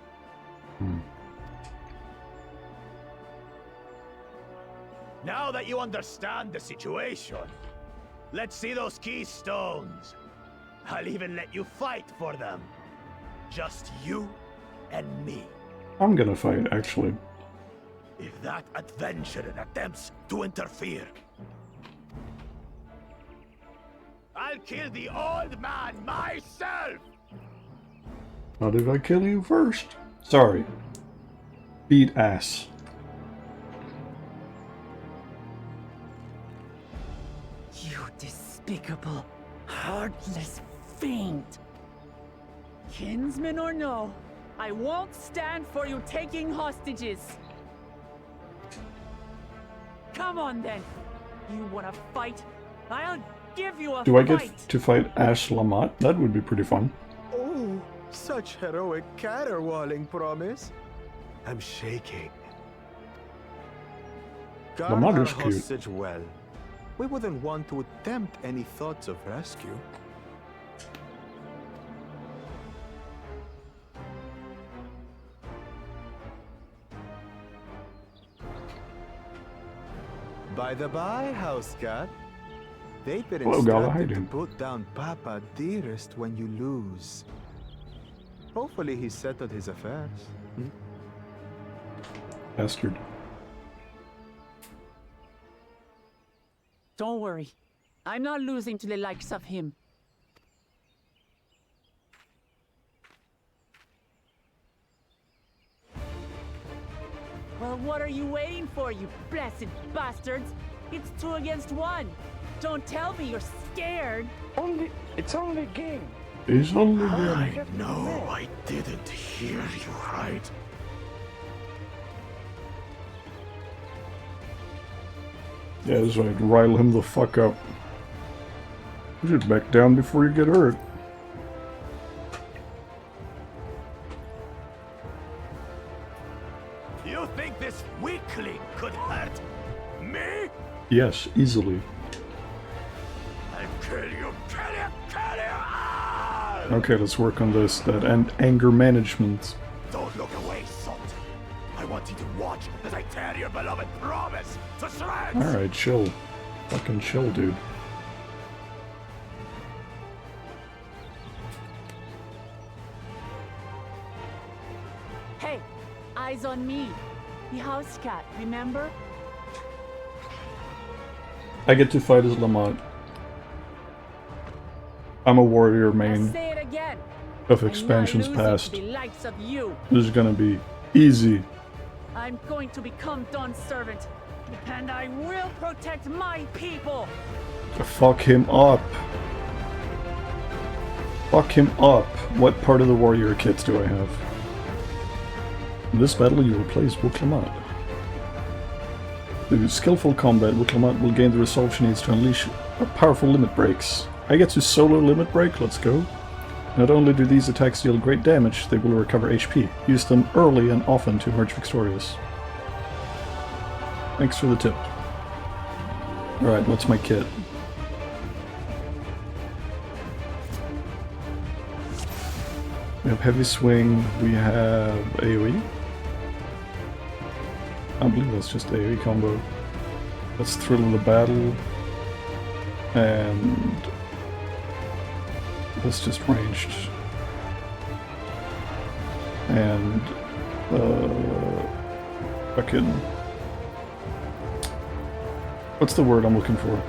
Now that you understand the situation, let's see those keystones. I'll even let you fight for them. Just you and me. I'm gonna fight, actually. If that adventurer attempts to interfere, I'll kill the old man myself! Not if I kill you first. Sorry. Beat ass. You despicable, heartless fiend! Kinsman or no, I won't stand for you taking hostages! Come on then! You wanna fight? I'll give you a fight! Do I get to fight Ash Lamont? That would be pretty fun. Oh, such heroic caterwauling promise. I'm shaking. Guard Lamont our is cute. hostage well. We wouldn't want to attempt any thoughts of rescue. By the by, house cat, they've been Hello, Gala. How you instructed to doing? put down Papa dearest when you lose. Hopefully he settled his affairs. Bastard. Don't worry. I'm not losing to the likes of him. Well, what are you waiting for, you blessed bastards? It's 2 against 1. Don't tell me you're scared. It's only a game. He's only No, I didn't hear you right. Yeah, that's right. Rile him the fuck up. You should back down before you get hurt. You think this weakling could hurt me? Yes, easily. I'll kill you, kill you, kill you! Ah! Okay, let's work on this. That and anger management. Don't look away, Salt. I want you to watch as I tear your beloved promise to shreds! Alright, chill. Fucking chill, dude. Hey, eyes on me. The house cat, remember? I get to fight as Lamont. I'm a warrior I'll main say it again. of I'm expansions not losing past. to the likes of you. This is gonna be easy. I'm going to become Dawn's servant, and I will protect my people. Fuck him up. Fuck him up. What part of the warrior kits do I have? In this battle, you replace Wuklamat. Through skillful combat, Wuklamat will gain the resolve she needs to unleash powerful limit breaks. I get to solo limit break, let's go. Not only do these attacks deal great damage, they will recover HP. Use them early and often to emerge victorious. Thanks for the tip. Alright, what's my kit? We have Heavy Swing, we have AoE. I believe that's just AoE combo. That's Thrill of the Battle. And that's just ranged. And fucking what's the word I'm looking for?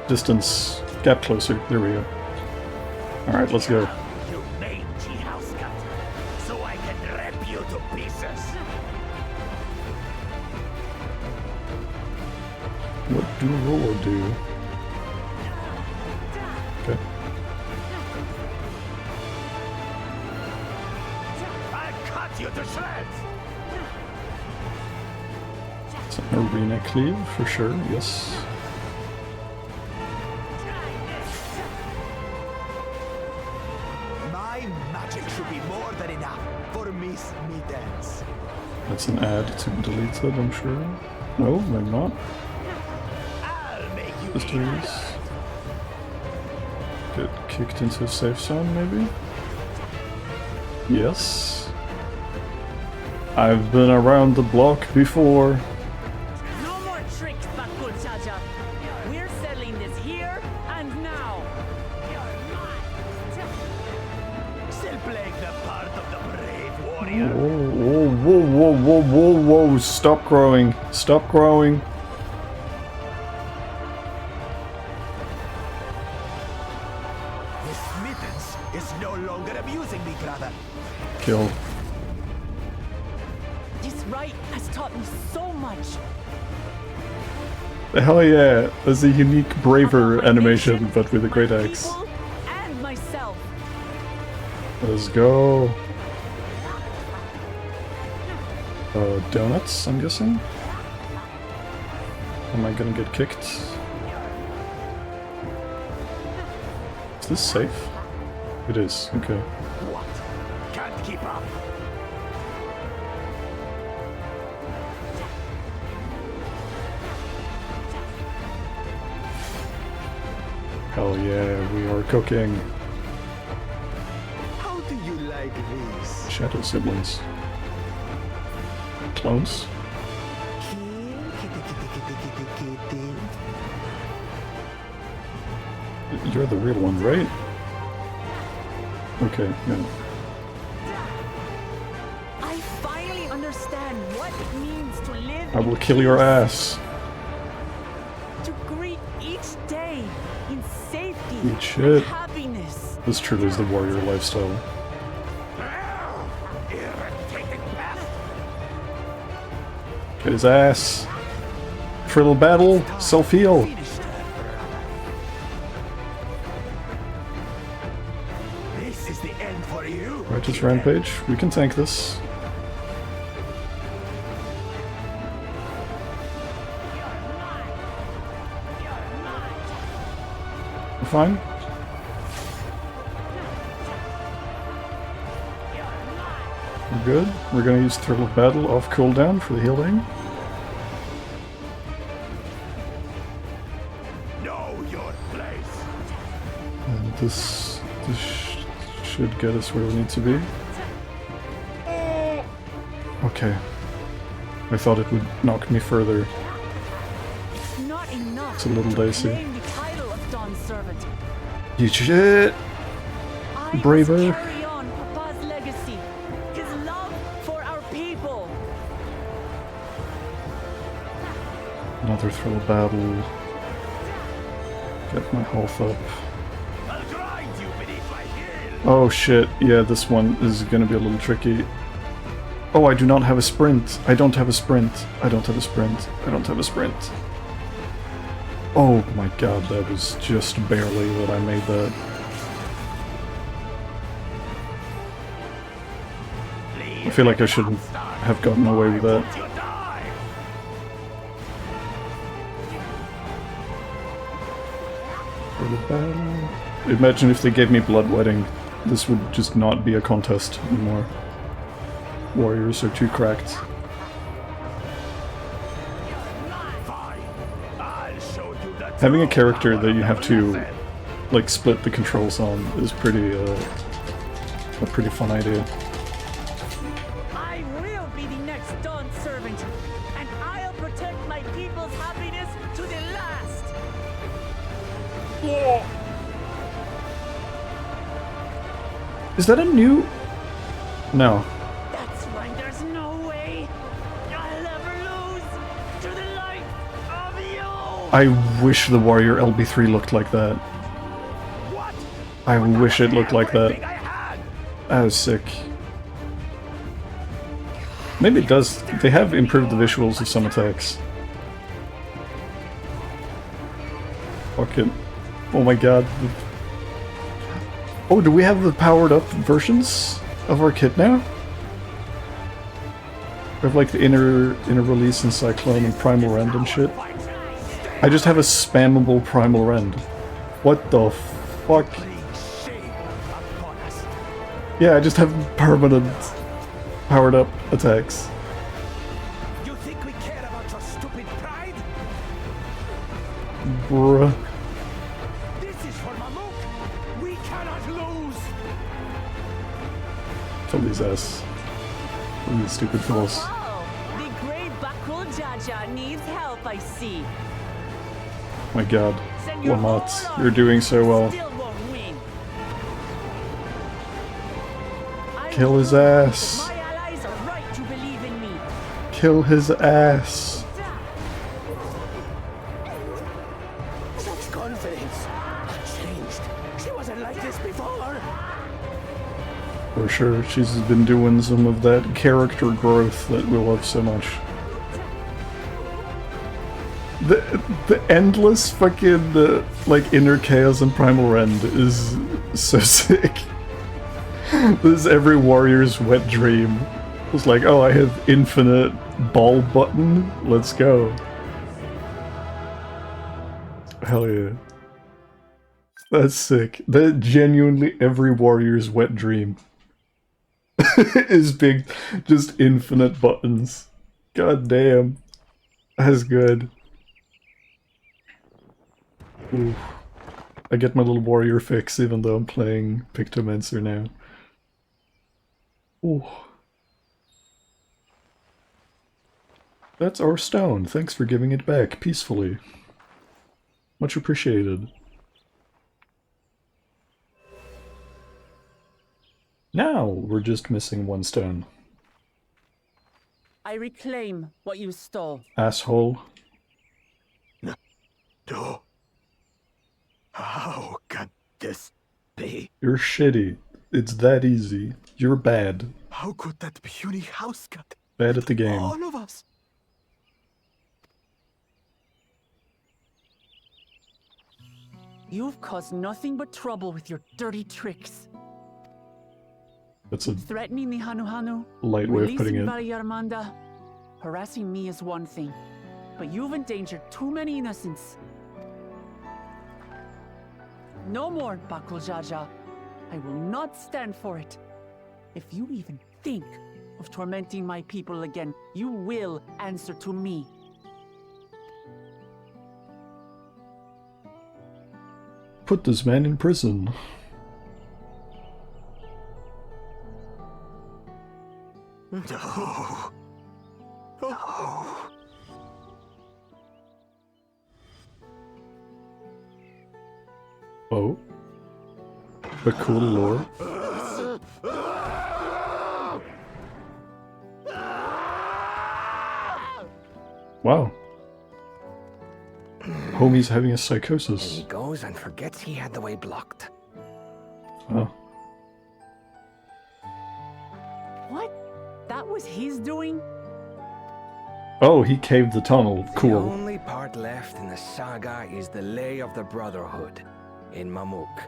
Distance gap closer. There we go. Alright, let's go. You mangy house cat, so I can rip you to pieces. What or do? Okay. I'll cut you to shreds! It's an arena cleave for sure, yes. My magic should be more than enough for Miss Mittens. That's an ad to be deleted, I'm sure. No, maybe not. Just do this. Get kicked into a safe zone, maybe? Yes. I've been around the block before. No more tricks, Bakul Chaja. We're settling this here and now. Still playing the part of the brave warrior. Whoa, whoa, whoa, whoa, whoa, whoa, stop growing. Stop growing. Miss Mittens is no longer abusing me, brother. Kill. This rite has taught me so much. Hell yeah, there's a unique braver animation, but with a great axe. People and myself. Let's go. Donuts, I'm guessing? Am I gonna get kicked? Is this safe? It is, okay. What? Can't keep up. Hell yeah, we are cooking. How do you like this? Shadow siblings. Clones? You're the real one, right? Okay, yeah. I finally understand what it means to live I will kill your ass. to greet each day in safety Eat shit. and happiness. This truly is the warrior lifestyle. Get his ass. Trill battle, self-heal. This is the end for you. Righteous Rampage. We can tank this. We're fine. We're good. We're gonna use Thrill of Battle off cooldown for the healing. Know your place. And this should get us where we need to be. Okay. I thought it would knock me further. It's not enough It's a little to dicey. claim the title of Dawn Servant. Eat shit! I must Braver. carry on Papa's legacy, his love for our people. Another Thrill of Battle. Get my health up. I'll grind you beneath my heel. Oh shit, yeah, this one is gonna be a little tricky. Oh, I do not have a sprint. I don't have a sprint. I don't have a sprint. I don't have a sprint. Oh my god, that was just barely that I made that. I feel like I shouldn't have gotten away with that. You die. For the battle. Imagine if they gave me Bloodwedding. This would just not be a contest anymore. Warriors are too cracked. I'll show you the Having a character that you have to like split the controls on is pretty a pretty fun idea. I will be the next Dawn Servant, and I'll protect my people's happiness to the last. Is that a new? No. That's right. There's no way I'll ever lose to the light of you. I wish the Warrior LB3 looked like that. What? I wish it looked like that. Everything I had. That was sick. Maybe it does. They have improved the visuals of some attacks. fucking... Oh my god. Oh, do we have the powered up versions of our kit now? We have like the inner release and Cyclone and Primal Rend and shit. I just have a spammable Primal Rend. What the fuck? Yeah, I just have permanent powered up attacks. You think we care about your stupid pride? Bruh. This is for Mamuk. We cannot lose. Kill these ass. Kill these stupid fools. Oh, the great Bakul Jaja needs help, I see. My god. Lamont, you're doing so well. Kill his ass. My allies are right to believe in me. Kill his ass. Such confidence. Changed. She wasn't like this before. For sure, she's been doing some of that character growth that we love so much. The endless fucking like inner chaos and primal rend is so sick. This is every warrior's wet dream. It's like, oh, I have infinite ball button. Let's go. Hell yeah. That's sick. That genuinely every warrior's wet dream is big, just infinite buttons. God damn. That's good. Ooh. I get my little warrior fix even though I'm playing Pictomancer now. Ooh. That's our stone. Thanks for giving it back peacefully. Much appreciated. Now we're just missing one stone. I reclaim what you stole. Asshole. No. How can this be? You're shitty. It's that easy. You're bad. How could that puny house cat Bad at the game. all of us? You've caused nothing but trouble with your dirty tricks. That's a Threatening the Hanuhanu, light way of putting releasing it. Valyarmanda, harassing me is one thing, but you've endangered too many innocents. No more, Bakul Jaja. I will not stand for it. If you even think of tormenting my people again, you will answer to me. Put this man in prison. No. No. Oh. The cool lore. Wow. Homie's having a psychosis. He goes and forgets he had the way blocked. Oh. What? That was his doing? Oh, he caved the tunnel. The Cool. only part left in the saga is the Lay of the Brotherhood in Mamuk.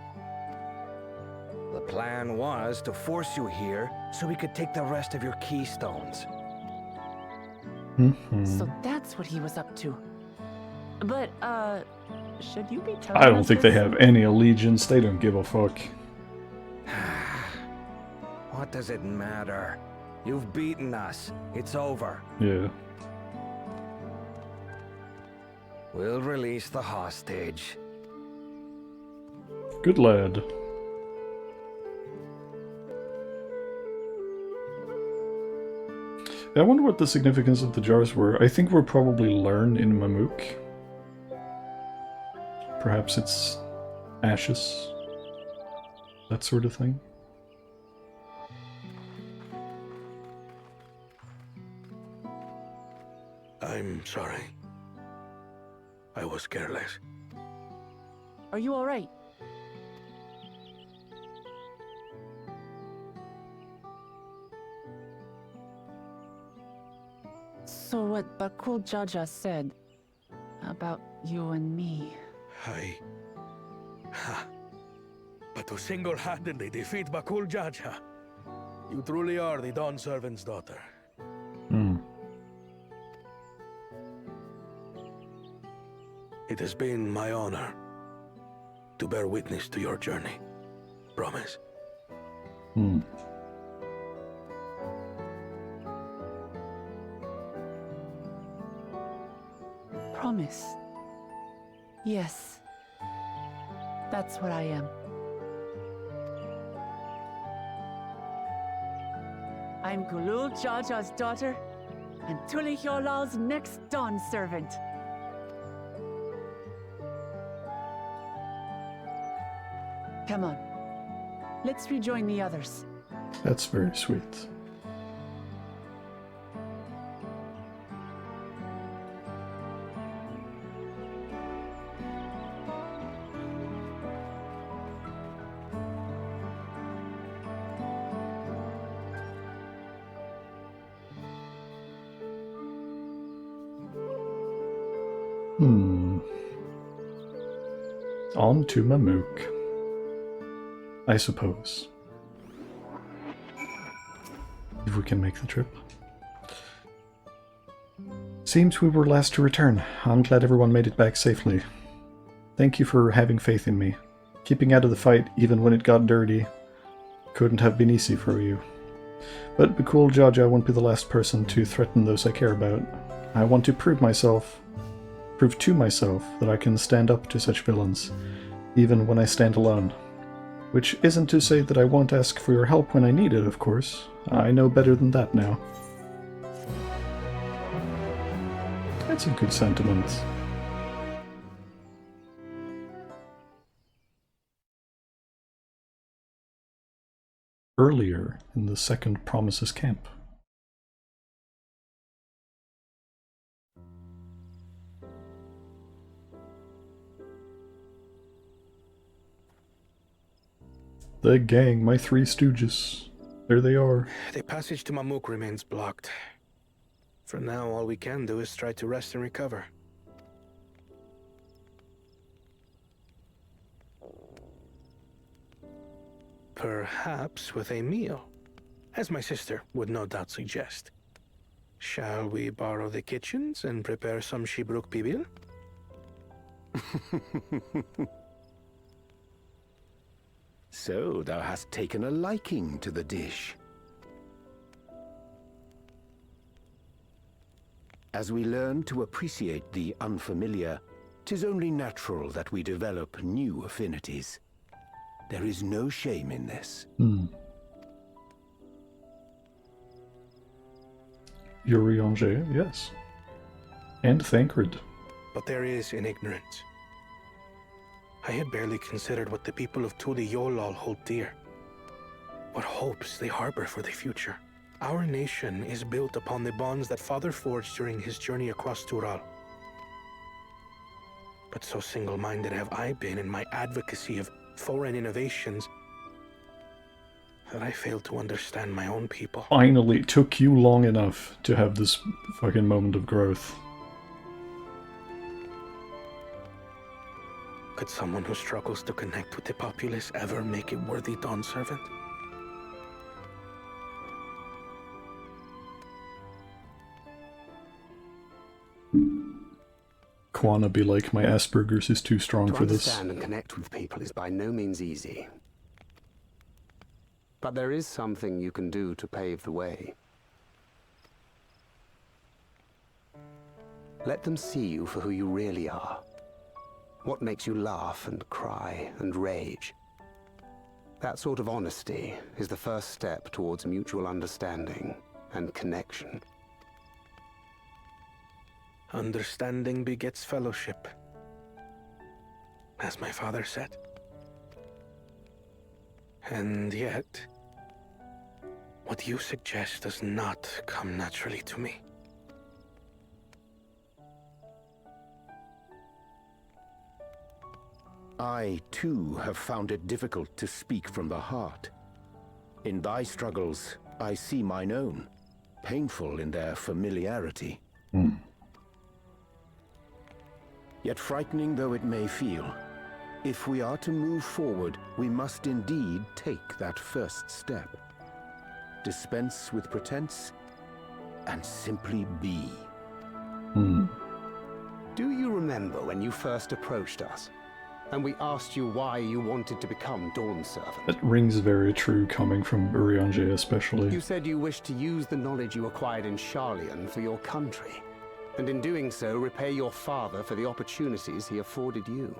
The plan was to force you here so we could take the rest of your keystones. So that's what he was up to. But, should you be telling I don't us think they this? have any allegiance. They don't give a fuck. What does it matter? You've beaten us. It's over. Yeah. We'll release the hostage. Good lad. I wonder what the significance of the jars were. I think we'll probably learn in Mamuk. Perhaps it's ashes. That sort of thing. I'm sorry. I was careless. Are you alright? So what Bakul Jaja said about you and me... But to single-handedly defeat Bakul Jaja, you truly are the Dawn Servant's daughter. It has been my honor to bear witness to your journey. Promise. Promise. Yes. That's what I am. I'm Gulul Jaja's daughter, and Tuliyolal's next Dawn servant. Come on. Let's rejoin the others. That's very sweet. On to Mamook, I suppose. If we can make the trip. Seems we were last to return. I'm glad everyone made it back safely. Thank you for having faith in me. Keeping out of the fight, even when it got dirty, couldn't have been easy for you. But Bakul Jaja won't be the last person to threaten those I care about. I want to prove to myself that I can stand up to such villains, even when I stand alone. Which isn't to say that I won't ask for your help when I need it, of course. I know better than that now. That's a good sentiment. Earlier in the Second Promises camp. The gang, my three stooges. There they are. The passage to Mamook remains blocked. For now, all we can do is try to rest and recover. Perhaps with a meal, as my sister would no doubt suggest. Shall we borrow the kitchens and prepare some Shibruk Pibil? So thou hast taken a liking to the dish. As we learn to appreciate the unfamiliar, 'tis only natural that we develop new affinities. There is no shame in this. Urianger, yes. And Thancred. But there is in ignorance. I had barely considered what the people of Tuliyollal hold dear. What hopes they harbor for the future. Our nation is built upon the bonds that Father forged during his journey across Tural. But so single-minded have I been in my advocacy of foreign innovations that I failed to understand my own people. Finally, it took you long enough to have this fucking moment of growth. Could someone who struggles to connect with the populace ever make a worthy Dawn servant? Kwana be like, my Asperger's is too strong for this. To understand and connect with people is by no means easy. But there is something you can do to pave the way. Let them see you for who you really are. What makes you laugh and cry and rage. That sort of honesty is the first step towards mutual understanding and connection. Understanding begets fellowship, as my father said. And yet, what you suggest does not come naturally to me. I, too, have found it difficult to speak from the heart. In thy struggles, I see mine own, painful in their familiarity. Yet frightening though it may feel, if we are to move forward, we must indeed take that first step. Dispense with pretense, and simply be. Do you remember when you first approached us, and we asked you why you wanted to become Dawn Servant? It rings very true coming from Urianger especially. You said you wished to use the knowledge you acquired in Sharlayan for your country, and in doing so repay your father for the opportunities he afforded you.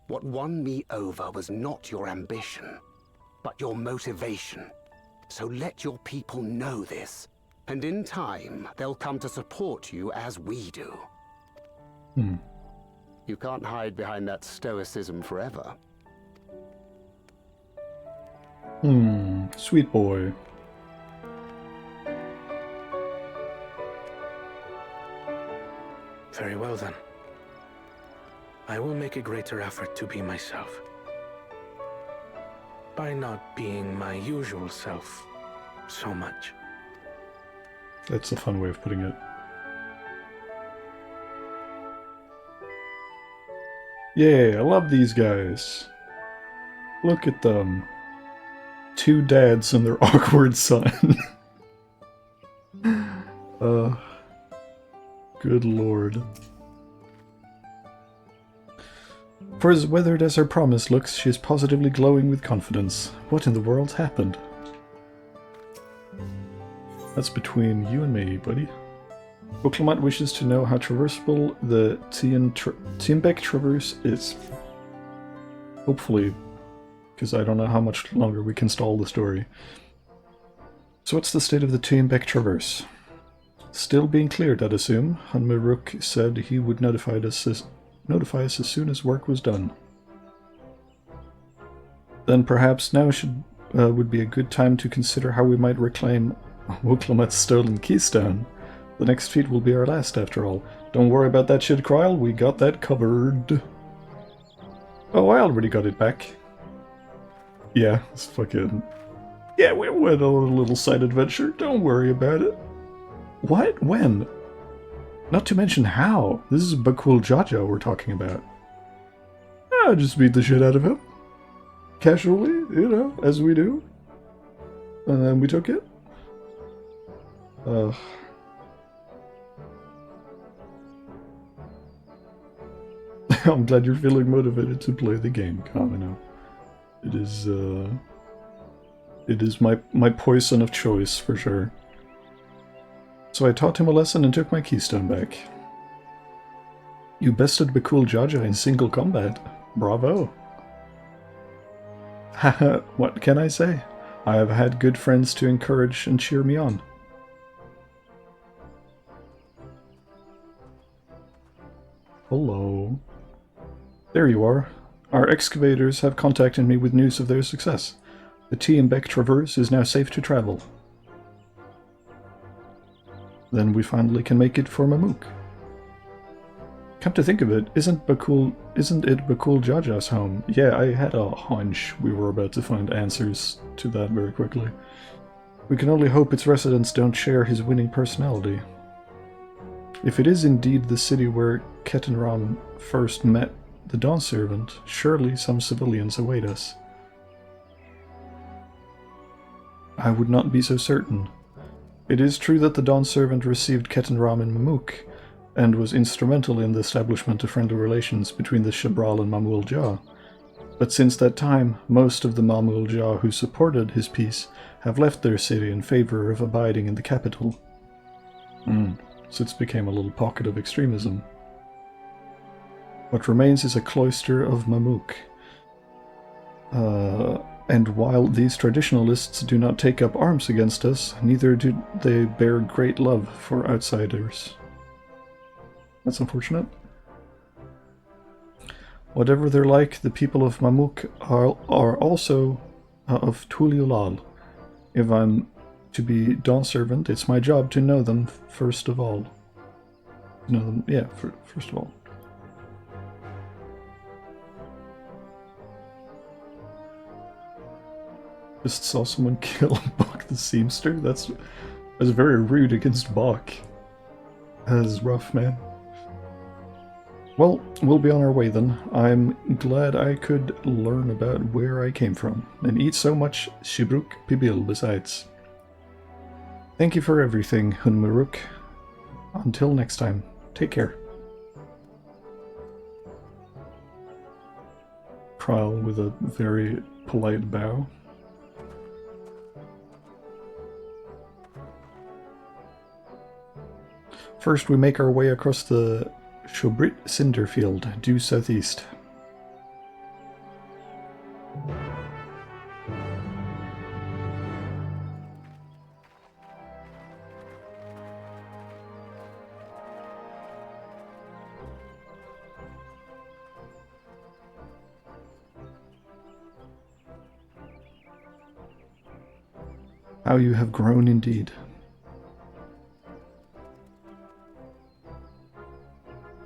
What won me over was not your ambition, but your motivation. So let your people know this, and in time, they'll come to support you as we do. You can't hide behind that stoicism forever. Sweet boy. Very well then. I will make a greater effort to be myself. By not being my usual self so much. That's a fun way of putting it. Yeah, I love these guys. Look at them. Two dads and their awkward son. Good lord. For as weathered as her promise looks, she is positively glowing with confidence. What in the world's happened? That's between you and me, buddy. Booklemat wishes to know how traversable the Tiembek Traverse is. Hopefully, because I don't know how much longer we can stall the story. So what's the state of the Tiembek Traverse? Still being cleared, I'd assume. Hanmeruk said he would notify us as soon as work was done. Then perhaps now would be a good time to consider how we might reclaim Booklemat's stolen keystone. The next feat will be our last, after all. Don't worry about that shit, Kryl. We got that covered. Oh, I already got it back. Yeah, it's fucking... Yeah, we went on a little side adventure. Don't worry about it. What? When? Not to mention how. This is Bakul Jaja we're talking about. I just beat the shit out of him. Casually, you know, as we do. And then we took it. I'm glad you're feeling motivated to play the game, Kamino. It is my poison of choice, for sure. So I taught him a lesson and took my keystone back. You bested Bakul Jaja in single combat. Bravo. Haha, what can I say? I have had good friends to encourage and cheer me on. Hello. There you are. Our excavators have contacted me with news of their success. The Tiembek Traverse is now safe to travel. Then we finally can make it for Mamuk. Come to think of it, isn't it Bakul Jaja's home? Yeah, I had a hunch we were about to find answers to that very quickly. We can only hope its residents don't share his winning personality. If it is indeed the city where Ketenram first met the Dawn Servant, surely some civilians await us. I would not be so certain. It is true that the Dawn Servant received Ketenram in Mamuk, and was instrumental in the establishment of friendly relations between the Shabral and Mamul Jah. But since that time, most of the Mamul Jah who supported his peace have left their city in favor of abiding in the capital. So it's became a little pocket of extremism. What remains is a cloister of Mamuk. And while these traditionalists do not take up arms against us, neither do they bear great love for outsiders. That's unfortunate. Whatever they're like, the people of Mamuk are also of Tuliulal. If I'm to be Dawn Servant, it's my job to know them first of all. Know them, yeah, first of all. Just saw someone kill Bach the Seamster? That's very rude against Bach. That is rough, man. Well, we'll be on our way then. I'm glad I could learn about where I came from, and eat so much Shibruk Pibil besides. Thank you for everything, Hunmuruk. Until next time, take care. Kral with a very polite bow. First, we make our way across the Shobrit Cinder Field, due southeast. How you have grown indeed.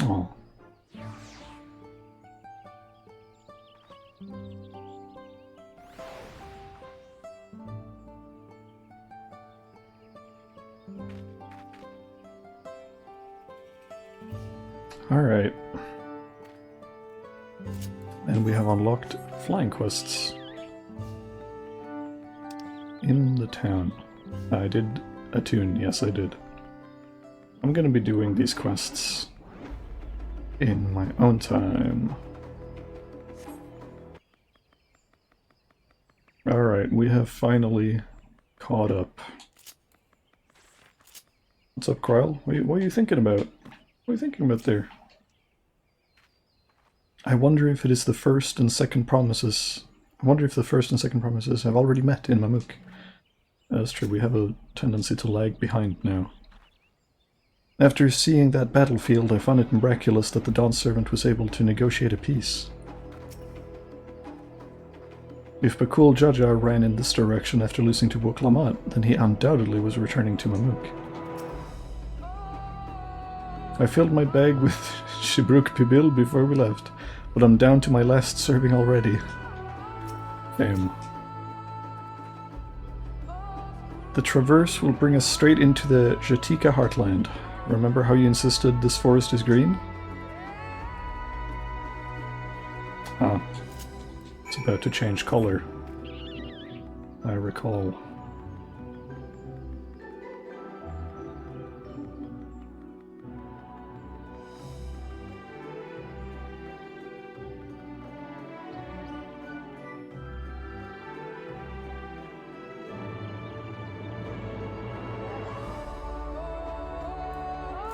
Oh. Alright. And we have unlocked flying quests in the town. I did attune, yes I did. I'm gonna be doing these quests in my own time. Alright, we have finally caught up. What's up, Krile? What are you thinking about? What are you thinking about there? I wonder if it is the first and second promises. I wonder if the first and second promises have already met in Mamuk. That's true, we have a tendency to lag behind now. After seeing that battlefield, I found it miraculous that the Dawn Servant was able to negotiate a peace. If Bakul Jaja ran in this direction after losing to Wuklamat, then he undoubtedly was returning to Mamuk. I filled my bag with Shibruk Pibil before we left, but I'm down to my last serving already. Damn. The traverse will bring us straight into the Jatika heartland. Remember how you insisted this forest is green? Ah. It's about to change color. I recall.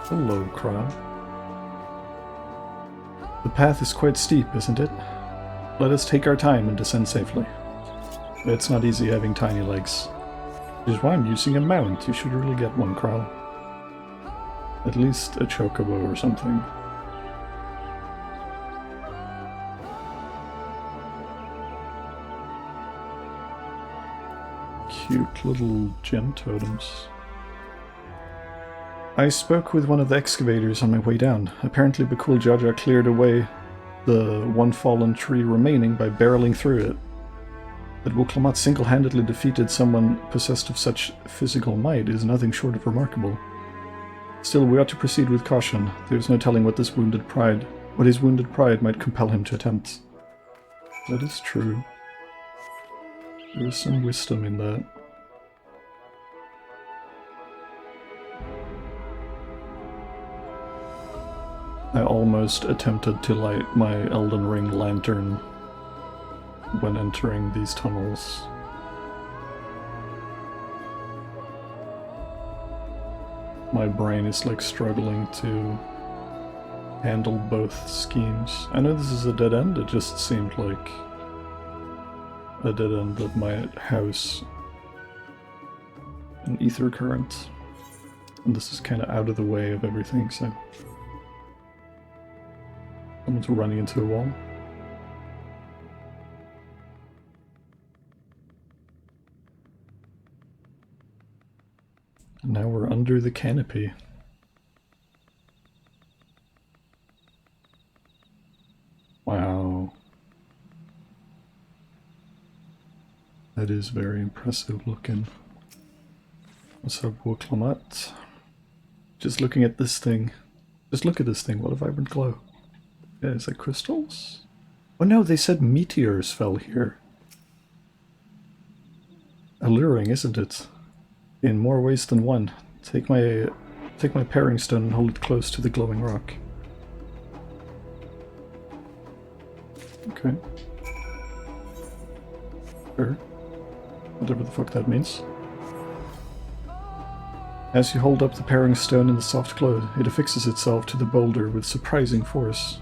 Hello, Kral. The path is quite steep, isn't it? Let us take our time and descend safely. It's not easy having tiny legs. Which is why I'm using a mount. You should really get one, Kral. At least a chocobo or something. Cute little gem totems. I spoke with one of the excavators on my way down. Apparently Bakul Jaja cleared away the one fallen tree remaining by barreling through it. That Wuklamat single-handedly defeated someone possessed of such physical might is nothing short of remarkable. Still, we ought to proceed with caution. There's no telling what his wounded pride might compel him to attempt. That is true. There is some wisdom in that. I almost attempted to light my Elden Ring lantern when entering these tunnels. My brain is like struggling to handle both schemes. I know this is a dead end, it just seemed like a dead end that might house an ether current. And this is kind of out of the way of everything, so... Someone's running into a wall. And now we're under the canopy. Wow. That is very impressive looking. What's up, Wuklamat? Just looking at this thing. Just look at this thing, what a vibrant glow. Yeah, is that crystals? Oh no, they said meteors fell here. Alluring, isn't it? In more ways than one. Take my paring stone and hold it close to the glowing rock. Okay. Sure. Whatever the fuck that means. As you hold up the paring stone in the soft glow, it affixes itself to the boulder with surprising force.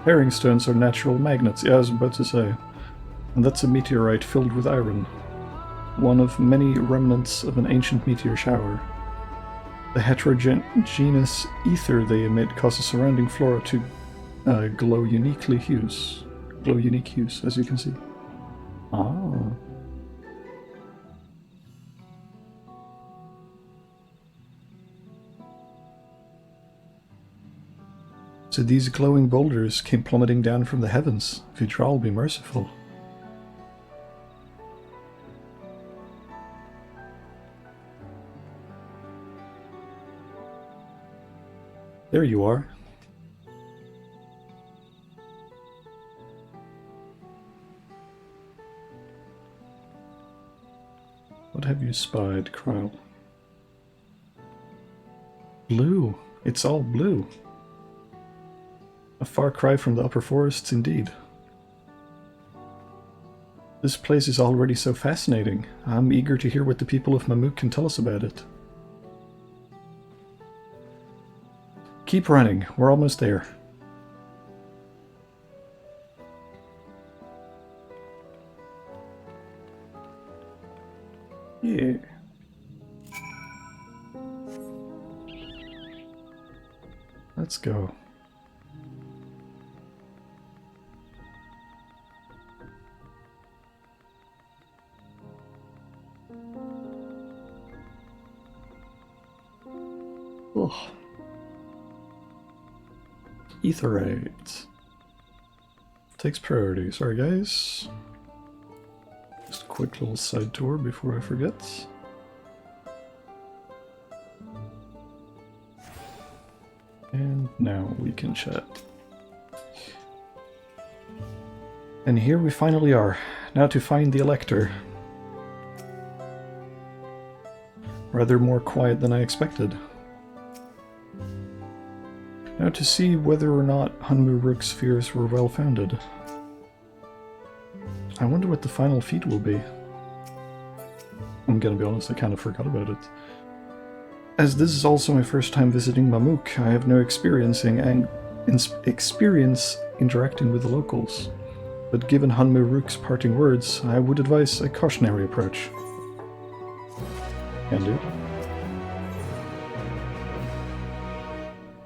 Paring stones are natural magnets, yeah, I was about to say. And that's a meteorite filled with iron. One of many remnants of an ancient meteor shower. The heterogeneous ether they emit causes surrounding flora to glow unique hues, as you can see. Ah. So these glowing boulders came plummeting down from the heavens. Vidral be merciful. There you are. What have you spied, Kryl? Blue. It's all blue. A far cry from the upper forests, indeed. This place is already so fascinating. I'm eager to hear what the people of Mamuk can tell us about it. Keep running. We're almost there. Yeah. Let's go. Ugh. Etherite. Takes priority. Sorry guys. Just a quick little side tour before I forget. And now we can chat. And here we finally are. Now to find the Elector. Rather more quiet than I expected. Now to see whether or not Hunmu Rook's fears were well founded. I wonder what the final feat will be. I'm gonna be honest, I kind of forgot about it. As this is also my first time visiting Mamuk, I have no experience interacting with the locals. But given Hunmu Rook's parting words, I would advise a cautionary approach. Can do.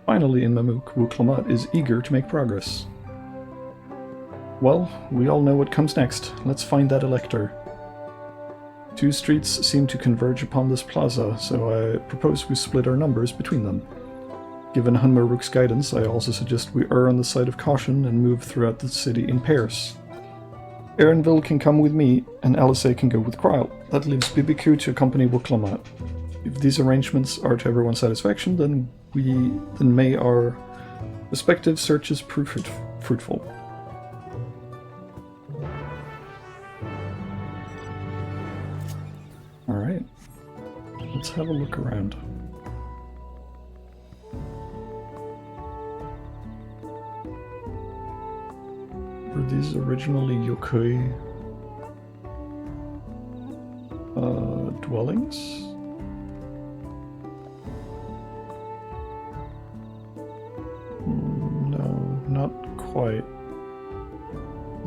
Finally in Mamuk, Wuklamat is eager to make progress. Well, we all know what comes next. Let's find that Elector. Two streets seem to converge upon this plaza, so I propose we split our numbers between them. Given Hunmu Rook's guidance, I also suggest we err on the side of caution and move throughout the city in pairs. Erinville can come with me, and Alisay can go with Kryl. That leaves Bibiku to accompany Wuklamat. If these arrangements are to everyone's satisfaction, then may our respective searches prove fruitful. Alright, let's have a look around. Were these originally Yokoi dwellings? No, not quite.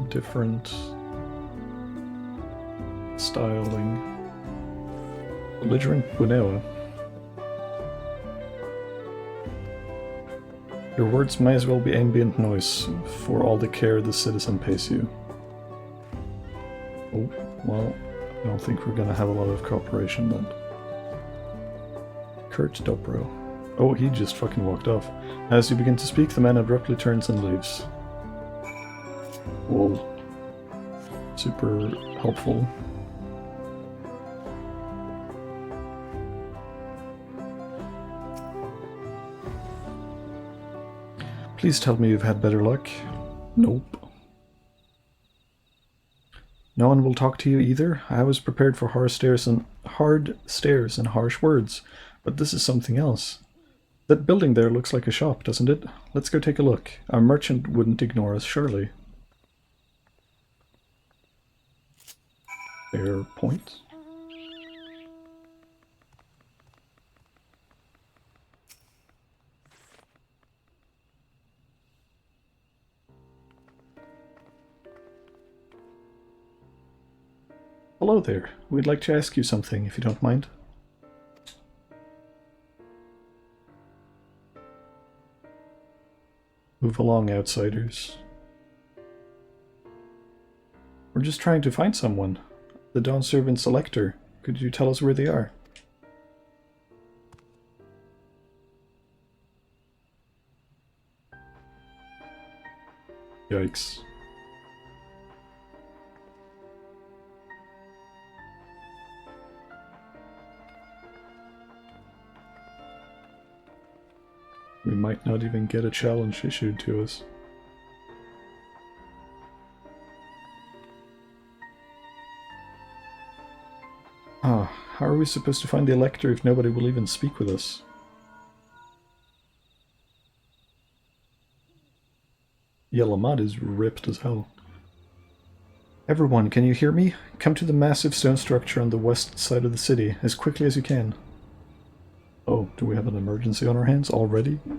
Different styling. Belligerent Bunewa. Your words may as well be ambient noise, for all the care the citizen pays you. Oh, well, I don't think we're gonna have a lot of cooperation then. Kurt Dobro. Oh, he just fucking walked off. As you begin to speak, the man abruptly turns and leaves. Whoa. Super helpful. Please tell me you've had better luck. Nope. No one will talk to you either? I was prepared for hard stares and harsh words, but this is something else. That building there looks like a shop, doesn't it? Let's go take a look. Our merchant wouldn't ignore us, surely. Fair point. Hello there. We'd like to ask you something, if you don't mind. Move along, outsiders. We're just trying to find someone. The Dawn Servant Selector. Could you tell us where they are? Yikes. We might not even get a challenge issued to us. Ah, how are we supposed to find the Elector if nobody will even speak with us? Yellow mud is ripped as hell. Everyone, can you hear me? Come to the massive stone structure on the west side of the city, as quickly as you can. Oh, do we have an emergency on our hands already? That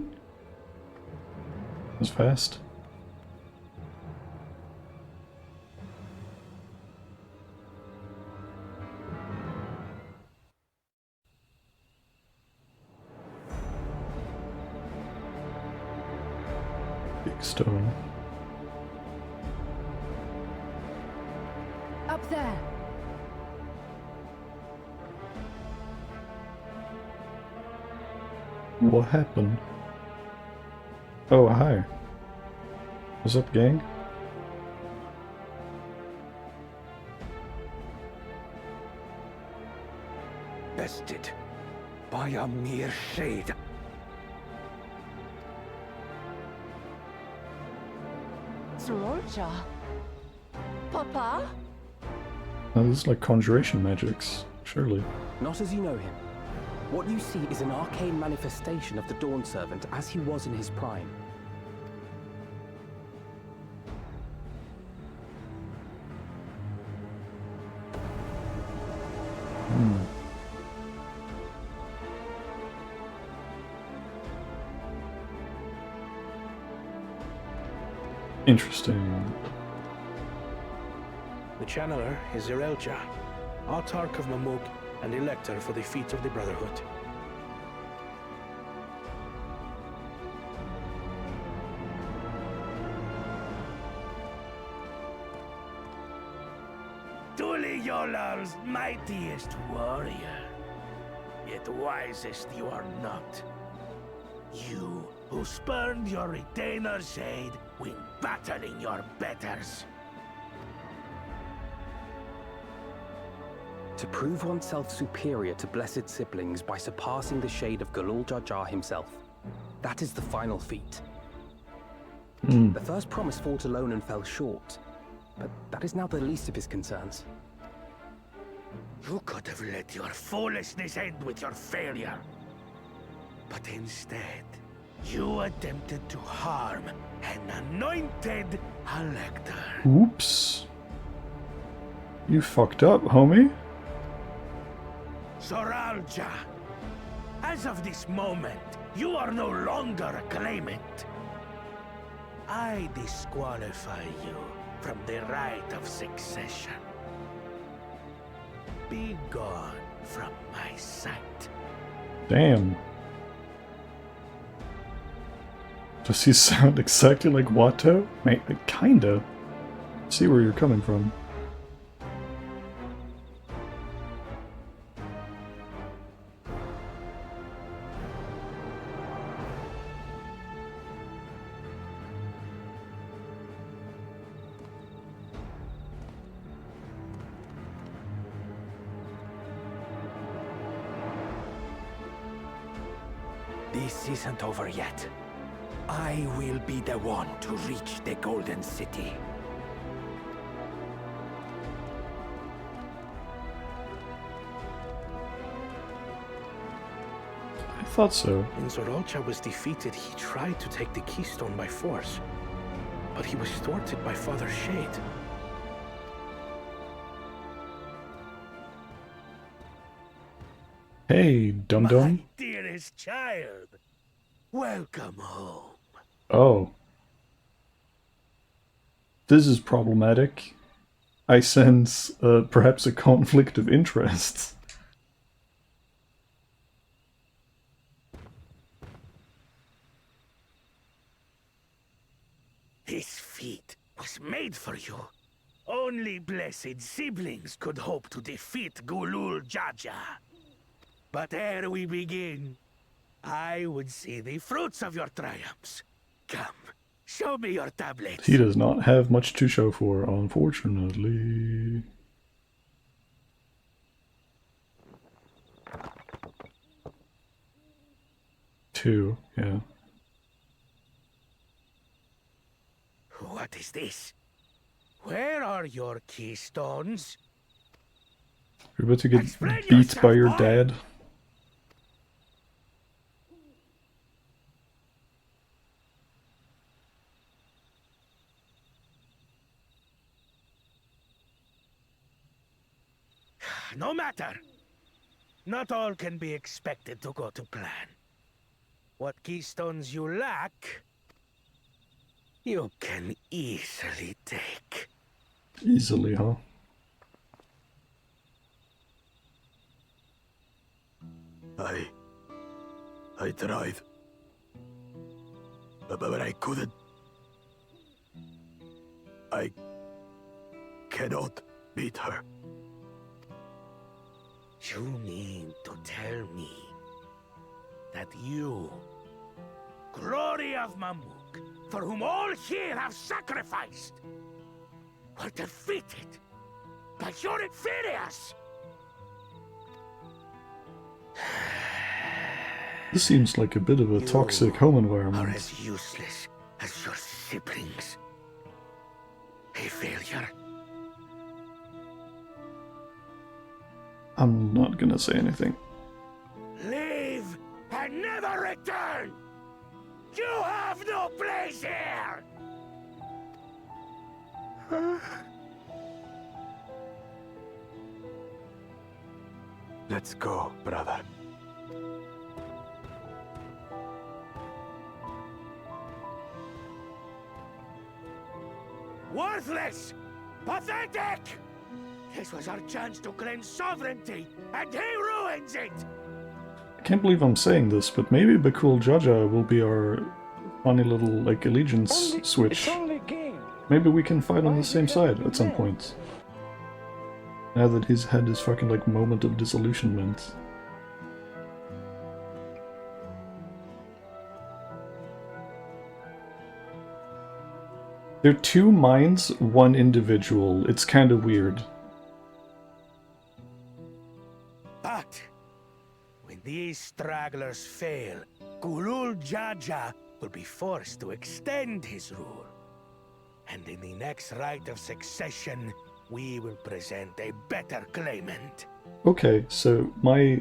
was fast. Big stone. Up there. What happened? Oh, hi. What's up, gang? Bested by a mere shade. Sororja? Papa? Now, this is like conjuration magics, surely. Not as you know him. What you see is an arcane manifestation of the Dawn Servant as he was in his prime. Interesting. The Channeler is Zerelja, Autarch of Mamuk and Elector for the Feet of the Brotherhood. Tuliolal's mightiest warrior, yet wisest you are not. You, who spurned your retainer's shade when battling your betters. To prove oneself superior to blessed siblings by surpassing the shade of Galul Jar Jar himself. That is the final feat. The first promise fought alone and fell short, but that is now the least of his concerns. You could have let your foolishness end with your failure. But instead, you attempted to harm an anointed Elector. Oops. You fucked up, homie. Soralja, as of this moment, you are no longer a claimant. I disqualify you from the right of succession. Be gone from my sight. Damn. Does he sound exactly like Watto? Kinda. See where you're coming from. This isn't over yet. I will be the one to reach the Golden City. I thought so. When Zorocha was defeated, he tried to take the keystone by force, but he was thwarted by Father Shade. Hey, dum-dum. My dearest child, welcome home. Oh. This is problematic. I sense perhaps a conflict of interests. This feat was made for you. Only blessed siblings could hope to defeat Gulul Jaja. But ere we begin, I would see the fruits of your triumphs. Come, show me your tablets. He does not have much to show for, unfortunately. Two, yeah. What is this? Where are your keystones? You're about to get Explain beat yourself, by your boy. dad. No matter. Not all can be expected to go to plan. What keystones you lack, you can easily take. Easily, huh? I tried. But I couldn't. I cannot beat her. You mean to tell me that you, glory of Mamuk, for whom all here have sacrificed, were defeated by your inferiors? This seems like a bit of a toxic home Are environment. as useless as your siblings. A failure. I'm not gonna say anything. Leave and never return! You have no place here! Let's go, brother. Worthless! Pathetic! This was our chance to claim sovereignty, and he ruins it! I can't believe I'm saying this, but maybe Bakul Jaja will be our funny little, like, allegiance switch. Maybe we can fight on the same side at some point. Now that he's had his fucking, like, moment of disillusionment. They're two minds, one individual. It's kind of weird. But when these stragglers fail, Gulul Jaja will be forced to extend his rule. And in the next rite of succession, we will present a better claimant. Okay, so my...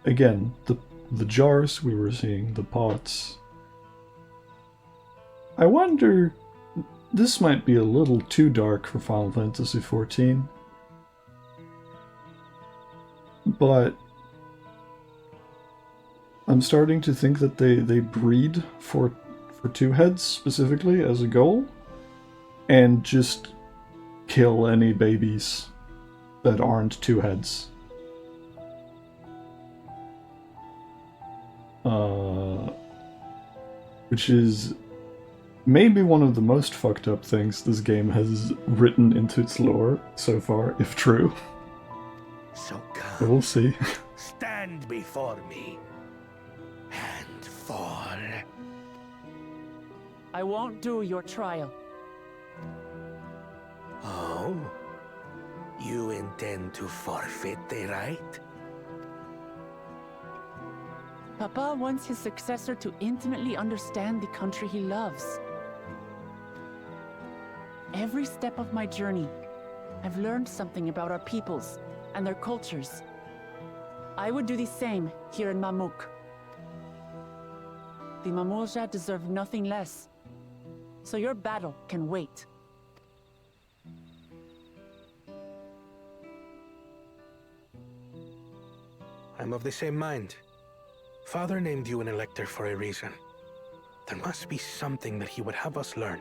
Again, the jars we were seeing, the pots... I wonder... This might be a little too dark for Final Fantasy XIV. But... I'm starting to think that they breed for two heads, specifically, as a goal. And just kill any babies that aren't two heads. Which is maybe one of the most fucked up things this game has written into its lore so far, if true. So come, But we'll see. stand before me and fall. I won't do your trial. Oh? You intend to forfeit the right? Papa wants his successor to intimately understand the country he loves. Every step of my journey, I've learned something about our peoples and their cultures. I would do the same here in Mamuk. The Mamulja deserve nothing less, so your battle can wait. I'm of the same mind. Father named you an elector for a reason. There must be something that he would have us learn.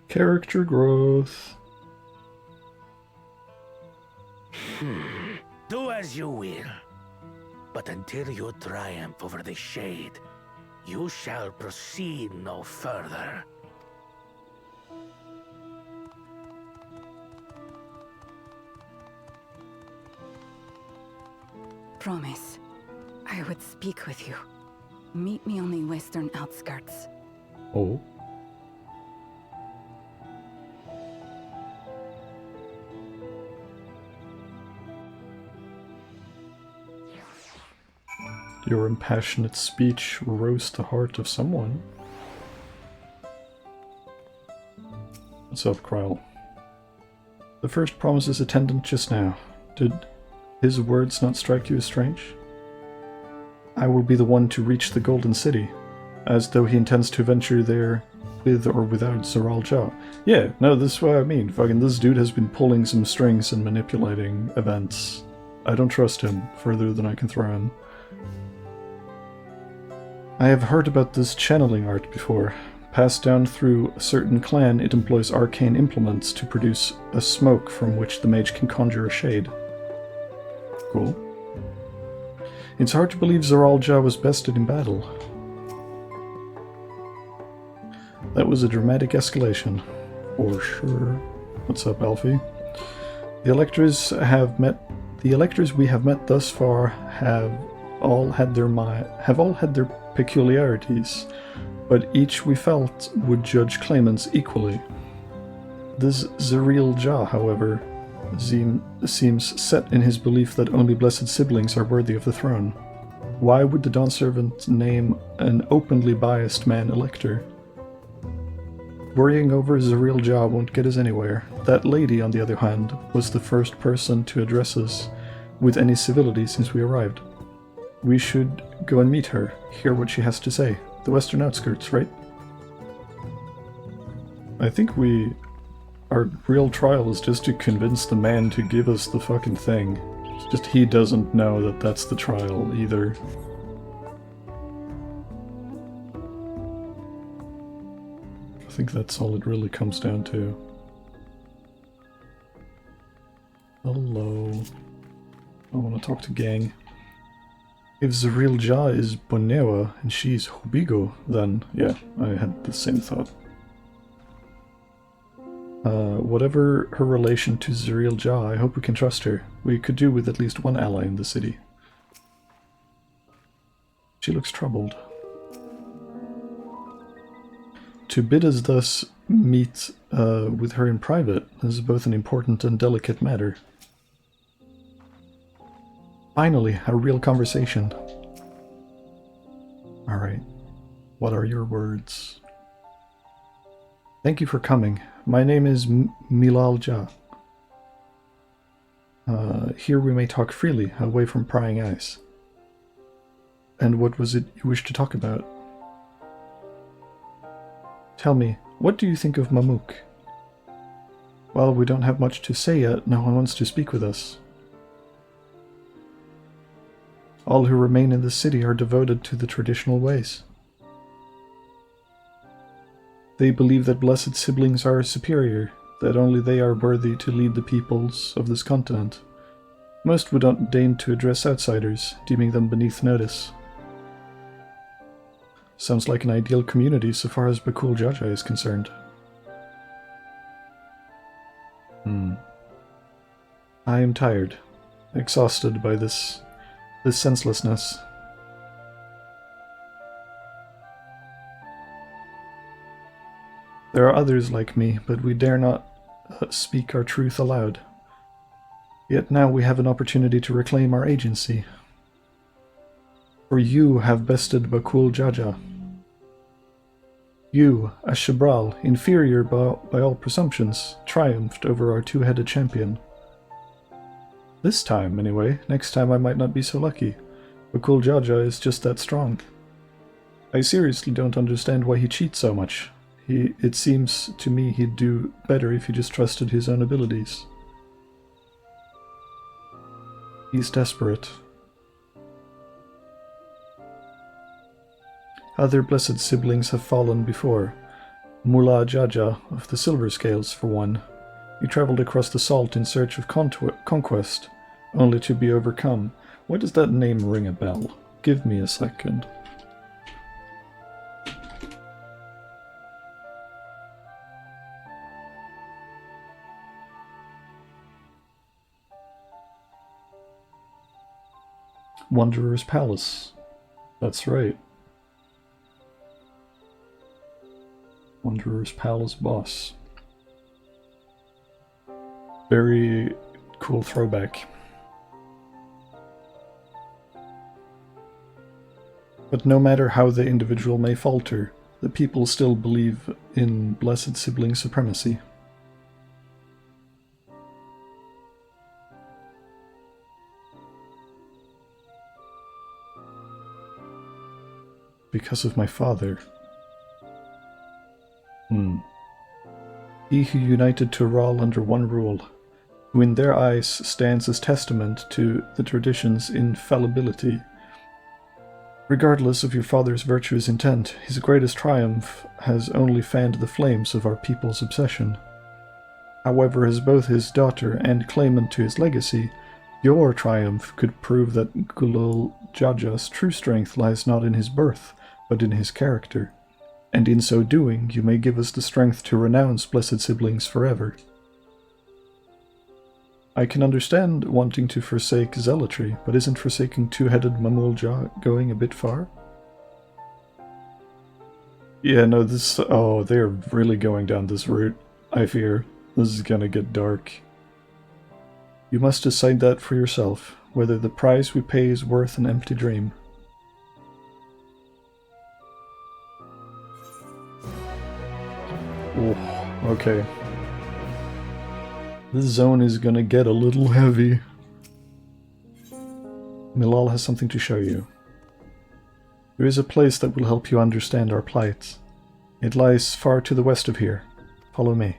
Character growth. Do as you will. But until you triumph over the Shade, you shall proceed no further. Promise. I would speak with you. Meet me on the western outskirts. Oh. Your impassionate speech rose the heart of someone. What's up, Kryl? The first promise's attendant just now. Did his words not strike you as strange? I will be the one to reach the Golden City, as though he intends to venture there with or without Zoral Ja. Yeah, no, this is what I mean. Fucking this dude has been pulling some strings and manipulating events. I don't trust him further than I can throw him. I have heard about this channeling art before. Passed down through a certain clan, it employs arcane implements to produce a smoke from which the mage can conjure a shade. Cool. It's hard to believe Zoral Ja was bested in battle. That was a dramatic escalation. For sure. What's up, Alfie? The electors we have met thus far have all had their peculiarities, but each we felt would judge claimants equally. This Zoral Ja, however, seems set in his belief that only blessed siblings are worthy of the throne. Why would the Dawn Servant name an openly biased man elector? Worrying over Zoral Ja won't get us anywhere. That lady, on the other hand, was the first person to address us with any civility since we arrived. We should go and meet her, hear what she has to say. The western outskirts, right? I think our real trial is just to convince the man to give us the fucking thing. It's just he doesn't know that that's the trial either. I think that's all it really comes down to. Hello. I want to talk to Gang. If Zoral Ja is Bonewa and she's Hubigo, then yeah, I had the same thought. Whatever her relation to Zoral Ja, I hope we can trust her. We could do with at least one ally in the city. She looks troubled. To bid us thus meet with her in private is both an important and delicate matter. Finally, a real conversation. Alright. What are your words? Thank you for coming. My name is Milal Ja. Here we may talk freely, away from prying eyes. And what was it you wished to talk about? Tell me, what do you think of Mamuk? Well, we don't have much to say yet. No one wants to speak with us. All who remain in the city are devoted to the traditional ways. They believe that blessed siblings are superior, that only they are worthy to lead the peoples of this continent. Most would not deign to address outsiders, deeming them beneath notice. Sounds like an ideal community so far as Bakul Jaja is concerned. I am tired, exhausted by this senselessness. There are others like me, but we dare not speak our truth aloud. Yet now we have an opportunity to reclaim our agency. For you have bested Bakul Jaja. You, as Shabral, inferior by all presumptions, triumphed over our two-headed champion. This time, anyway. Next time I might not be so lucky. Bakul Jaja is just that strong. I seriously don't understand why he cheats so much. It seems to me he'd do better if he just trusted his own abilities. He's desperate. Other blessed siblings have fallen before. Mullah Jaja of the Silver Scales, for one. He travelled across the salt in search of conquest, only to be overcome. Why does that name ring a bell? Give me a second. Wanderer's Palace. That's right. Wanderer's Palace boss. Very cool throwback. But no matter how the individual may falter, the people still believe in blessed sibling supremacy. Because of my father. He who united Tural under one rule, who in their eyes stands as testament to the tradition's infallibility. Regardless of your father's virtuous intent, his greatest triumph has only fanned the flames of our people's obsession. However, as both his daughter and claimant to his legacy, your triumph could prove that Gulul Jaja's true strength lies not in his birth, but in his character. And in so doing, you may give us the strength to renounce blessed siblings forever. I can understand wanting to forsake zealotry, but isn't forsaking two-headed Mamul-Ja going a bit far? Yeah, no, this... Oh, they're really going down this route, I fear. This is gonna get dark. You must decide that for yourself, whether the price we pay is worth an empty dream. Oh, okay. This zone is gonna get a little heavy. Milal has something to show you. There is a place that will help you understand our plight. It lies far to the west of here. Follow me.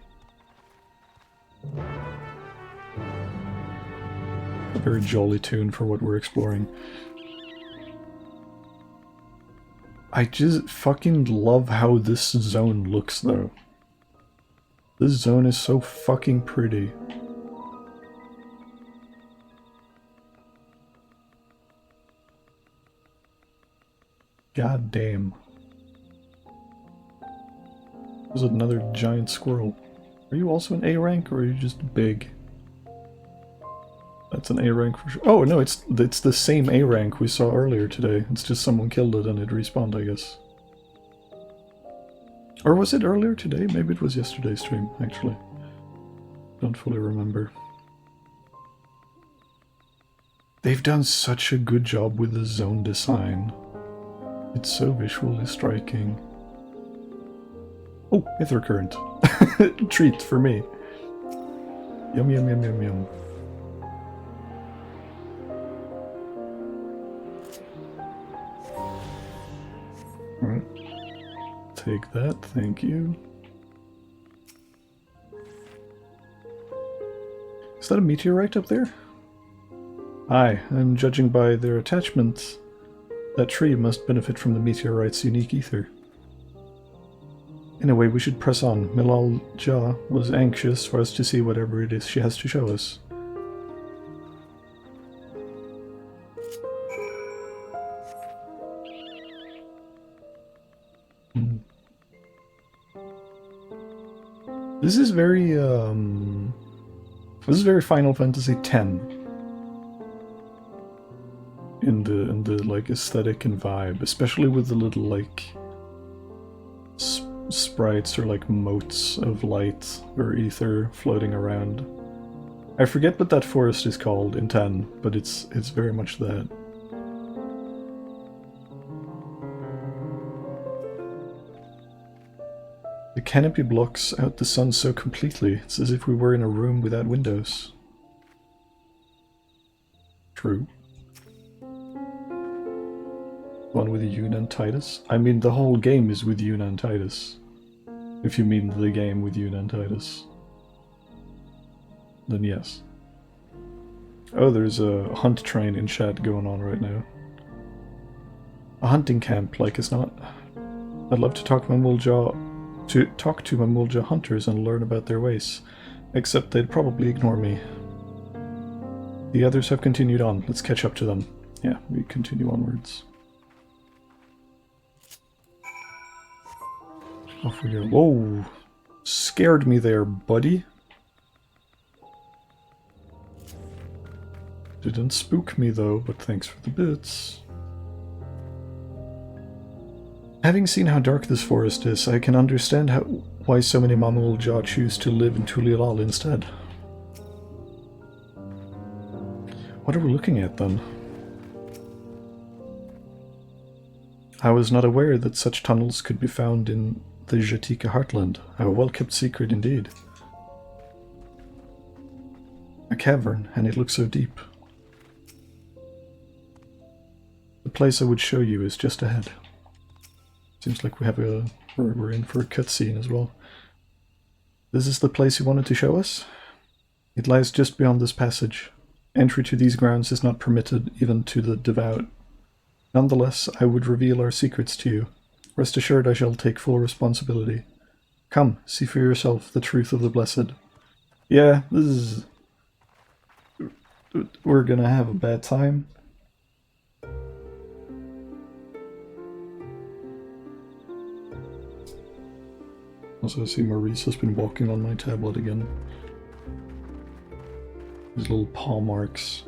A very jolly tune for what we're exploring. I just fucking love how this zone looks, though. This zone is so fucking pretty. God damn. There's another giant squirrel. Are you also an A rank, or are you just big? That's an A rank for sure. Oh no, it's the same A rank we saw earlier today. It's just someone killed it and it respawned, I guess. Or was it earlier today? Maybe it was yesterday's stream, actually. Don't fully remember. They've done such a good job with the zone design. It's so visually striking. Oh, Aether Current. Treat for me. Yum yum yum yum yum. Alright. Take that, thank you. Is that a meteorite up there? Aye, and judging by their attachment, that tree must benefit from the meteorite's unique ether. Anyway, we should press on. Milal Ja was anxious for us to see whatever it is she has to show us. This is very Final Fantasy X in the like aesthetic and vibe, especially with the little like sprites or like motes of light or ether floating around. I forget what that forest is called in 10, but it's very much that. The canopy blocks out the sun so completely, it's as if we were in a room without windows. True. One with Yoon and Titus? I mean, the whole game is with Yoon and Titus. If you mean the game with Yoon and Titus. Then yes. Oh, there's a hunt train in chat going on right now. A hunting camp, like as not. I'd love to talk to my Mulja hunters and learn about their ways, except they'd probably ignore me. The others have continued on. Let's catch up to them. Yeah, we continue onwards. Off we go. Whoa! Scared me there, buddy. Didn't spook me though, but thanks for the bits. Having seen how dark this forest is, I can understand why so many Mamulja choose to live in Tulilal instead. What are we looking at then? I was not aware that such tunnels could be found in the Jatika heartland. A well-kept secret indeed. A cavern, and it looks so deep. The place I would show you is just ahead. Seems like we're in for a cutscene as well. This is the place you wanted to show us? It lies just beyond this passage. Entry to these grounds is not permitted even to the devout. Nonetheless, I would reveal our secrets to you. Rest assured I shall take full responsibility. Come, see for yourself the truth of the blessed. Yeah, this is... We're gonna have a bad time. Also, I see Maurice has been walking on my tablet again. His little paw marks.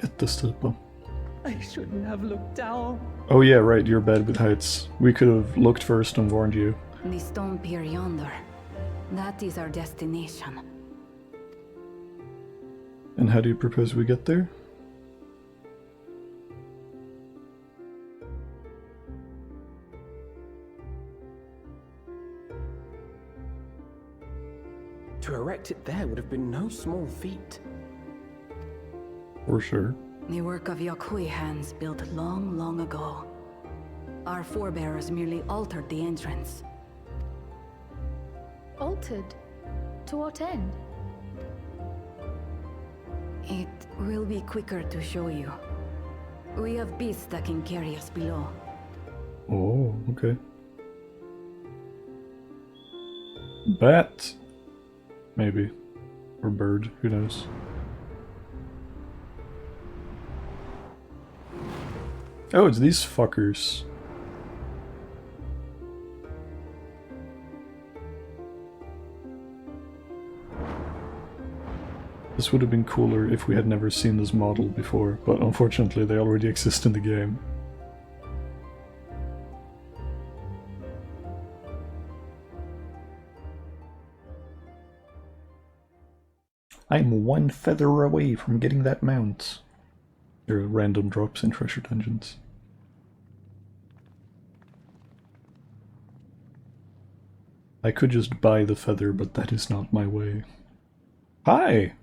Jättestulpa. I shouldn't have looked down. Oh yeah, right, you're bad with heights. We could have looked first and warned you. The stone pier yonder. That is our destination. And how do you propose we get there? To erect it there would have been no small feat. For sure. The work of Yakui hands built long, long ago. Our forebears merely altered the entrance. Altered? To what end? It will be quicker to show you. We have beasts that can carry us below. Oh, okay. Bat? Maybe. Or bird, who knows. Oh, it's these fuckers. This would have been cooler if we had never seen this model before, but unfortunately they already exist in the game. I'm one feather away from getting that mount. There are random drops in treasure dungeons. I could just buy the feather, but that is not my way. Hi!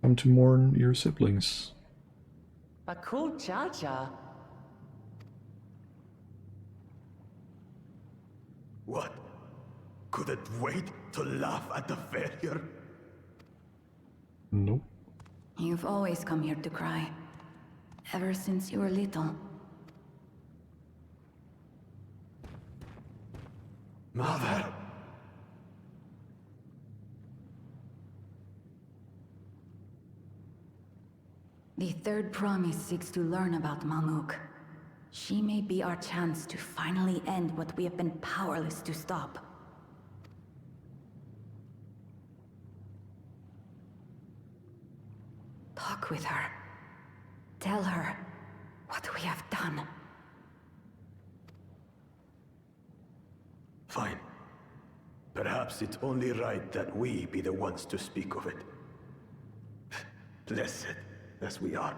Come to mourn your siblings. Bakul Chacha. What? Could it wait to laugh at the failure? Nope. You've always come here to cry. Ever since you were little. Mother! The third promise seeks to learn about Maluk. She may be our chance to finally end what we have been powerless to stop. Talk with her. Tell her what we have done. Fine. Perhaps it's only right that we be the ones to speak of it. Blessed as we are.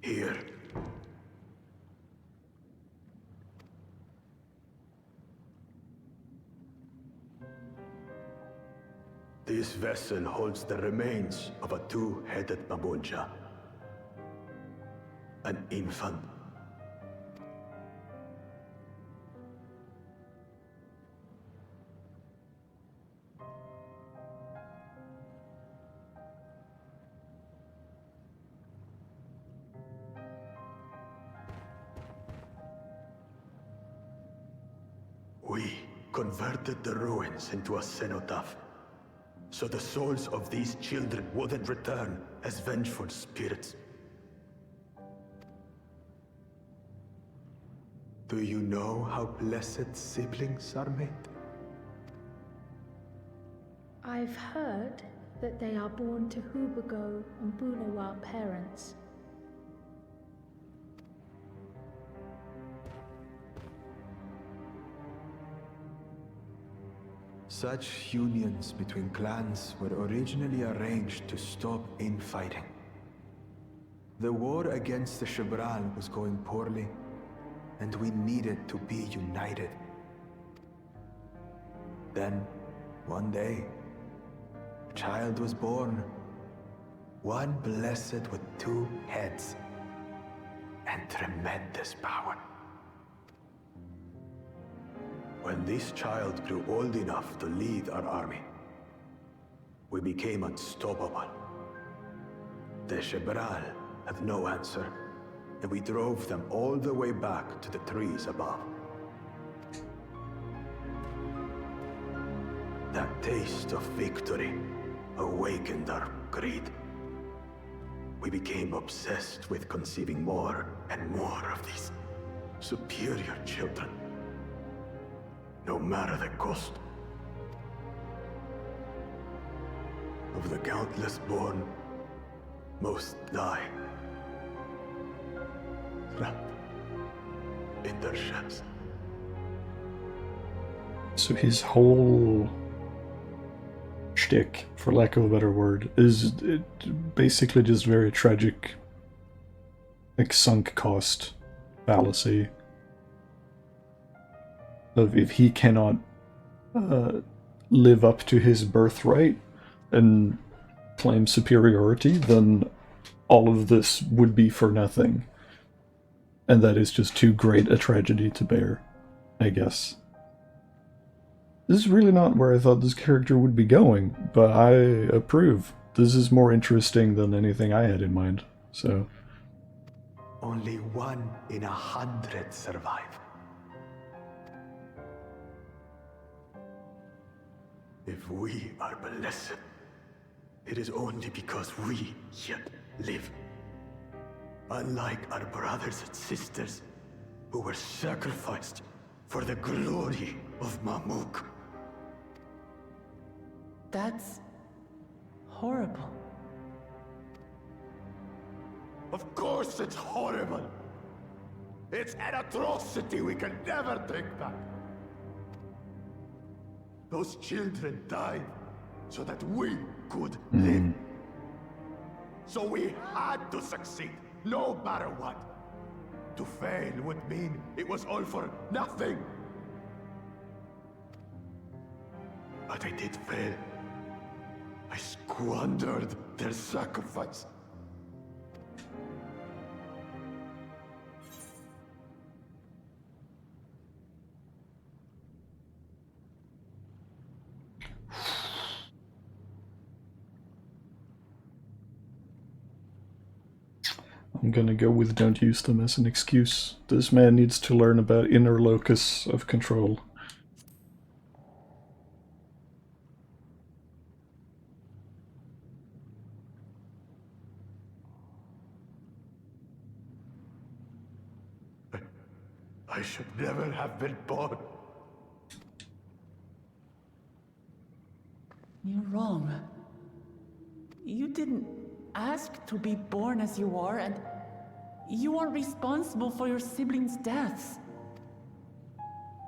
Here. This vessel holds the remains of a two-headed Mabunja. An infant. We converted the ruins into a cenotaph, so the souls of these children wouldn't return as vengeful spirits. Do you know how blessed siblings are made? I've heard that they are born to Hubago and Bunawa parents. Such unions between clans were originally arranged to stop infighting. The war against the Shibral was going poorly, and we needed to be united. Then, one day, a child was born. One blessed with two heads and tremendous power. When this child grew old enough to lead our army, we became unstoppable. The Shibral had no answer, and we drove them all the way back to the trees above. That taste of victory awakened our greed. We became obsessed with conceiving more and more of these superior children. No matter the cost. Of the countless born, most die. Trapped in their shells. So his whole shtick, for lack of a better word, is basically just very tragic, like sunk cost fallacy. Of if he cannot live up to his birthright and claim superiority, then all of this would be for nothing. And that is just too great a tragedy to bear, I guess. This is really not where I thought this character would be going, but I approve. This is more interesting than anything I had in mind, so... Only 1 in 100 survive. If we are blessed, it is only because we yet live. Unlike our brothers and sisters, who were sacrificed for the glory of Mamuk. That's horrible. Of course it's horrible. It's an atrocity we can never take back. Those children died so that we could live. So we had to succeed, no matter what. To fail would mean it was all for nothing. But I did fail. I squandered their sacrifice. I'm gonna go with don't use them as an excuse. This man needs to learn about inner locus of control. I should never have been born. You're wrong. You didn't ask to be born as you are, and you aren't responsible for your siblings' deaths.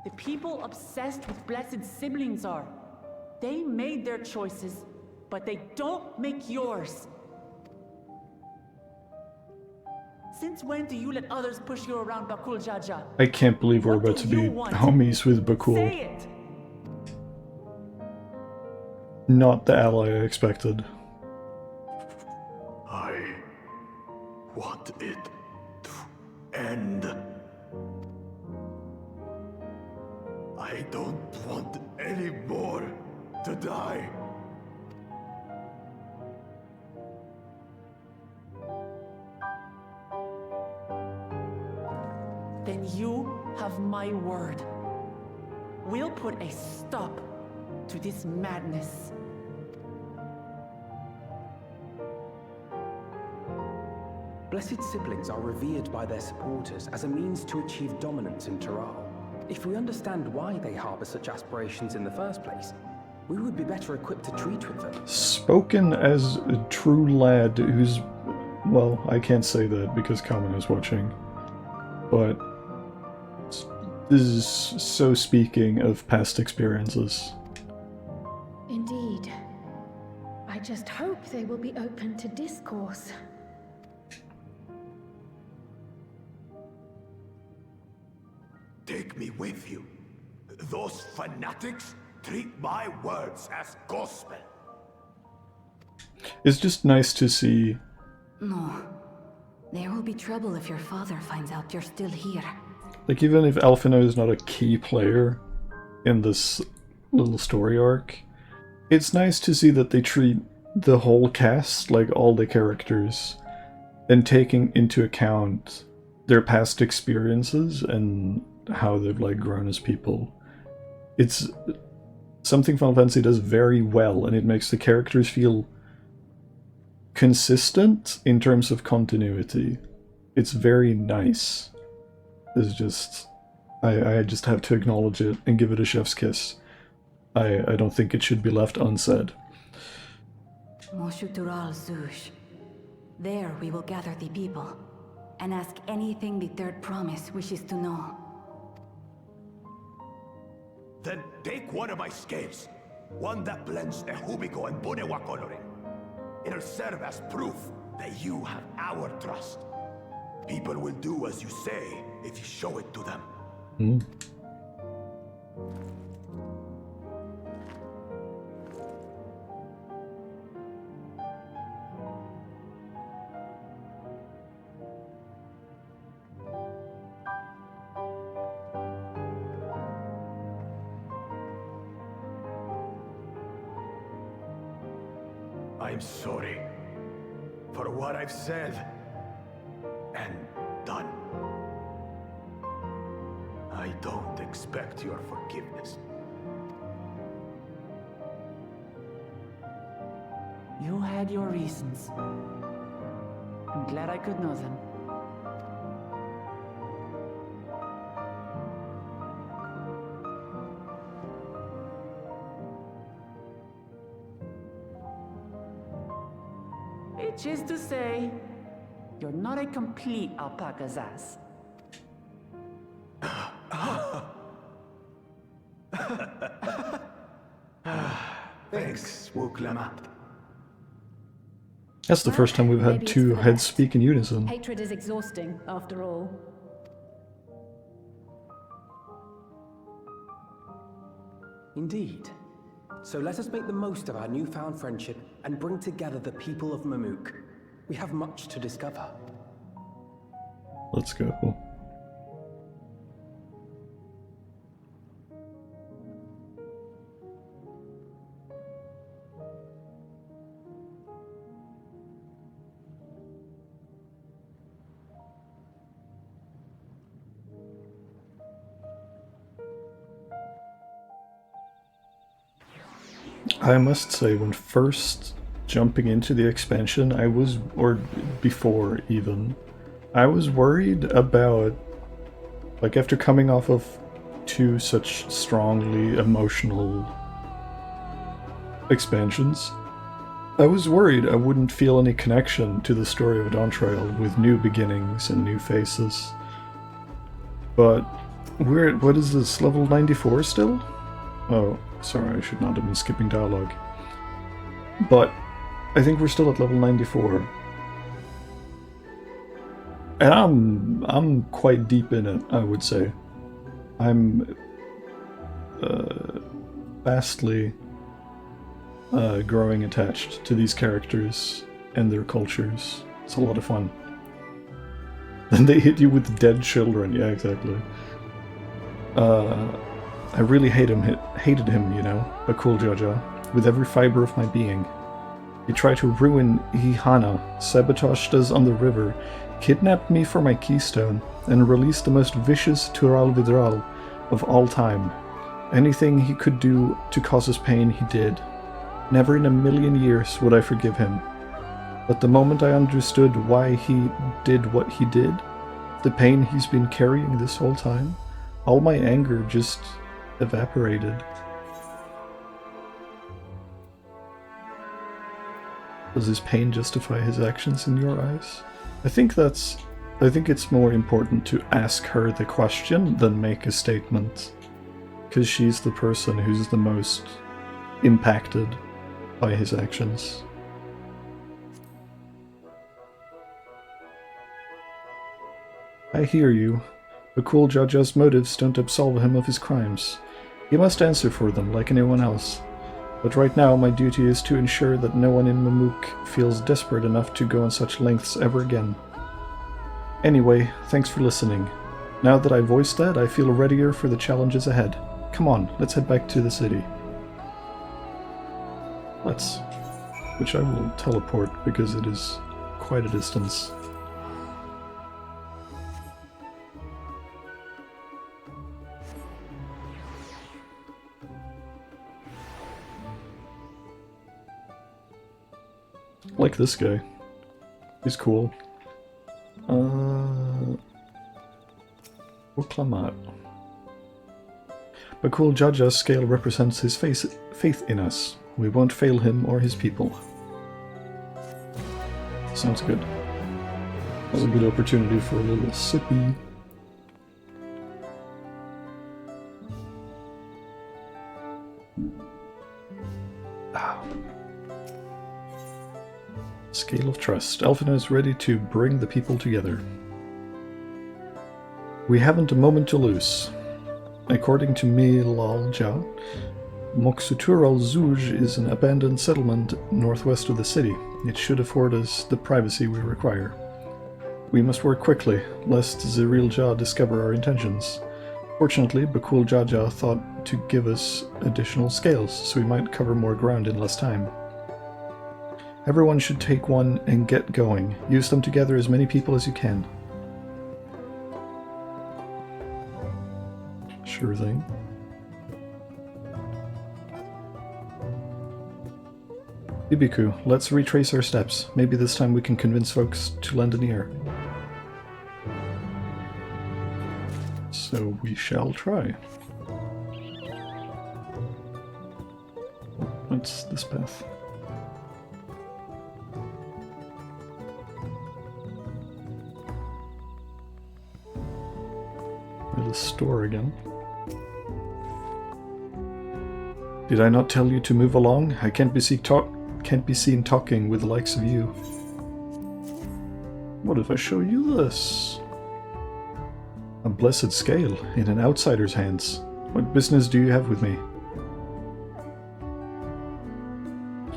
The people obsessed with blessed siblings are. They made their choices, but they don't make yours. Since when do you let others push you around, Bakul Jaja? I can't believe we're about to be homies with Bakul. Say it! Not the ally I expected. I want it to end. I don't want any more to die. Then you have my word. We'll put a stop to this madness. Blessed siblings are revered by their supporters as a means to achieve dominance in Tural. If we understand why they harbor such aspirations in the first place, we would be better equipped to treat with them. Spoken as a true lad who's... well, I can't say that because Kamen is watching. But this is so speaking of past experiences. Indeed. I just hope they will be open to discourse. Take me with you. Those fanatics treat my words as gospel. It's just nice to see. No. There will be trouble if your father finds out you're still here. Like, even if Alphino is not a key player in this little story arc, it's nice to see that they treat the whole cast, like all the characters, and taking into account their past experiences and how they've like grown as people. It's something Final Fantasy does very well, and it makes the characters feel consistent in terms of continuity. It's very nice. It's just... I just have to acknowledge it and give it a chef's kiss. I don't think it should be left unsaid. Moshutural Zush. There we will gather the people, and ask anything the Third Promise wishes to know. Then take one of my scales. One that blends the Hubiko and Bunewa coloring. It'll serve as proof that you have our trust. People will do as you say if you show it to them. Hmm. I'm sorry for what I've said and done. I don't expect your forgiveness. You had your reasons. I'm glad I could know them. Which is to say, you're not a complete alpaca's ass. Thanks, Wuklama. That's the first time we've had two heads speak in unison. Hatred is exhausting, after all. Indeed. So let us make the most of our newfound friendship and bring together the people of Mamuk. We have much to discover. Let's go. I must say, when first jumping into the expansion, or before even, I was worried about Like, after coming off of 2 such strongly emotional expansions, I was worried I wouldn't feel any connection to the story of Dawntrail with new beginnings and new faces. But we're at, what is this, level 94 still? Oh, sorry, I should not have been skipping dialogue. But I think we're still at level 94. And I'm quite deep in it, I would say. I'm vastly growing attached to these characters and their cultures. It's a lot of fun. Then they hit you with dead children. Yeah, exactly. I really hated him, you know, Bakul Jaja, with every fiber of my being. He tried to ruin Ihana, sabotaged us on the river, kidnapped me for my keystone, and released the most vicious Tural Vidral of all time. Anything he could do to cause us pain, he did. Never in a million years would I forgive him. But the moment I understood why he did what he did, the pain he's been carrying this whole time, all my anger just evaporated. Does his pain justify his actions in your eyes? I think it's more important to ask her the question than make a statement, because she's the person who's the most impacted by his actions. I hear you. Bakul Jaja's motives don't absolve him of his crimes. He must answer for them like anyone else. But right now my duty is to ensure that no one in Mamuk feels desperate enough to go on such lengths ever again. Anyway, thanks for listening. Now that I voiced that, I feel readier for the challenges ahead. Come on, let's head back to the city. Let's. Which I will teleport because it is quite a distance. Like this guy. He's cool. Uklamat. Bakul Jaja's scale represents his faith in us. We won't fail him or his people. Sounds good. That was a good opportunity for a little sippy. Scale of Trust. Alphina is ready to bring the people together. We haven't a moment to lose. According to Milalja, Moksutural Zuj is an abandoned settlement northwest of the city. It should afford us the privacy we require. We must work quickly, lest Zirilja discover our intentions. Fortunately, Bakul Jaja thought to give us additional scales, so we might cover more ground in less time. Everyone should take one and get going. Use them to gather as many people as you can. Sure thing. Bibiku, let's retrace our steps. Maybe this time we can convince folks to lend an ear. So we shall try. What's this path? The store again. Did I not tell you to move along? I can't be seen talking with the likes of you. What if I show you this? A blessed scale in an outsider's hands. What business do you have with me?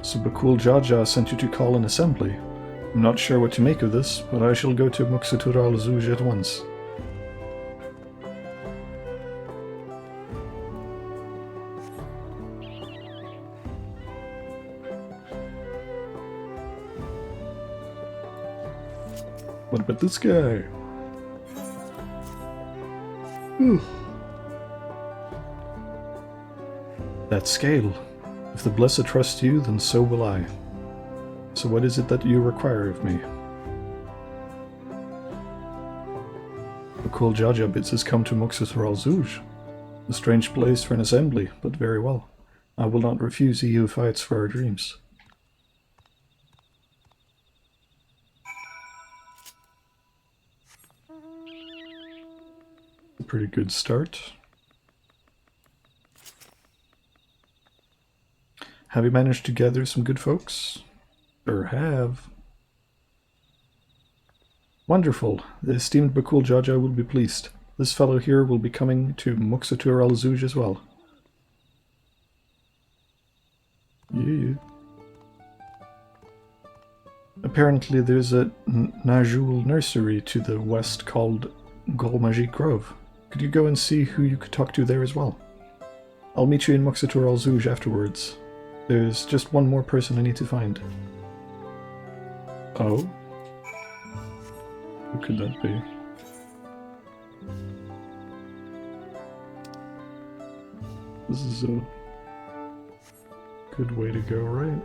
So Bakul Jaja sent you to call an assembly. I'm not sure what to make of this, but I shall go to Moksutural Zuj at once. What about this guy? That scale. If the Blessed trust you, then so will I. So what is it that you require of me? Bakul Jaja bids us come to Muxator al-Zuj. A strange place for an assembly, but very well. I will not refuse EU fights for our dreams. A pretty good start. Have you managed to gather some good folks? Sure have. Wonderful. The esteemed Bakul Jaja will be pleased. This fellow here will be coming to Muxator al-Zuj as well. Yeah. Apparently there's a Najul nursery to the west called Golmaji Grove. Could you go and see who you could talk to there as well? I'll meet you in Muxator al-Zuj afterwards. There's just one more person I need to find. Oh? Who could that be? This is a good way to go, right?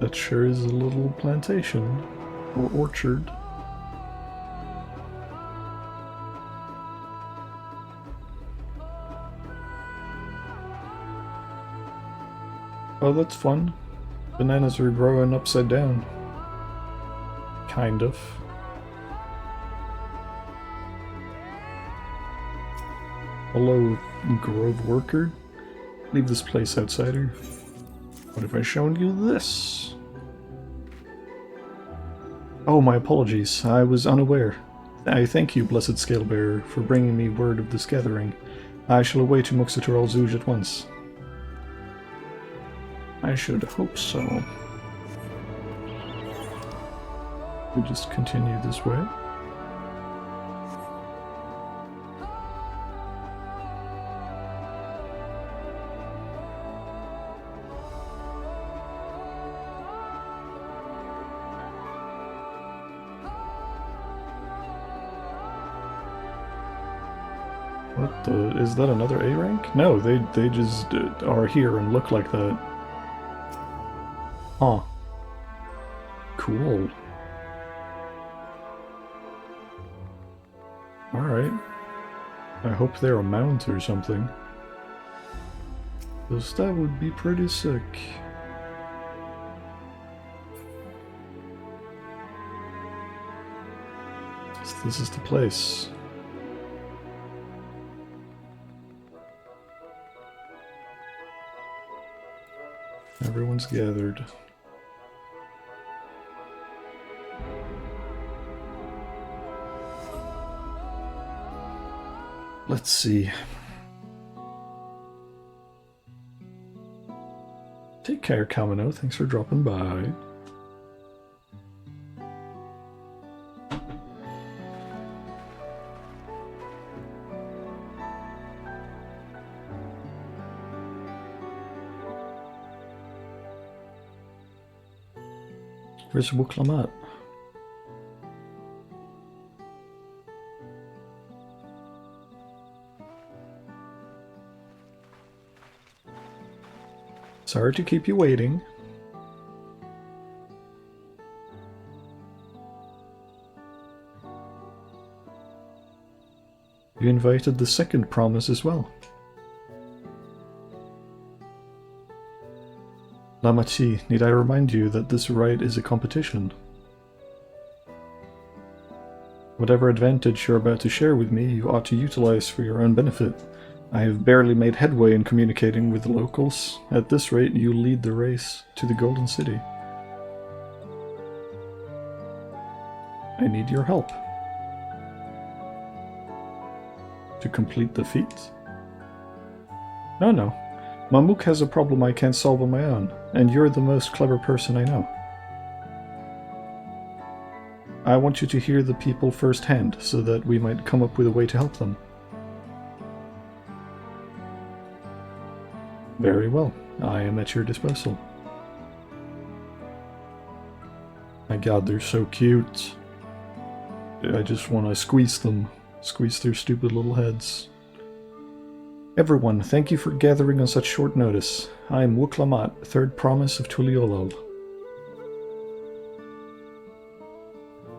That sure is a little plantation, or orchard. Oh, that's fun. Bananas are growing upside down. Kind of. Hello, Grove worker. Leave this place, outsider. What have I shown you this? Oh, my apologies. I was unaware. I thank you, blessed Scalebearer, for bringing me word of this gathering. I shall away to Muxator al-Zuj at once. I should hope so. We just continue this way. What the... is that another A rank? No, they just are here and look like that. Huh. Cool. Alright. I hope they're a mount or something. Because that would be pretty sick. So this is the place. Everyone's gathered. Let's see. Take care, Kamino. Thanks for dropping by. Where's Wuklamat? Sorry to keep you waiting. You invited the second promise as well. Lamachi, need I remind you that this rite is a competition? Whatever advantage you're about to share with me, you ought to utilize for your own benefit. I have barely made headway in communicating with the locals. At this rate, you lead the race to the Golden City. I need your help. To complete the feat? No. Mamuk has a problem I can't solve on my own, and you're the most clever person I know. I want you to hear the people firsthand, so that we might come up with a way to help them. Very well. I am at your disposal. My god, they're so cute. I just want to squeeze them. Squeeze their stupid little heads. Everyone, thank you for gathering on such short notice. I am Wuklamat, third promise of Tuliolol.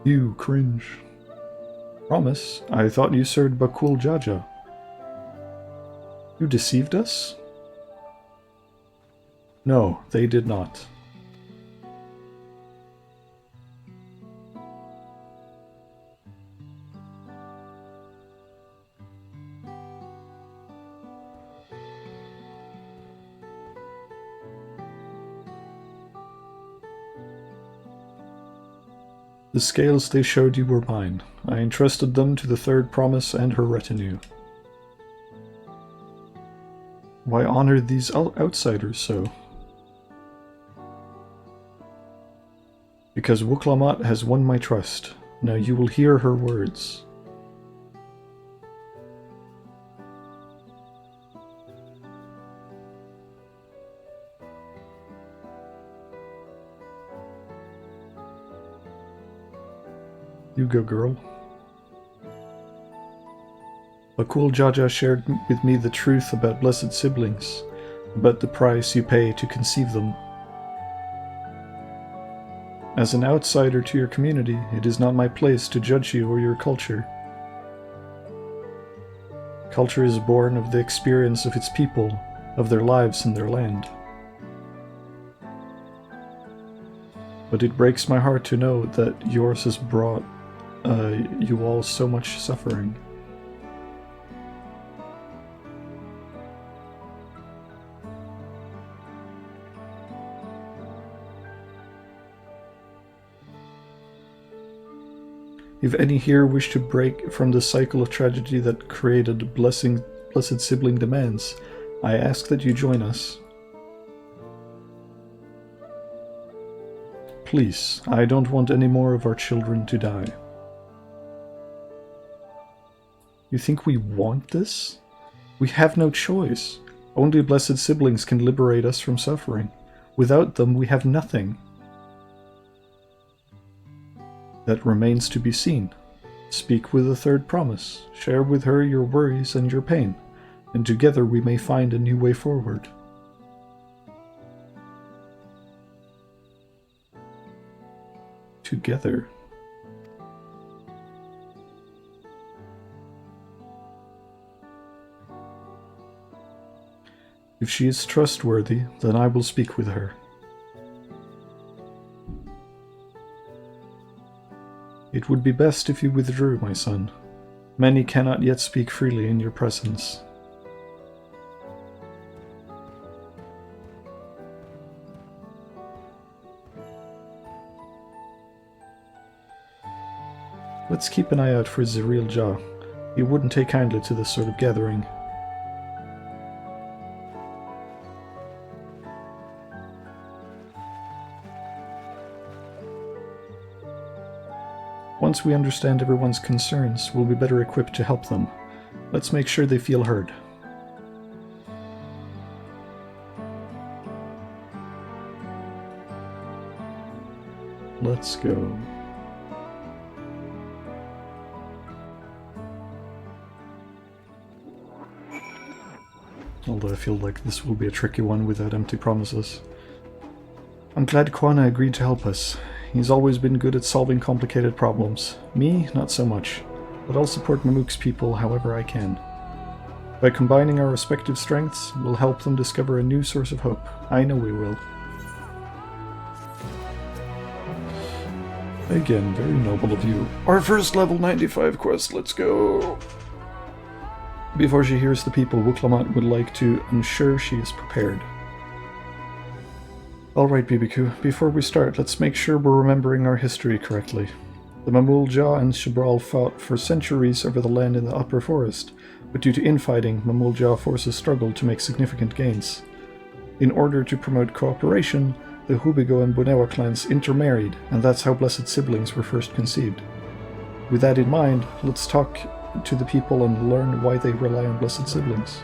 You cringe. Promise? I thought you served Bakul Jaja. You deceived us? No, they did not. The scales they showed you were mine. I entrusted them to the third promise and her retinue. Why honor these outsiders so? Because Wuklamat has won my trust. Now you will hear her words. You go, girl. Bakul Jaja shared with me the truth about blessed siblings, about the price you pay to conceive them. As an outsider to your community, it is not my place to judge you or your culture. Culture is born of the experience of its people, of their lives and their land. But it breaks my heart to know that yours has brought you all so much suffering. If any here wish to break from the cycle of tragedy that created blessed sibling demands, I ask that you join us. Please, I don't want any more of our children to die. You think we want this? We have no choice. Only blessed siblings can liberate us from suffering. Without them, we have nothing. That remains to be seen. Speak with the third promise. Share with her your worries and your pain, and together we may find a new way forward. Together. If she is trustworthy, then I will speak with her. It would be best if you withdrew, my son. Many cannot yet speak freely in your presence. Let's keep an eye out for Zeril Jah. He wouldn't take kindly to this sort of gathering. Once we understand everyone's concerns, we'll be better equipped to help them. Let's make sure they feel heard. Let's go. Although I feel like this will be a tricky one without empty promises. I'm glad Kwana agreed to help us. He's always been good at solving complicated problems. Me, not so much. But I'll support Mamuk's people however I can. By combining our respective strengths, we'll help them discover a new source of hope. I know we will. Again, very noble of you. Our first level 95 quest, let's go! Before she hears the people, Wuklamat would like to ensure she is prepared. Alright, BBQ, before we start, let's make sure we're remembering our history correctly. The Mamul Jah and Shibral fought for centuries over the land in the upper forest, but due to infighting, Mamul Jah forces struggled to make significant gains. In order to promote cooperation, the Hubigo and Bunewa clans intermarried, and that's how blessed siblings were first conceived. With that in mind, let's talk to the people and learn why they rely on blessed siblings.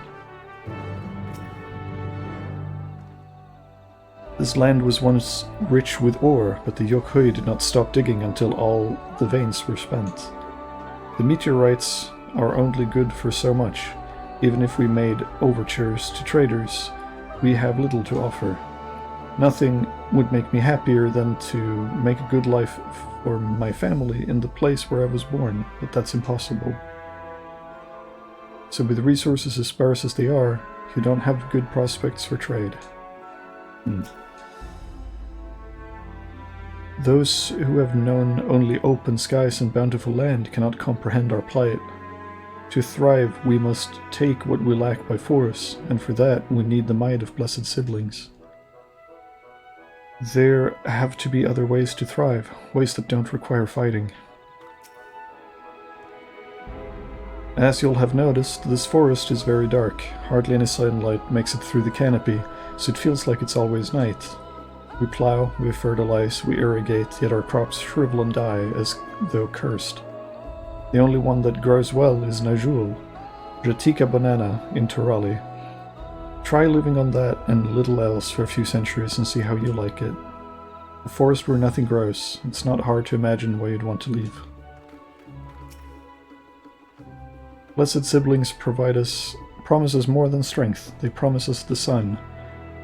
This land was once rich with ore, but the Yokhui did not stop digging until all the veins were spent. The meteorites are only good for so much. Even if we made overtures to traders, we have little to offer. Nothing would make me happier than to make a good life for my family in the place where I was born, but that's impossible. So with resources as sparse as they are, you don't have good prospects for trade. Those who have known only open skies and bountiful land cannot comprehend our plight. To thrive, we must take what we lack by force, and for that we need the might of blessed siblings. There have to be other ways to thrive, ways that don't require fighting. As you'll have noticed, this forest is very dark. Hardly any sunlight makes it through the canopy, so it feels like it's always night. We plow, we fertilize, we irrigate, yet our crops shrivel and die as though cursed. The only one that grows well is Najul, Jatika banana in Turali. Try living on that and little else for a few centuries and see how you like it. A forest where nothing grows, it's not hard to imagine why you'd want to leave. Blessed siblings promise us more than strength, they promise us the sun.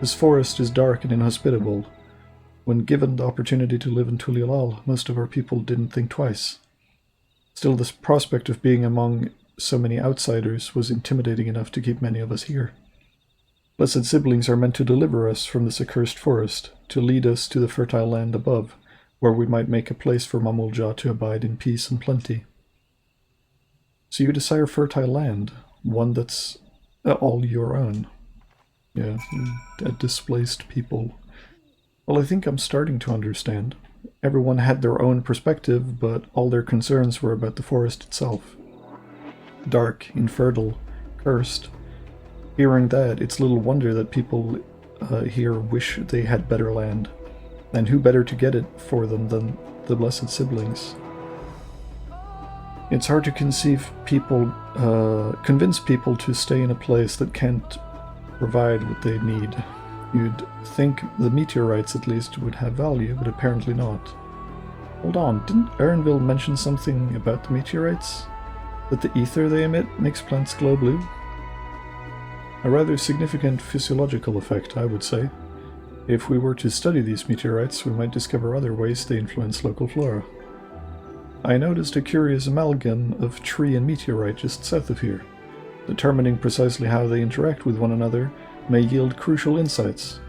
This forest is dark and inhospitable. When given the opportunity to live in Tulialal, most of our people didn't think twice. Still, this prospect of being among so many outsiders was intimidating enough to keep many of us here. Blessed siblings are meant to deliver us from this accursed forest, to lead us to the fertile land above, where we might make a place for Mamulja to abide in peace and plenty. So you desire fertile land, one that's all your own. Yeah, displaced people. Well, I think I'm starting to understand. Everyone had their own perspective, but all their concerns were about the forest itself. Dark, infertile, cursed. Hearing that, it's little wonder that people here wish they had better land. And who better to get it for them than the blessed siblings? It's hard to convince people to stay in a place that can't provide what they need. You'd think the meteorites at least would have value, but apparently not. Hold on, didn't Erenville mention something about the meteorites? That the ether they emit makes plants glow blue? A rather significant physiological effect, I would say. If we were to study these meteorites, we might discover other ways they influence local flora. I noticed a curious amalgam of tree and meteorite just south of here. Determining precisely how they interact with one another may yield crucial insights.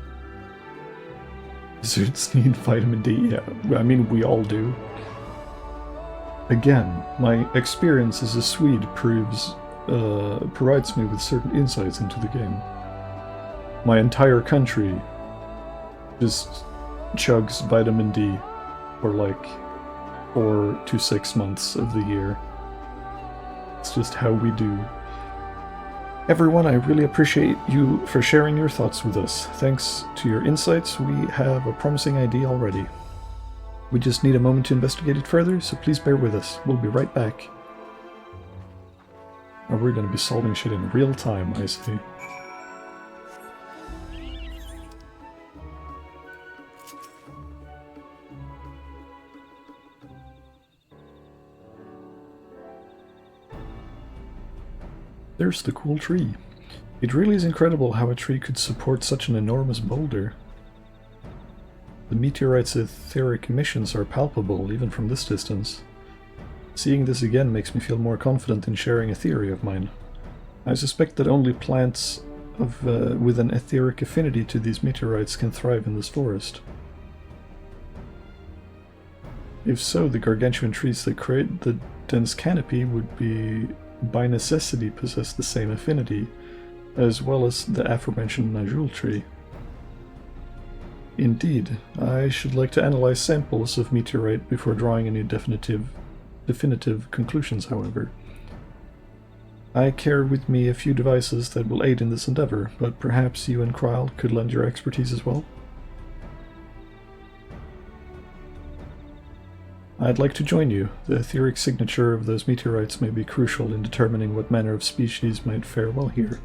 Lizards need vitamin D, yeah, I mean we all do. Again, my experience as a Swede provides me with certain insights into the game. My entire country just chugs vitamin D for like 4 to 6 months of the year. It's just how we do. Everyone, I really appreciate you for sharing your thoughts with us. Thanks to your insights, we have a promising idea already. We just need a moment to investigate it further, so please bear with us. We'll be right back. Oh, we're gonna be solving shit in real time, I see. There's the cool tree. It really is incredible how a tree could support such an enormous boulder. The meteorite's etheric emissions are palpable, even from this distance. Seeing this again makes me feel more confident in sharing a theory of mine. I suspect that only plants with an etheric affinity to these meteorites can thrive in this forest. If so, the gargantuan trees that create the dense canopy would be by necessity possess the same affinity, as well as the aforementioned Najul tree. Indeed, I should like to analyze samples of meteorite before drawing any definitive conclusions, however. I carry with me a few devices that will aid in this endeavor, but perhaps you and Kryl could lend your expertise as well? I'd like to join you. The etheric signature of those meteorites may be crucial in determining what manner of species might fare well here.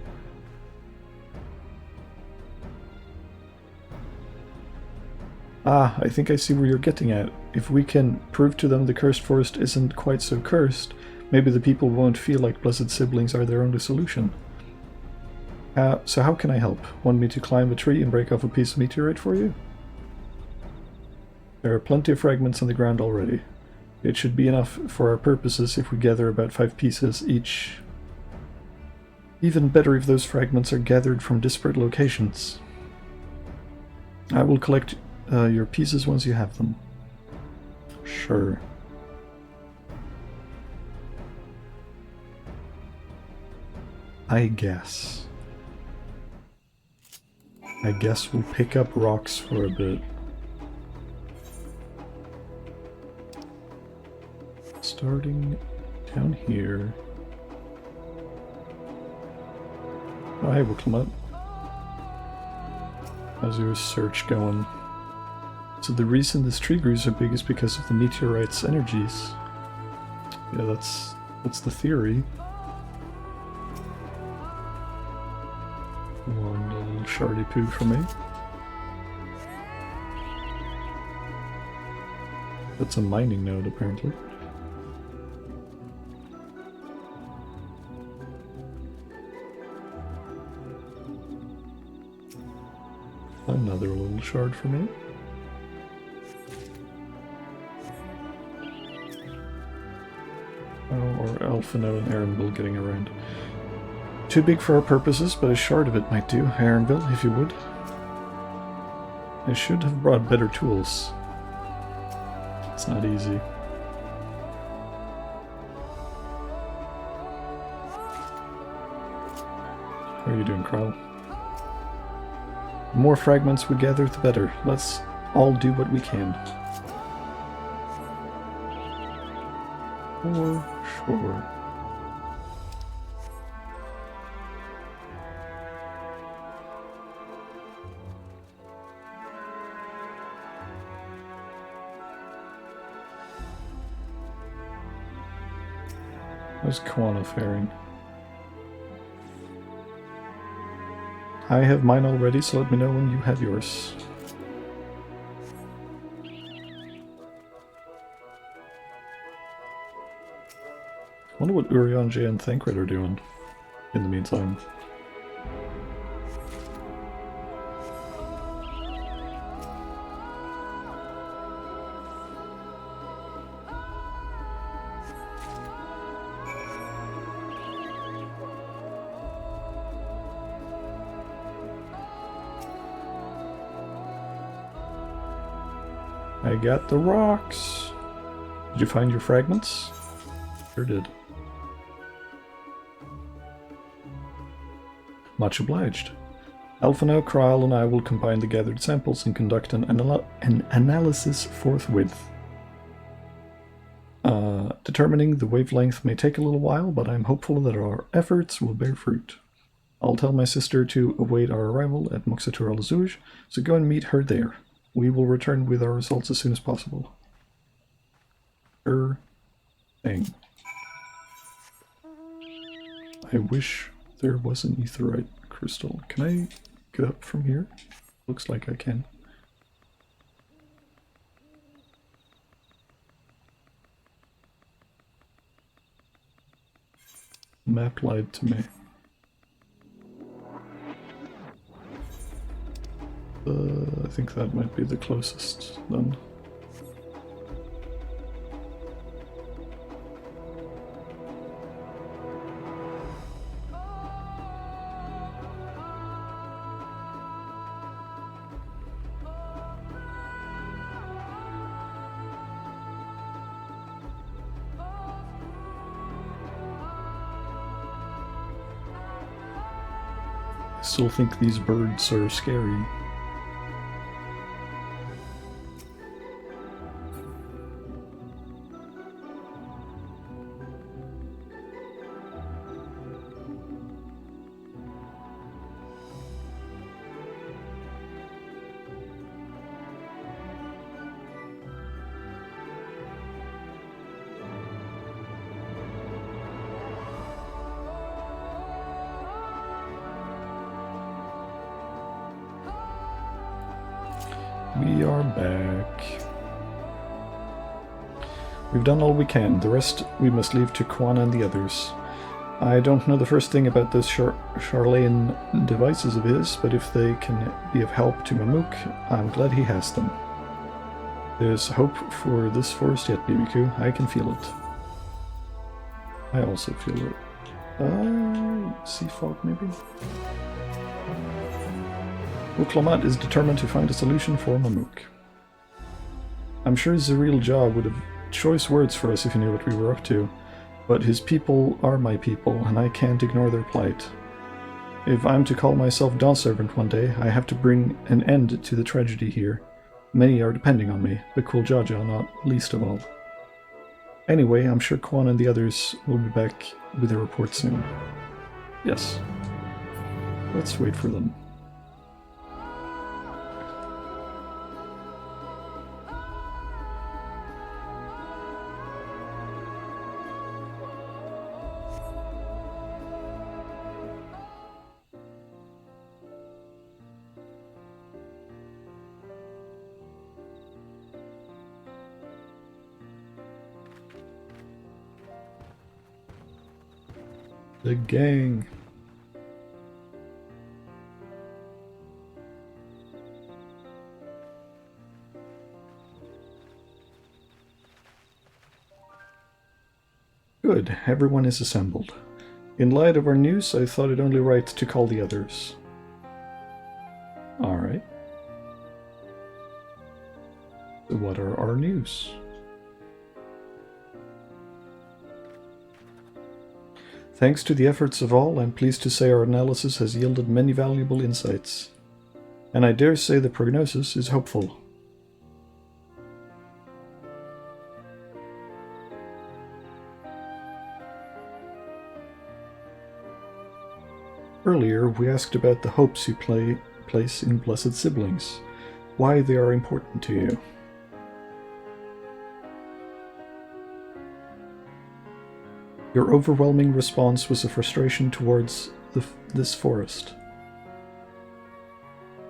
Ah, I think I see where you're getting at. If we can prove to them the cursed forest isn't quite so cursed, Maybe the people won't feel like blessed siblings are their only solution. So how can I help? Want me to climb a tree and break off a piece of meteorite for you? There are plenty of fragments on the ground already. It should be enough for our purposes if we gather about 5 pieces each. Even better if those fragments are gathered from disparate locations. I will collect your pieces once you have them. Sure. I guess we'll pick up rocks for a bit. Starting down here. Oh, hey, we'll come up. How's your search going? So the reason this tree grew so big is because of the meteorite's energies. Yeah, that's the theory. One little shardy poo for me. That's a mining node, apparently. Another little shard for me. Oh, or Alphino and Aaronville getting around. Too big for our purposes, but a shard of it might do, Aaronville, if you would. I should have brought better tools. It's not easy. How are you doing, Kyle? The more fragments we gather, the better. Let's all do what we can. For sure. How's Koana faring? I have mine already, so let me know when you have yours. I wonder what Urianger and Thancred are doing in the meantime. I got the rocks. Did you find your fragments? Sure did. Much obliged. Alphino, Kryl, and I will combine the gathered samples and conduct an analysis forthwith. Determining the wavelength may take a little while, but I'm hopeful that our efforts will bear fruit. I'll tell my sister to await our arrival at Moxatur al-Azuj, so go and meet her there. We will return with our results as soon as possible. Sure thing. I wish there was an aetheryte crystal. Can I get up from here? Looks like I can. Map lied to me. I think that might be the closest then. I still think these birds are scary. We are back. We've done all we can. The rest we must leave to Quan and the others. I don't know the first thing about those Charlene devices of his, but if they can be of help to Mamook, I'm glad he has them. There's hope for this forest yet, BBQ. I can feel it. I also feel it. Sea fog, maybe? Uklamat is determined to find a solution for Mamook. I'm sure Zareel Jah would have choice words for us if he knew what we were up to, but his people are my people, and I can't ignore their plight. If I'm to call myself Dawn Servant one day, I have to bring an end to the tragedy here. Many are depending on me, the Kuljaja not least of all. Anyway, I'm sure Quan and the others will be back with a report soon. Yes. Let's wait for them. The gang. Good, everyone is assembled. In light of our news, I thought it only right to call the others. Alright. So what are our news? Thanks to the efforts of all, I'm pleased to say our analysis has yielded many valuable insights. And I dare say the prognosis is hopeful. Earlier, we asked about the hopes you place in blessed siblings, why they are important to you. Your overwhelming response was a frustration towards this forest.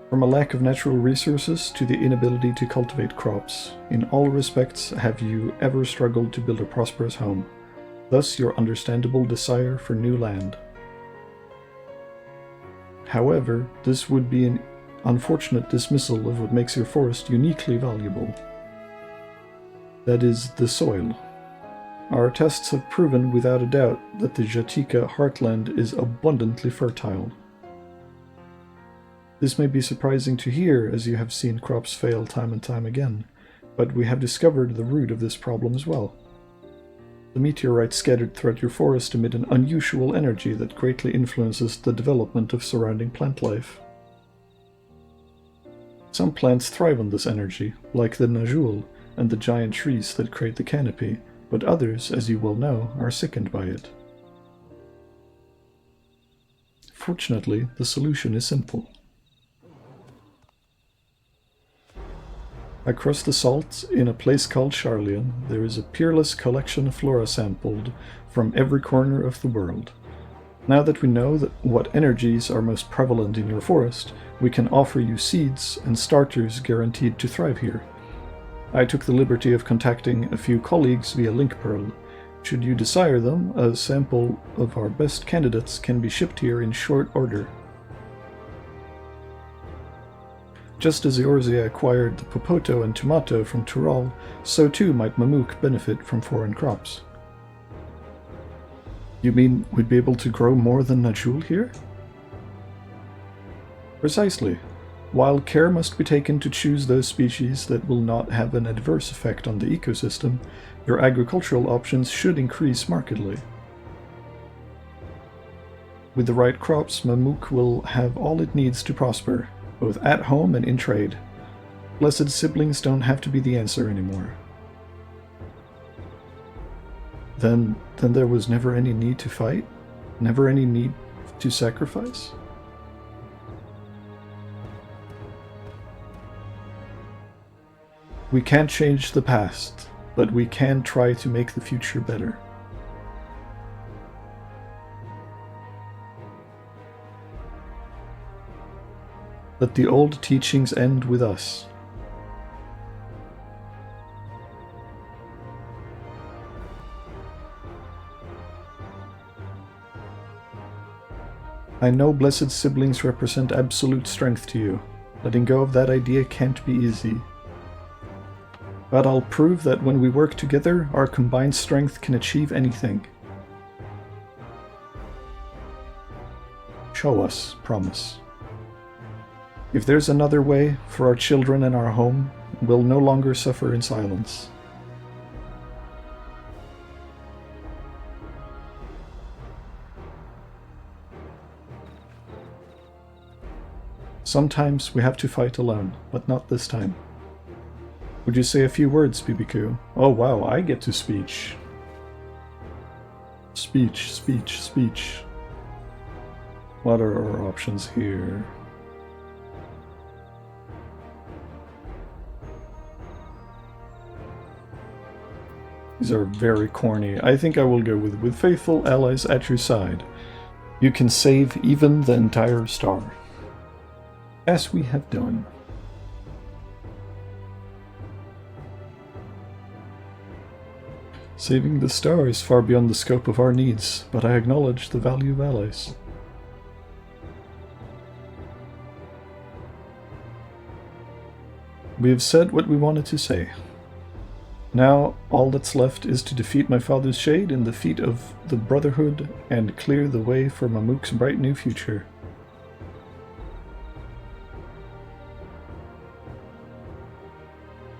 From a lack of natural resources to the inability to cultivate crops, in all respects have you ever struggled to build a prosperous home, thus your understandable desire for new land. However, this would be an unfortunate dismissal of what makes your forest uniquely valuable. That is, the soil. Our tests have proven without a doubt that the Jatika heartland is abundantly fertile. This may be surprising to hear, as you have seen crops fail time and time again, but we have discovered the root of this problem as well. The meteorites scattered throughout your forest emit an unusual energy that greatly influences the development of surrounding plant life. Some plants thrive on this energy, like the Najul and the giant trees that create the canopy, but others, as you well know, are sickened by it. Fortunately, the solution is simple. Across the salt, in a place called Charlian, there is a peerless collection of flora sampled from every corner of the world. Now that we know what energies are most prevalent in your forest, we can offer you seeds and starters guaranteed to thrive here. I took the liberty of contacting a few colleagues via Link Pearl. Should you desire them, a sample of our best candidates can be shipped here in short order. Just as Eorzea acquired the Popoto and Tomato from Tural, so too might Mamook benefit from foreign crops. You mean we'd be able to grow more than Najul here? Precisely. While care must be taken to choose those species that will not have an adverse effect on the ecosystem, your agricultural options should increase markedly. With the right crops, Mamook will have all it needs to prosper, both at home and in trade. Blessed siblings don't have to be the answer anymore. Then there was never any need to fight? Never any need to sacrifice? We can't change the past, but we can try to make the future better. Let the old teachings end with us. I know blessed siblings represent absolute strength to you. Letting go of that idea can't be easy. But I'll prove that when we work together, our combined strength can achieve anything. Show us, promise. If there's another way for our children and our home, we'll no longer suffer in silence. Sometimes we have to fight alone, but not this time. Would you say a few words, BBQ? Oh wow, I get to speech. Speech, speech, speech. What are our options here? These are very corny. I think I will go with faithful allies at your side. You can save even the entire star. As we have done. Saving the star is far beyond the scope of our needs, but I acknowledge the value of allies. We have said what we wanted to say. Now, all that's left is to defeat my father's shade in the feet of the Brotherhood and clear the way for Mamuk's bright new future.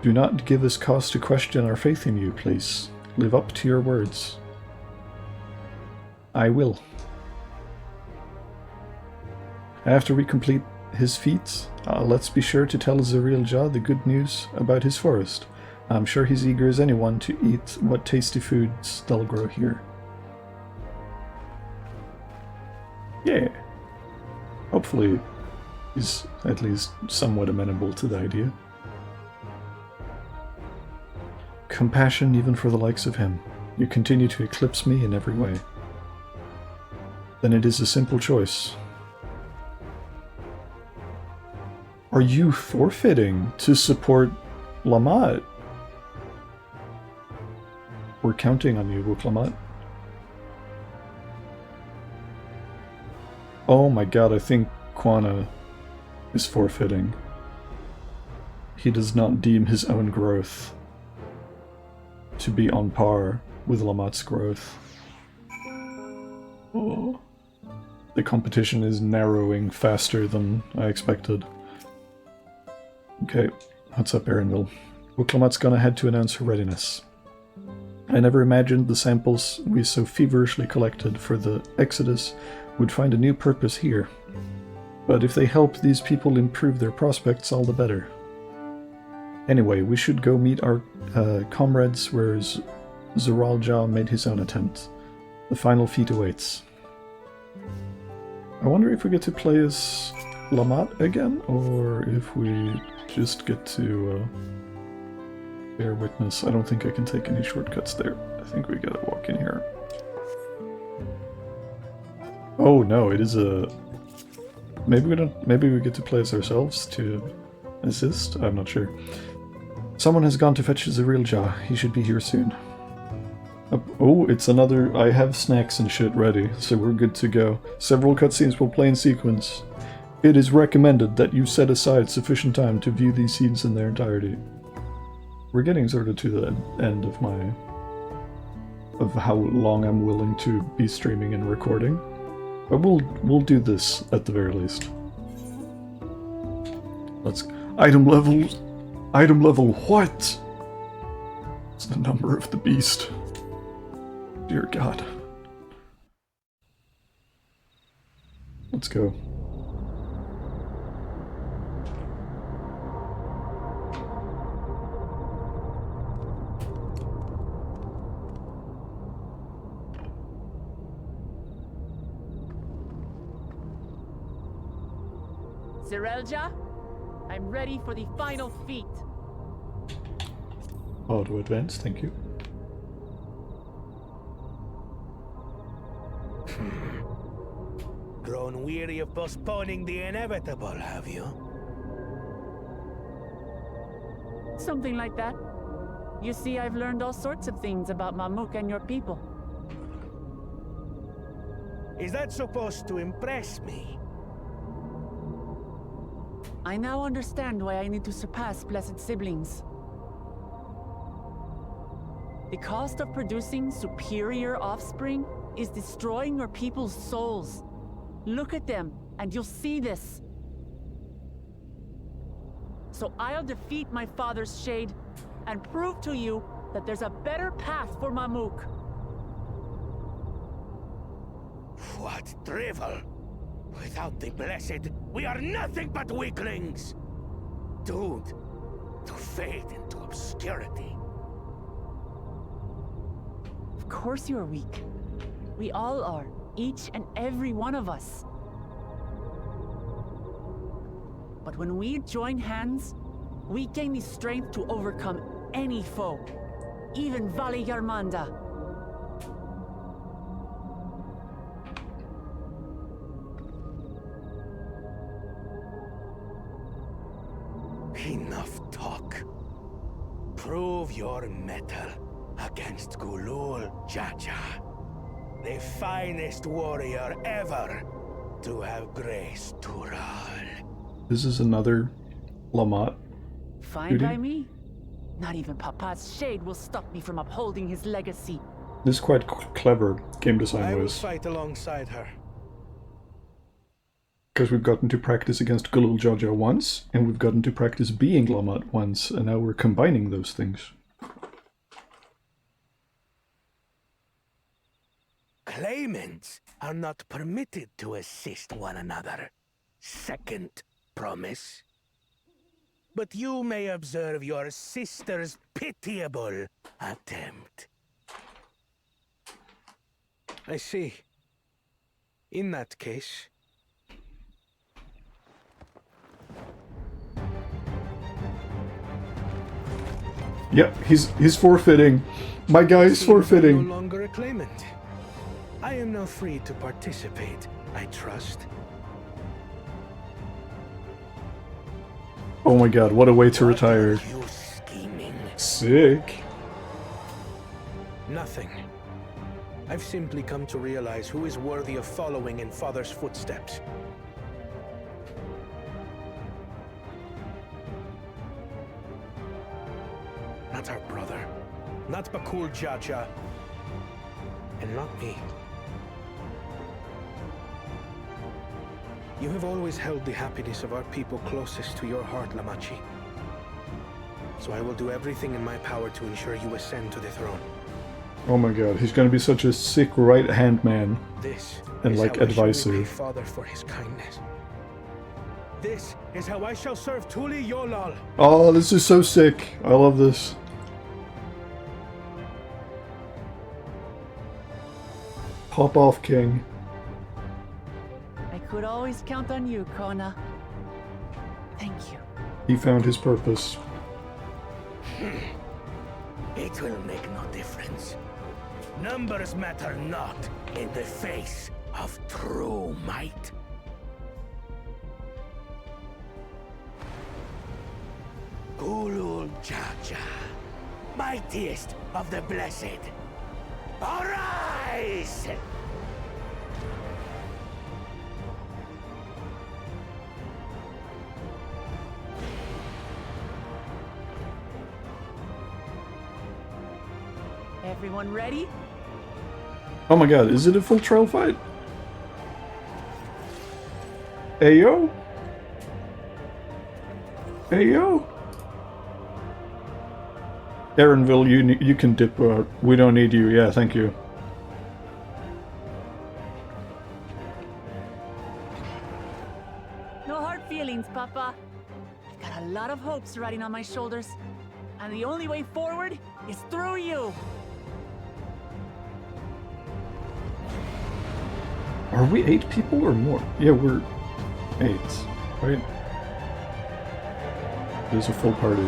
Do not give us cause to question our faith in you, please. Live up to your words. I will. After we complete his feats, let's be sure to tell Zariel-Jah the good news about his forest. I'm sure he's eager as anyone to eat what tasty foods they'll grow here. Yeah. Hopefully he's at least somewhat amenable to the idea. Compassion even for the likes of him. You continue to eclipse me in every way. Then it is a simple choice. Are you forfeiting to support Lamont? We're counting on you, Wuklamat. Oh my god, I think Quana is forfeiting. He does not deem his own growth to be on par with Lamat's growth. Oh. The competition is narrowing faster than I expected. Okay, what's up, Erinville? Wuklamat's gonna head to announce her readiness. I never imagined the samples we so feverishly collected for the Exodus would find a new purpose here. But if they help these people improve their prospects, all the better. Anyway, we should go meet our comrades where Zariel-Jah made his own attempt. The final feat awaits. I wonder if we get to play as Lamont again, or if we just get to bear witness. I don't think I can take any shortcuts there. I think we gotta walk in here. Oh no, it is a... Maybe we get to play as ourselves to assist? I'm not sure. Someone has gone to fetch Zariel-Jah. He should be here soon. Oh, it's another... I have snacks and shit ready, so we're good to go. Several cutscenes will play in sequence. It is recommended that you set aside sufficient time to view these scenes in their entirety. We're getting sort of to the end of how long I'm willing to be streaming and recording. But we'll do this at the very least. Let's... Item level what? It's the number of the beast. Dear God. Let's go. Zariel-Jah, I'm ready for the final feat. Auto advance, thank you. Grown weary of postponing the inevitable, have you? Something like that. You see, I've learned all sorts of things about Mamuk and your people. Is that supposed to impress me? I now understand why I need to surpass blessed siblings. The cost of producing superior offspring is destroying your people's souls. Look at them, and you'll see this. So I'll defeat my father's shade, and prove to you that there's a better path for Mamuk. What drivel! Without the blessed, we are nothing but weaklings! Doomed to fade into obscurity. Of course you are weak. We all are, each and every one of us. But when we join hands, we gain the strength to overcome any foe, even Vali Yarmanda. Enough talk. Prove your mettle against Gulul Jaja, the finest warrior ever to have graced Tural. This is another Lamont. Fine by me. Not even Papa's shade will stop me from upholding his legacy. This is quite clever game design I will wise. fight alongside her. Because we've gotten to practice against Gulul Jaja once, and we've gotten to practice being Lamont once, and now we're combining those things. Claimants are not permitted to assist one another. Second promise. But you may observe your sister's pitiable attempt. I see. In that case... Yep, he's forfeiting. My guy's forfeiting. No longer a claimant. I am now free to participate, I trust. Oh my god, what a way to retire. You scheming? Sick. Nothing. I've simply come to realize who is worthy of following in Father's footsteps. Not our brother. Not Bakul Jaja. And not me. You have always held the happiness of our people closest to your heart, Lamachi. So I will do everything in my power to ensure you ascend to the throne. Oh my god, he's gonna be such a sick right-hand man. This and is like how I shall advisor. repay Father for his kindness. This is how I shall serve Tuli Yolal. Oh, this is so sick. I love this. Pop off, King. I could always count on you, Kona. Thank you. He found his purpose. It will make no difference. Numbers matter not in the face of true might. Gulul Jaja, mightiest of the blessed. Arise! Everyone ready? Oh my god, is it a full trail fight? Ayo? Ayo? Aaronville, you can dip out. We don't need you. Yeah, thank you. No hard feelings, Papa. I've got a lot of hopes riding on my shoulders. And the only way forward is through you. Are we 8 people or more? Yeah, we're 8, right? There's a full party.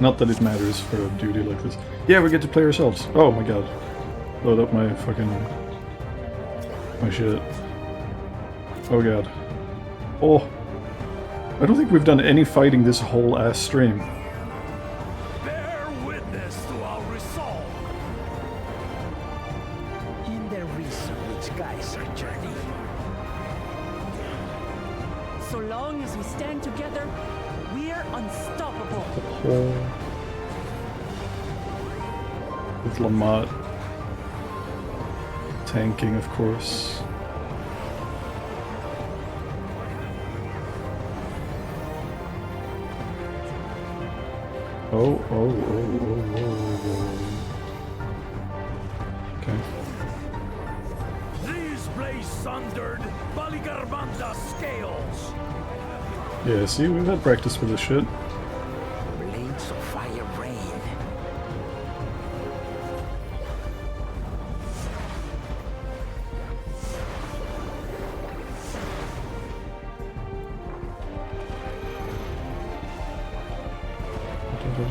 Not that it matters for a duty like this. Yeah, we get to play ourselves. Oh my god. Load up my fucking... my shit. Oh god. Oh. I don't think we've done any fighting this whole ass stream. Bear witness to our resolve. In their recent each guy's a journey. So long as we stand together, we're unstoppable. With Lamont tanking, of course. Oh. Okay. These blaze sundered Baligarbanda scales. Yeah, see, we've had practice with this shit. Blades of fire rain.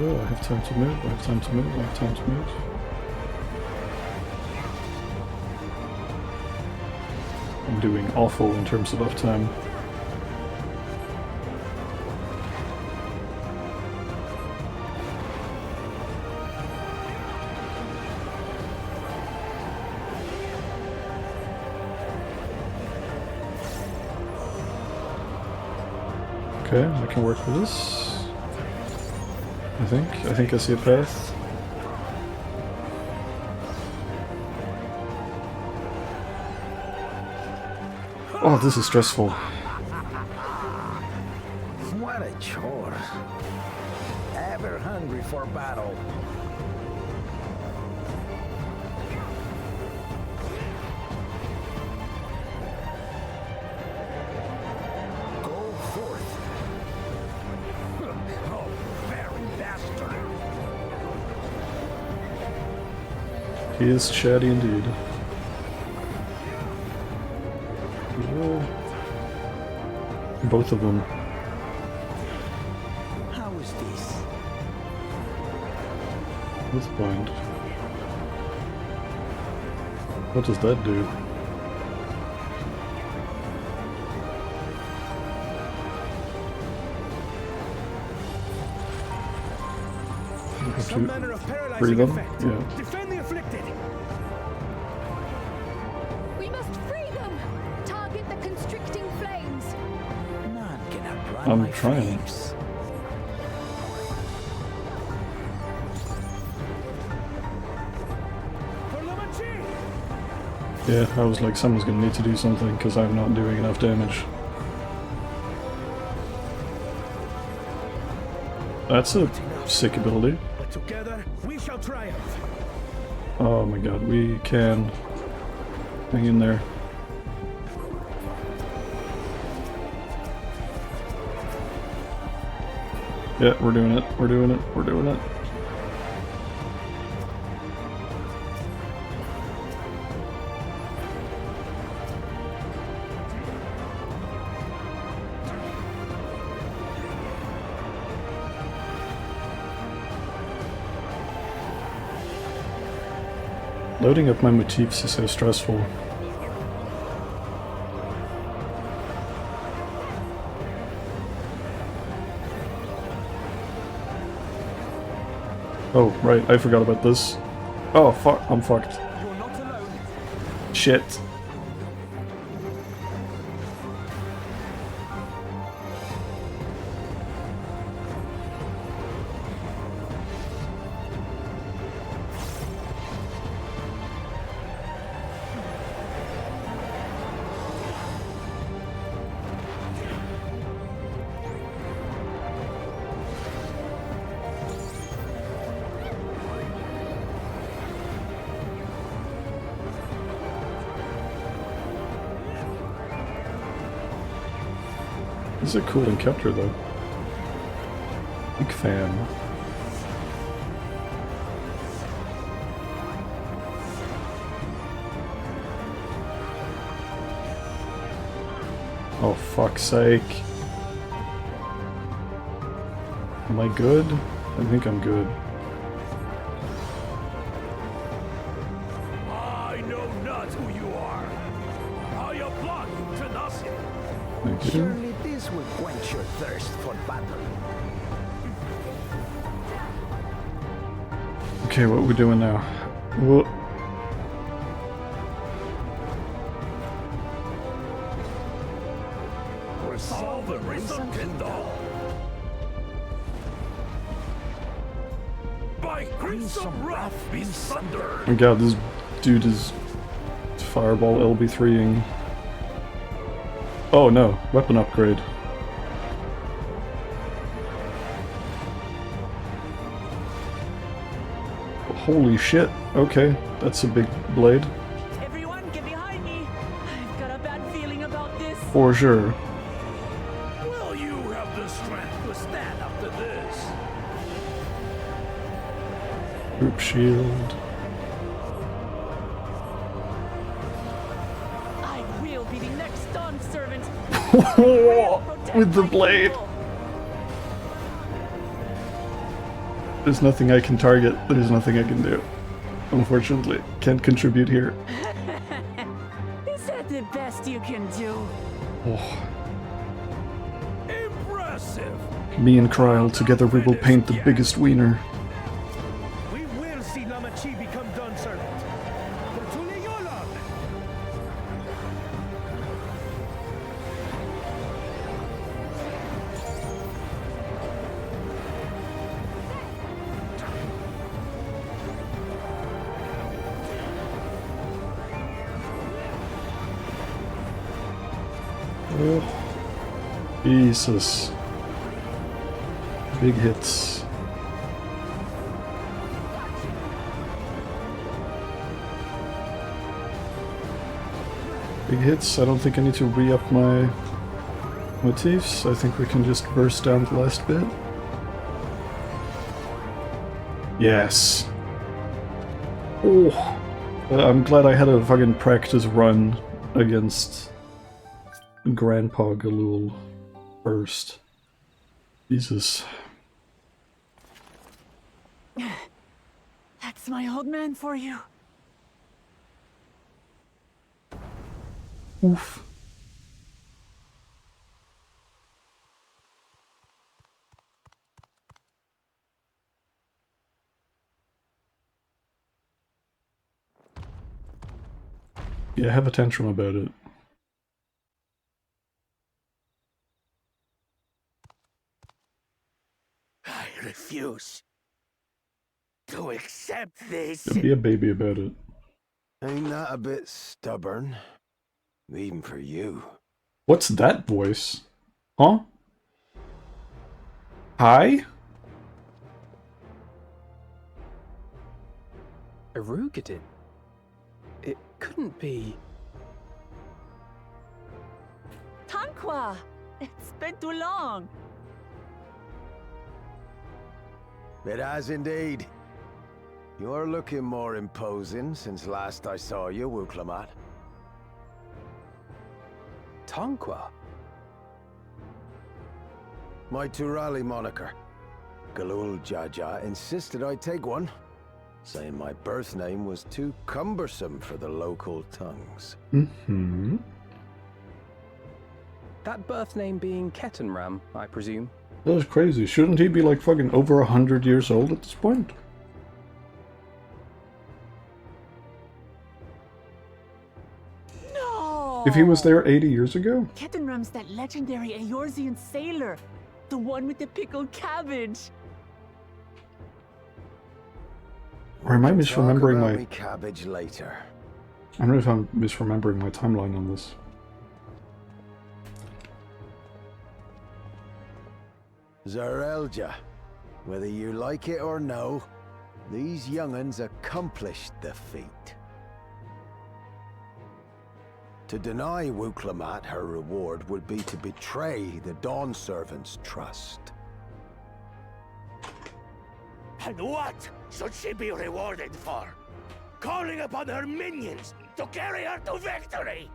I have time to move, I have time to move, I have time to move. I'm doing awful in terms of uptime. Okay, I can work with this. I think I see a path. Oh, this is stressful. What a chore. Ever hungry for battle. Go forth. Oh, very bastard. He is chatty indeed. Both of them. How is this? With blind. What does that do? Some manner of Free paralyzing them? effect. Yeah. Defend the afflicted. We must free them! Target the constricting flames! None can outrun I'm my trying. flames. For Lamanchi! Yeah, I was like, someone's gonna need to do something because I'm not doing enough damage. That's a sick ability. But together we shall triumph. Oh my god, we can hang in there. Yeah, we're doing it, we're doing it, we're doing it. Loading up my motifs is so stressful. Oh, right, I forgot about this. Oh, fuck, I'm fucked. You're not alone. Shit. This is a cool encounter though. Big fan. Oh fuck's sake. Am I good? I think I'm good. I know not who you are. How you block tenacity. Thank you. Surely this will quench your thirst for battle. Okay, what are we doing now? Whoa. Operation Kindle. By Crimson Wrath be sundered. Oh my god, this dude is fireball LB3ing. Oh no, weapon upgrade. Holy shit, okay, that's a big blade. Everyone, get behind me! I've got a bad feeling about this. For sure. Will you have the strength to stand up to this? Group shield. I will be the next Dawn servant. With the blade. There's nothing I can target. There's nothing I can do. Unfortunately, can't contribute here. Is that the best you can do? Oh. Impressive. Me and Kryl, together we will paint the biggest wiener. We will see Namachi become Dawn servant. For Tuliyolan. Oh. Jesus. Big hits. Big hits. I don't think I need to re-up my motifs. I think we can just burst down the last bit. Yes. Oh. I'm glad I had a fucking practice run against Grandpa Galul first. Jesus. That's my old man for you. Oof. Yeah, have a tantrum about it. I refuse to accept this. Don't be a baby about it. Ain't that a bit stubborn? Even for you. What's that voice? Huh? Hi? Arugadin? It couldn't be... Tanqua! It's been too long. It has indeed. You're looking more imposing since last I saw you, Wuklamat. Tanqua? My Turali moniker. Galul Jaja insisted I take one, saying my birth name was too cumbersome for the local tongues. Mm-hmm. That birth name being Ketenram, I presume. That was crazy. Shouldn't he be like fucking over 100 years old at this point? No! If he was there 80 years ago? Ketenram's that legendary Eorzean sailor. The one with the pickled cabbage. Or am I Talk misremembering about my... me cabbage later. I don't know if I'm misremembering my timeline on this. Zarelja, whether you like it or no, these young'uns accomplished the feat. To deny Wuklamat her reward would be to betray the Dawn Servant's trust. And what should she be rewarded for? Calling upon her minions to carry her to victory!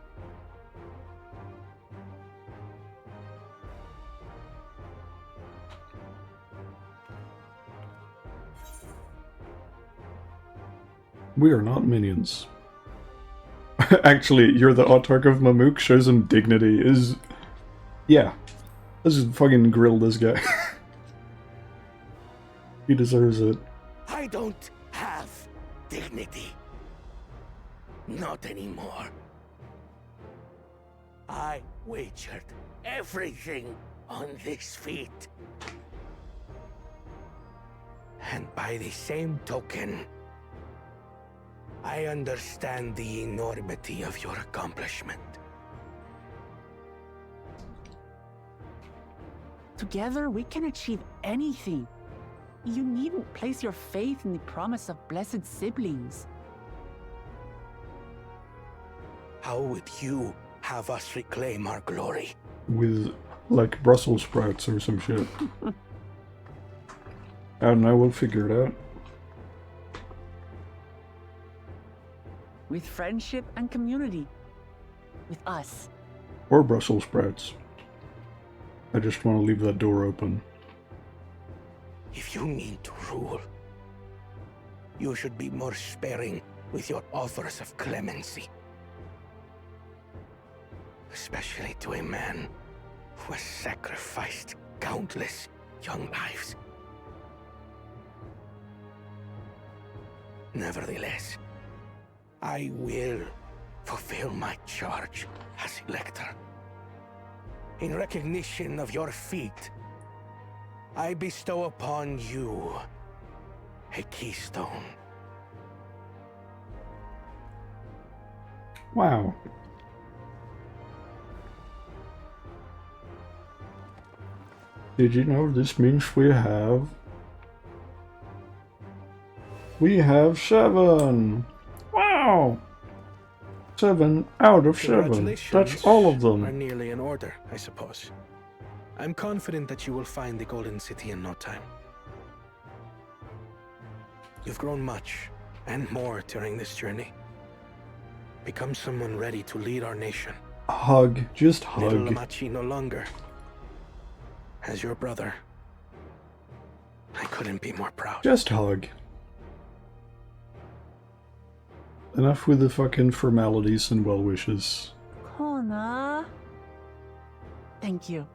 We are not minions. Actually, you're the autarch of Mamuk shows him dignity is... Yeah. Let's just fucking grill this guy. He deserves it. I don't have dignity. Not anymore. I wagered everything on this feat. And by the same token, I understand the enormity of your accomplishment. Together, we can achieve anything. You needn't place your faith in the promise of blessed siblings. How would you have us reclaim our glory? With, like, Brussels sprouts or some shit. I don't know, we'll figure it out. With friendship and community. With us. Or Brussels sprouts. I just want to leave that door open. If you mean to rule, you should be more sparing with your offers of clemency. Especially to a man who has sacrificed countless young lives. Nevertheless, I will fulfill my charge as Elector. In recognition of your feat, I bestow upon you a keystone. Wow. Did you know this means we have 7! Wow! 7 out of 7. That's all of Are them. nearly in order, I suppose. I'm confident that you will find the Golden City in no time. You've grown much, and more during this journey. Become someone ready to lead our nation. Hug. Just Little hug. Lamachi no longer. As your brother, I couldn't be more proud. Just hug. Enough with the fucking formalities and well wishes. Kona. Thank you.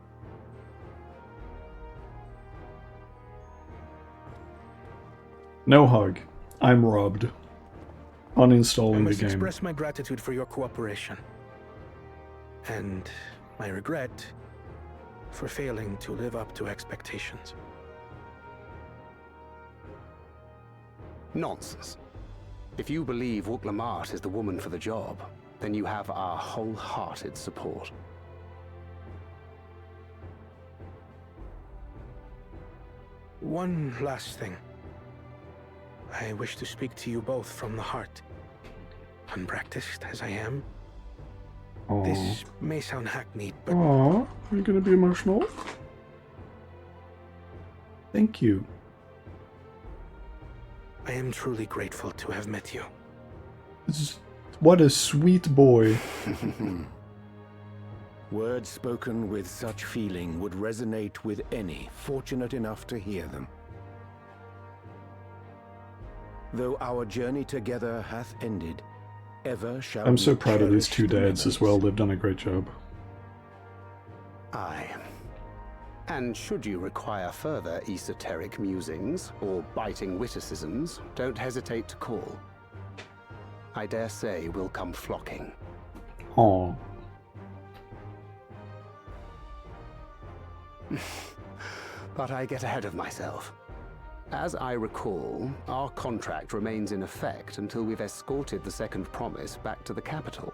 No hug. I'm robbed. I Uninstalling the must game. express my gratitude for your cooperation. And my regret for failing to live up to expectations. Nonsense. If you believe Wuk-Lamat is the woman for the job, then you have our wholehearted support. One last thing. I wish to speak to you both from the heart. Unpracticed as I am, Aww. this may sound hackneyed, but Aww. Are you gonna be emotional? Thank you. I am truly grateful to have met you. What a sweet boy. Words spoken with such feeling would resonate with any fortunate enough to hear them. Though our journey together hath ended, ever shall I'm so we proud of these cherish two the dads as well. They've done a great job. Aye. And should you require further esoteric musings or biting witticisms, don't hesitate to call. I dare say we'll come flocking. Aw. But I get ahead of myself. As I recall, our contract remains in effect until we've escorted the second promise back to the capital.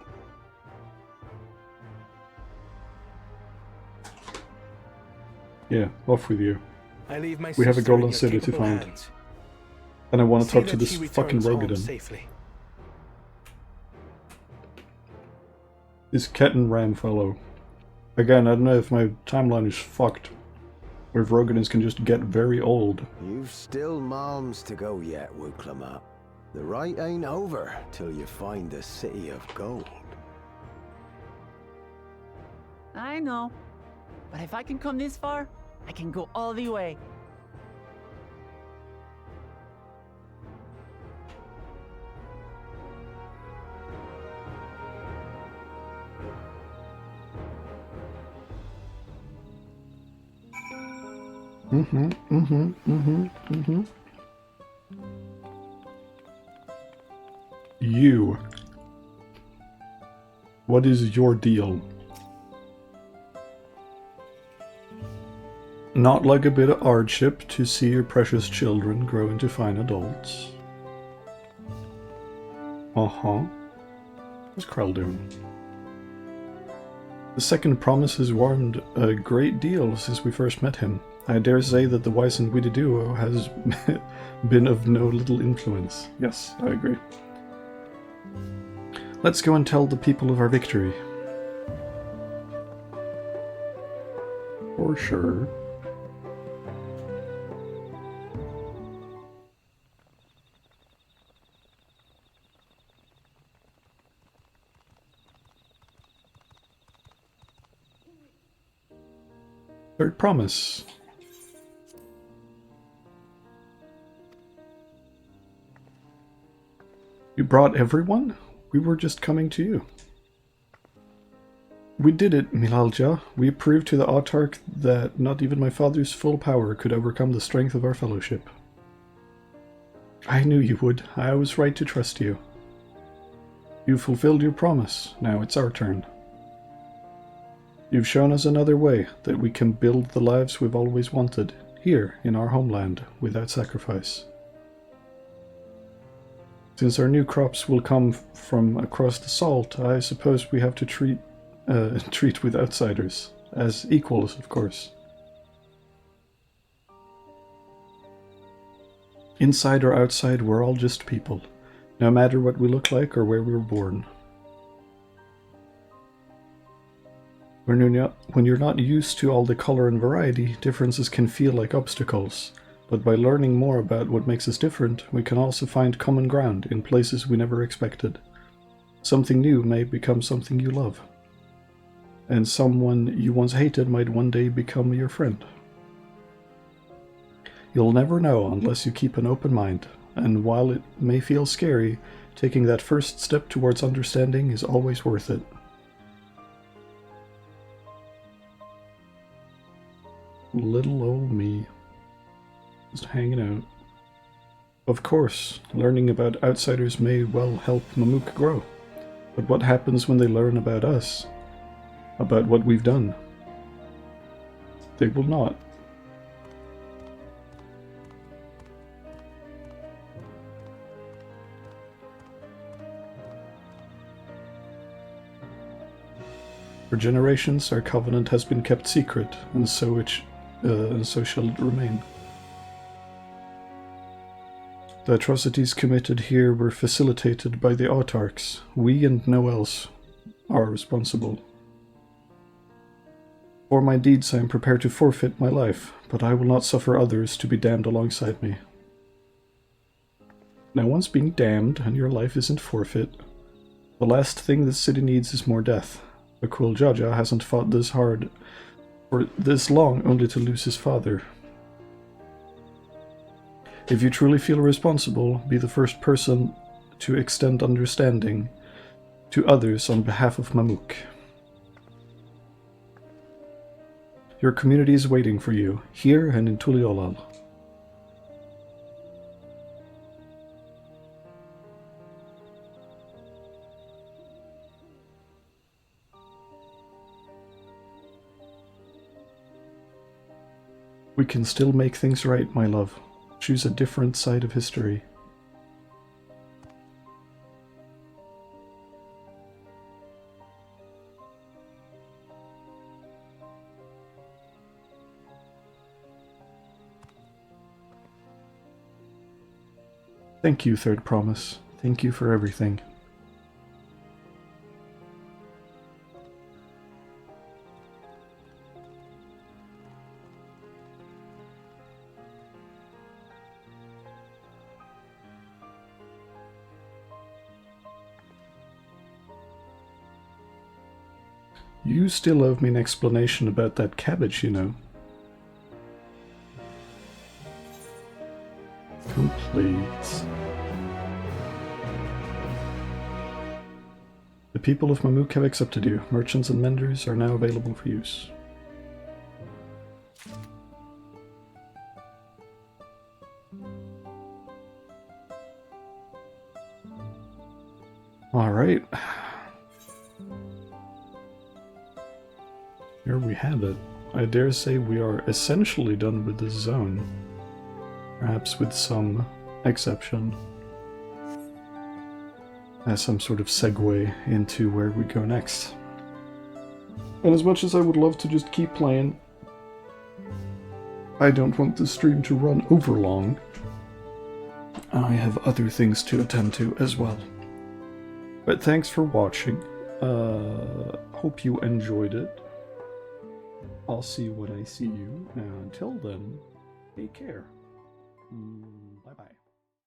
Yeah, off with you. I leave my We have a sister in golden your city to capable find. hands. And I want to See talk to that this she fucking returns home Rogadin. safely. This Ketan Ram fellow. Again, I don't know if my timeline is fucked. Or if Rogadins can just get very old. You've still moms to go yet, Wuk-Lamat. The rite ain't over till you find the city of gold. I know. But if I can come this far, I can go all the way. You. What is your deal? Not like a bit of hardship to see your precious children grow into fine adults. What's Krell doing? The second promise has warmed a great deal since we first met him. I dare say that the wise and witty duo has been of no little influence. Yes, I agree. Let's go and tell the people of our victory. For sure. Third promise. You brought everyone? We were just coming to you. We did it, Milalja. We proved to the Autarch that not even my father's full power could overcome the strength of our fellowship. I knew you would. I was right to trust you. You fulfilled your promise. Now it's our turn. You've shown us another way, that we can build the lives we've always wanted, here in our homeland, without sacrifice. Since our new crops will come from across the salt, I suppose we have to treat with outsiders, as equals, of course. Inside or outside, we're all just people, no matter what we look like or where we were born. When you're not used to all the color and variety, differences can feel like obstacles. But by learning more about what makes us different, we can also find common ground in places we never expected. Something new may become something you love. And someone you once hated might one day become your friend. You'll never know unless you keep an open mind, and while it may feel scary, taking that first step towards understanding is always worth it. Little old me. Just hanging out. Of course, learning about outsiders may well help Mamook grow. But what happens when they learn about us? About what we've done? They will not. For generations, our covenant has been kept secret, and so shall it remain. The atrocities committed here were facilitated by the autarchs. We and no else are responsible. For my deeds I am prepared to forfeit my life, but I will not suffer others to be damned alongside me. No one's being damned, and your life isn't forfeit. The last thing this city needs is more death. The Quiljaja hasn't fought this hard for this long only to lose his father. If you truly feel responsible, be the first person to extend understanding to others on behalf of Mamook. Your community is waiting for you, here and in Tuliolal. We can still make things right, my love. Choose a different side of history. Thank you, Third Promise. Thank you for everything. You still owe me an explanation about that cabbage, you know. Complete. The people of Mamook have accepted you. Merchants and menders are now available for use. Alright. Here we have it. I dare say we are essentially done with this zone. Perhaps with some exception. As some sort of segue into where we go next. And as much as I would love to just keep playing, I don't want the stream to run over long. I have other things to attend to as well. But thanks for watching. Hope you enjoyed it. I'll see you when I see you. Now until then, take care. Bye-bye.